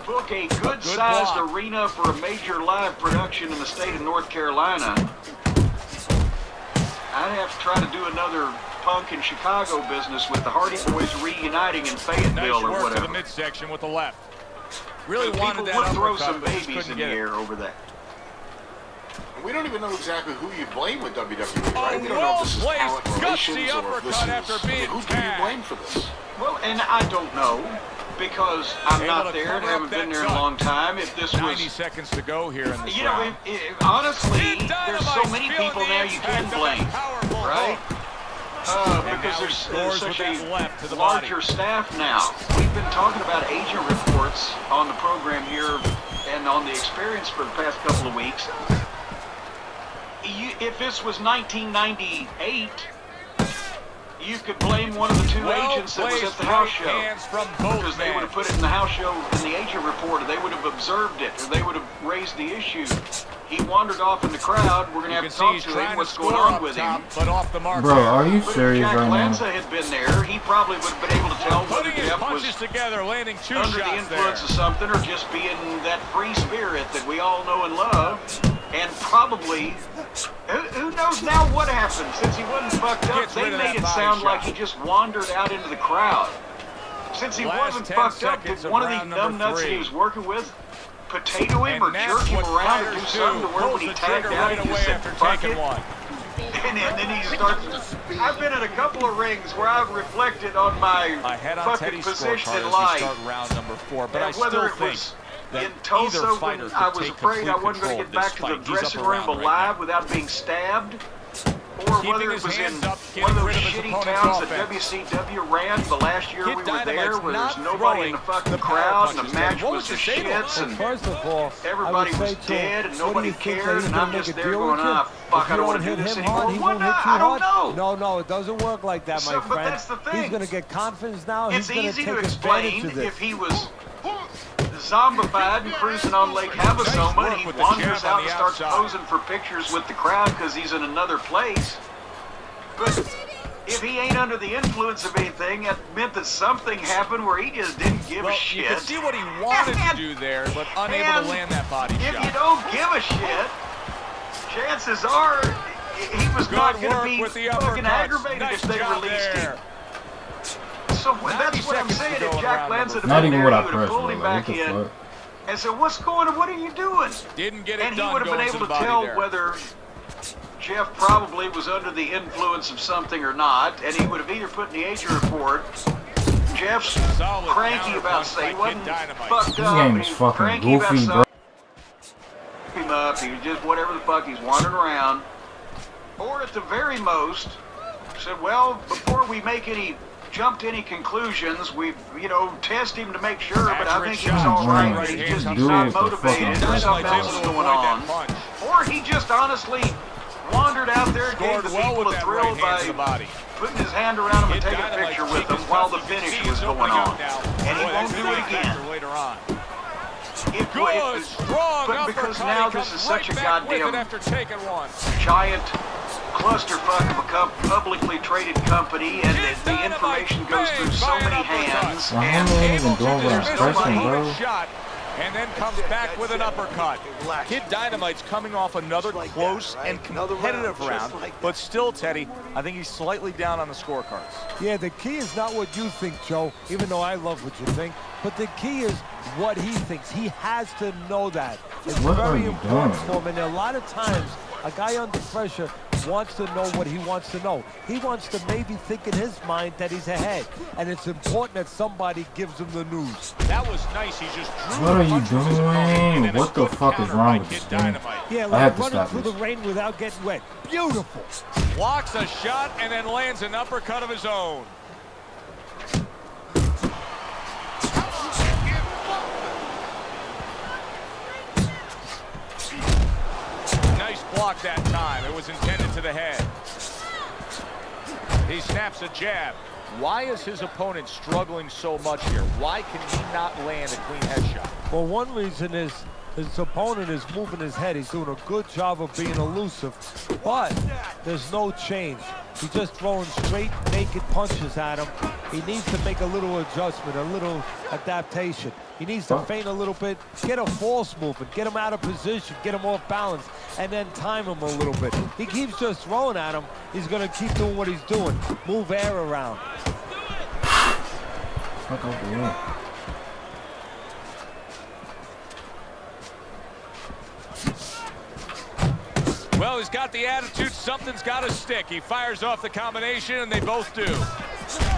book a good-sized arena for a major live production in the state of North Carolina, I'd have to try to do another Punk in Chicago business with the Hardy Boys reuniting in Fayetteville Nice or work whatever. to the midsection with the left. Really People wanted that would throw uppercut, some but just babies couldn't in get the it. air over that. We don't even know exactly who you blame with WWE, right? We don't know if this is talent well-placed, relations gutsy or if this uppercut is... after being who do you blame for this? Well, and I don't know, because I'm Able not to there and cover up haven't been that there in a cut. long time. If this 90 was, seconds to go here in this you know, round. honestly, there's so many people now you can blame, right? Because there's such a larger staff now. We've been talking about agent reports on the program here and on the experience for the past couple of weeks. If this was 1998, you could blame one of the two agents that was at the house show. Because they would have put it in the house show in the agent report, or they would have observed it, or they would have raised the issue. He wandered off in the crowd. We're going to have to talk to him. What's going on with him? But off the mark. Bro, are you But serious if Jack right now? Lanza had been there, he probably would have been able to tell whether Putting his Jeff was punches together, landing two under shots the influence there. of something, or just being that free spirit that we all know and love. And probably, who knows now what happened? Since he wasn't fucked up, Gets they rid of made that it body sound shot. like he just wandered out into the crowd. Since he Last wasn't 10 fucked up, did seconds of one of these round number numbnuts that 3. he was working with potato him And or that's jerk him what around or do fighters something do. to where when Pulls he the tagged trigger out, right he away just said, after fuck taking it. one. And then he starts. I've been in a couple of rings where I've reflected on my Ahead on fucking Teddy's position scorecard in as we life. start round number 4, but And I whether still it think was that in Tulsa either fighter when I could was take afraid I complete wasn't control going to of get back this to fight. the He's dressing up room around right alive now. without being stabbed, or Keeping whether his it was in hands up, one getting of those rid of his shitty opponent's towns that offense. WCW ran the last year Kid we were there, Dynamite's where not there's nobody in the throwing fucking the power crowd and the punches, match Teddy. What was the was the signal? shits and First of all, everybody I would was say to dead him, and what do nobody you think, that cared, he's and gonna I'm make just a there deal going, with you? ah, fuck, If I you don't want don't to do hit this him anymore. hard, he What won't hit not? you I don't hard. know. No, it doesn't work like that, my So, but friend. that's the thing. He's going to get confidence now. It's He's going easy to to take advantage explain of this. if he was zombified and cruising on Lake Havasu, and he with the wanders jab on out the and starts outside. posing for pictures with the crowd because he's in another place. But if he ain't under the influence of anything, it meant that something happened where he just didn't give a shit. You can see what he wanted to do there, but unable to land that body If shot. you don't give a shit, chances are he was not going to be with the fucking uppercuts. aggravated Nice if they job released there. him. So that's what I'm saying. If Jack Lanza had Not been even there, what he I would have pressed, pulled bro. him Like, back what the in fuck? and said, "What's going on? What are you doing?" Didn't get it And he done would have been going able to the to body tell there. whether Jeff probably was under the influence of something or not, and he would have either put in the agent report, Jeff's cranky about saying he wasn't fucked This up, game he is was fucking cranky about goofy, bro. something, him up, he was just whatever the fuck, he's wandering around. Or at the very most, said, well, before we make any jump to any conclusions, we, test him to make sure, but I think he's all right. He's not motivated, or something else is going on. Or he just honestly wandered out there and gave the people a thrill by putting his hand around him and taking a picture with them while the finish was going on. And he won't do it again. Later on. Good, strong but because now this is such a goddamn giant clusterfuck of a publicly traded company, and the information goes through so many hands, Well, and I ain't even doing what I'm there's pressing, nobody. bro. And then comes back with an uppercut. Kid Dynamite's coming off another close and competitive round, but still, Teddy, I think he's slightly down on the scorecards. Yeah, the key is not what you think, Joe, even though I love what you think, but the key is what he thinks. He has to know that. It's What are very you important doing? for him, and a lot of times, a guy under pressure wants to know what he wants to know. He wants to maybe think in his mind that he's ahead, and it's important that somebody gives him the news. That was nice. He just drew What are you punches his opponent, and doing? then a What the good fuck is counter wrong by with this Kid game? Dynamite. Yeah, I like have to running stop through this. the rain without getting wet. Beautiful. Blocks a shot and then lands an uppercut of his own. Nice block that time. It was intended to the head. He snaps a jab. Why is his opponent struggling so much here? Why can he not land a clean headshot? Well, one reason is His opponent is moving his head. He's doing a good job of being elusive, but there's no change. He's just throwing straight, naked punches at him. He needs to make a little adjustment, a little adaptation. He needs to feint a little bit, get a false movement, get him out of position, get him off balance, and then time him a little bit. He keeps just throwing at him. He's going to keep doing what he's doing. Move air around. Fuck off the wall. Well, he's got the attitude, something's got to stick. He fires off the combination, and they both do.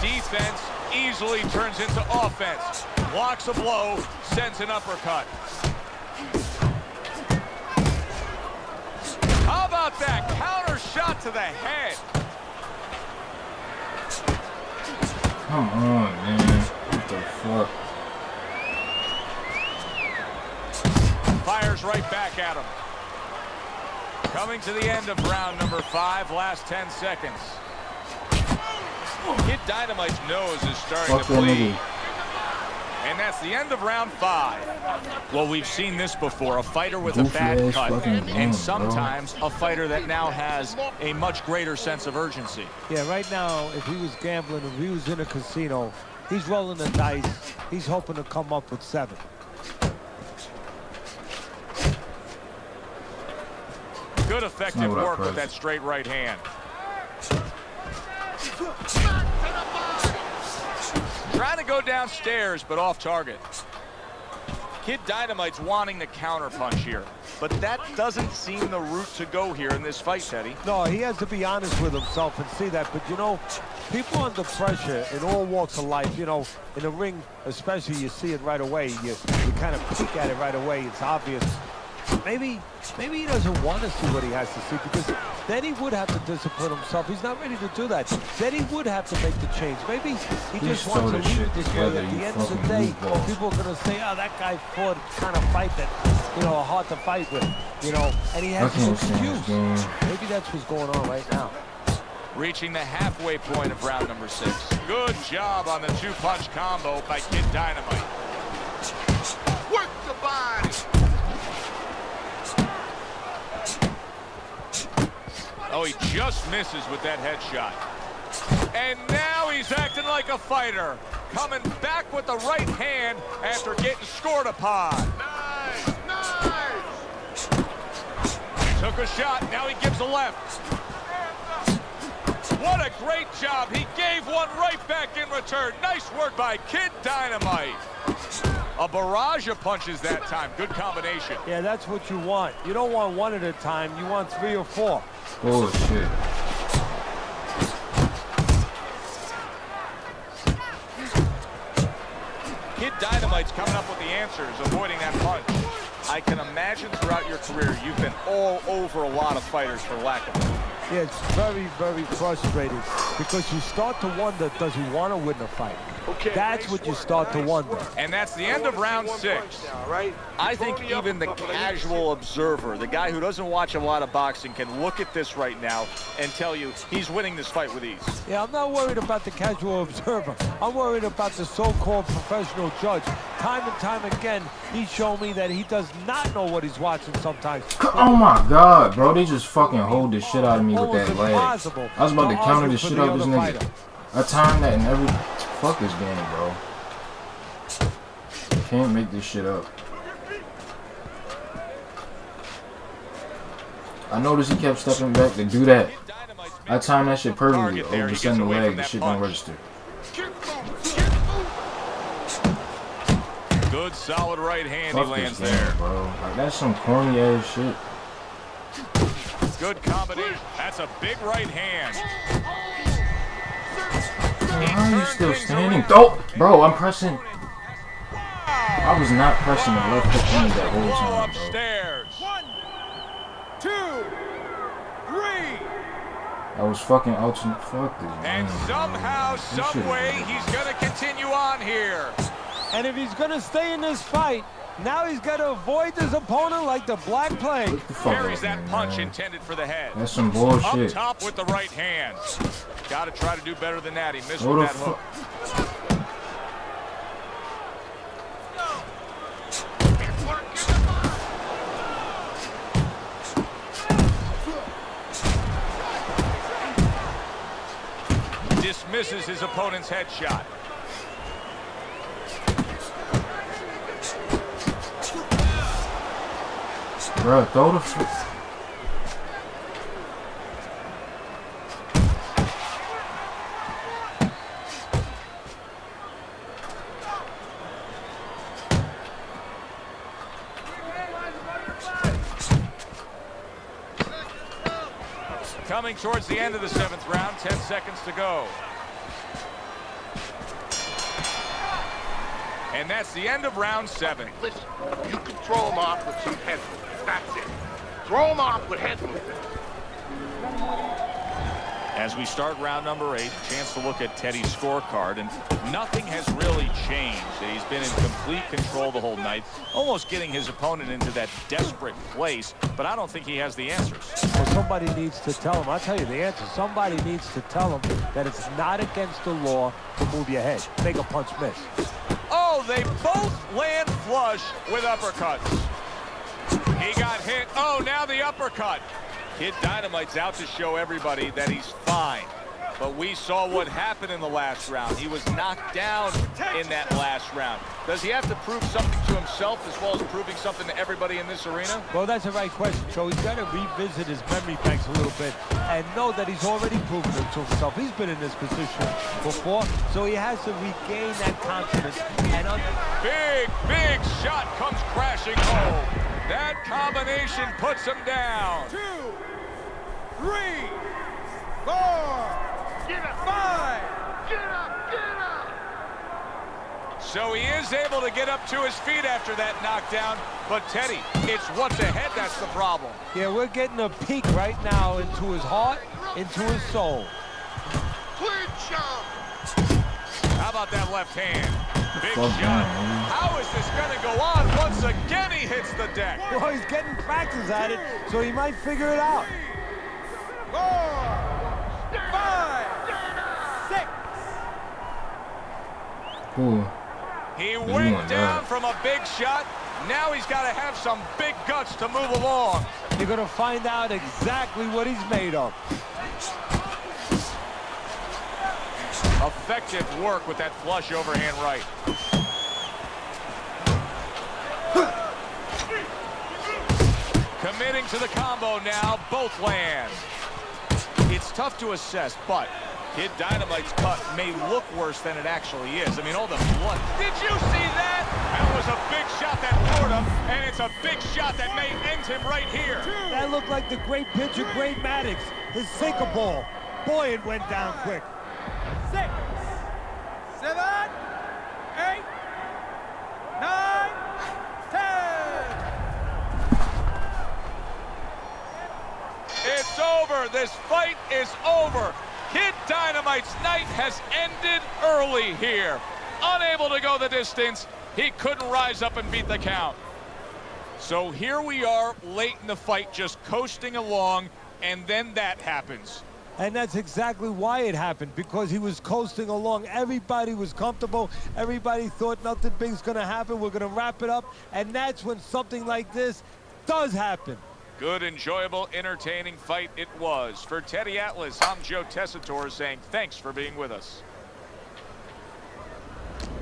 Defense easily turns into offense. Blocks a blow, sends an uppercut. How about that counter shot to the head? Come on, man. What the fuck? Fires right back at him. Coming to the end of round number 5, last 10 seconds. Kid Dynamite's nose is starting to bleed. And that's the end of round 5. Well, we've seen this before, a fighter with a bad cut, and sometimes a fighter that now has a much greater sense of urgency. Yeah, right now, if he was gambling, if he was in a casino, he's rolling the dice. He's hoping to come up with 7. Good effective work with that straight right hand. Trying to go downstairs, but off target. Kid Dynamite's wanting the counter punch here, but that doesn't seem the route to go here in this fight, Teddy. No, he has to be honest with himself and see that. But, you know, people under pressure in all walks of life, you know, in the ring especially, you see it right away. You kind of peek at it right away. It's obvious. Maybe he doesn't want to see what he has to see, because then he would have to discipline himself. He's not ready to do that. Then he would have to make the change. Maybe he just wants to leave it this way. At the end of the day, people are going to say, oh, that guy fought kind of fight that, you know, hard to fight with, you know, and he has an excuse. Maybe that's what's going on right now. Reaching the halfway point of round number 6. Good job on the 2-punch combo by Kid Dynamite. Work the body. Oh, he just misses with that headshot. And now he's acting like a fighter. Coming back with the right hand after getting scored upon. Nice, nice. Took a shot, now he gives a left. What a great job. He gave one right back in return. Nice work by Kid Dynamite. A barrage of punches that time. Good combination. Yeah, that's what you want. You don't want 1 at a time. You want 3 or 4. Oh, shit. Kid Dynamite's coming up with the answers, avoiding that punch. I can imagine throughout your career, you've been all over a lot of fighters for lack of it. Yeah, it's very, very frustrating, because you start to wonder, does he want to win the fight? Okay, that's what you start to wonder. And that's the end of round 6. I think even the casual observer, the guy who doesn't watch a lot of boxing, can look at this right now and tell you he's winning this fight with ease. Yeah, I'm not worried about the casual observer. I'm worried about the so-called professional judge. Time and time again, he's shown me that he does not know what he's watching sometimes. Oh my God, bro, they just fucking hold the shit out of me with that leg. I was about to counter the shit out of this nigga. I timed that in every... Fuck this game, bro. Can't make this shit up. I noticed he kept stepping back to do that. I timed that shit perfectly. Oh, just send the leg, the shit don't register. Good solid right hand Fuck he lands this game, there. Bro. Like, that's some corny ass shit. Good combination. That's a big right hand. How are you still standing? Oh, bro, I'm pressing. I was not pressing the left hook knee that whole time, bro. Upstairs. 1, 2, 3. I was fucking out to fuck this And game, somehow, bro. some way, he's gonna continue on here. And if he's gonna stay in this fight, now he's got to avoid his opponent like the Black Plague. Carries that punch intended for the head. That's some bullshit. Up top with the right hand. Got to try to do better than that. He missed with that hook. misses his opponent's headshot. Bro, throw the... Coming towards the end of the 7th round, 10 seconds to go. And that's the end of round 7. Listen, you can throw him off with some head movement. That's it. Throw him off with head movement. As we start round number 8, chance to look at Teddy's scorecard, and nothing has really changed. He's been in complete control the whole night, almost getting his opponent into that desperate place, but I don't think he has the answers. Well, somebody needs to tell him. I'll tell you the answer. Somebody needs to tell him that it's not against the law to move your head. Make a punch miss. Oh, they both land flush with uppercuts. He got hit. Oh, now the uppercut. Kid Dynamite's out to show everybody that he's fine. But we saw what happened in the last round. He was knocked down in that last round. Does he have to prove something to himself as well as proving something to everybody in this arena? Well, that's the right question, Joe. He's got to revisit his memory banks a little bit and know that he's already proven it to himself. He's been in this position before, so he has to regain that confidence. And big shot comes crashing home. That combination puts him down. 2, 3, 4. Get up! 5! Get up! Get up! So he is able to get up to his feet after that knockdown. But Teddy, it's what's ahead that's the problem. Yeah, we're getting a peek right now into his heart, into his soul. Clinch him! How about that left hand? Big shot. How is this going to go on? Once again, he hits the deck. Well, he's getting practice at it, so he might figure it out. 4, 5, 6. Ooh. He went down from a big shot. Now he's got to have some big guts to move along. You're going to find out exactly what he's made of. Effective work with that flush overhand right. Committing to the combo now, both land. It's tough to assess, but Kid Dynamite's cut may look worse than it actually is. I mean, all the blood. Did you see that? That was a big shot that floored him, and it's a big shot that may end him right here. That looked like the great pitcher, Great Maddox, his sinker ball. Boy, it went down quick. 6, 7, 8, 9, 10. It's over. This fight is over. Kid Dynamite's night has ended early here. Unable to go the distance, he couldn't rise up and beat the count. So here we are late in the fight, just coasting along, and then that happens. And that's exactly why it happened, because he was coasting along. Everybody was comfortable. Everybody thought nothing big's going to happen. We're going to wrap it up. And that's when something like this does happen. Good, enjoyable, entertaining fight it was. For Teddy Atlas, I'm Joe Tessitore saying thanks for being with us.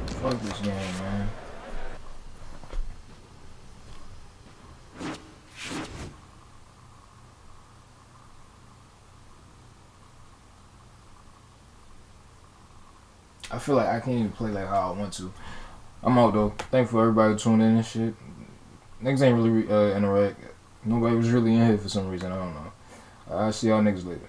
Fuck this game, man. I feel like I can't even play like how I want to. I'm out though. Thankful for everybody tuning in and shit. Niggas ain't really interact. Nobody was really in here for some reason. I don't know. I'll see y'all niggas later.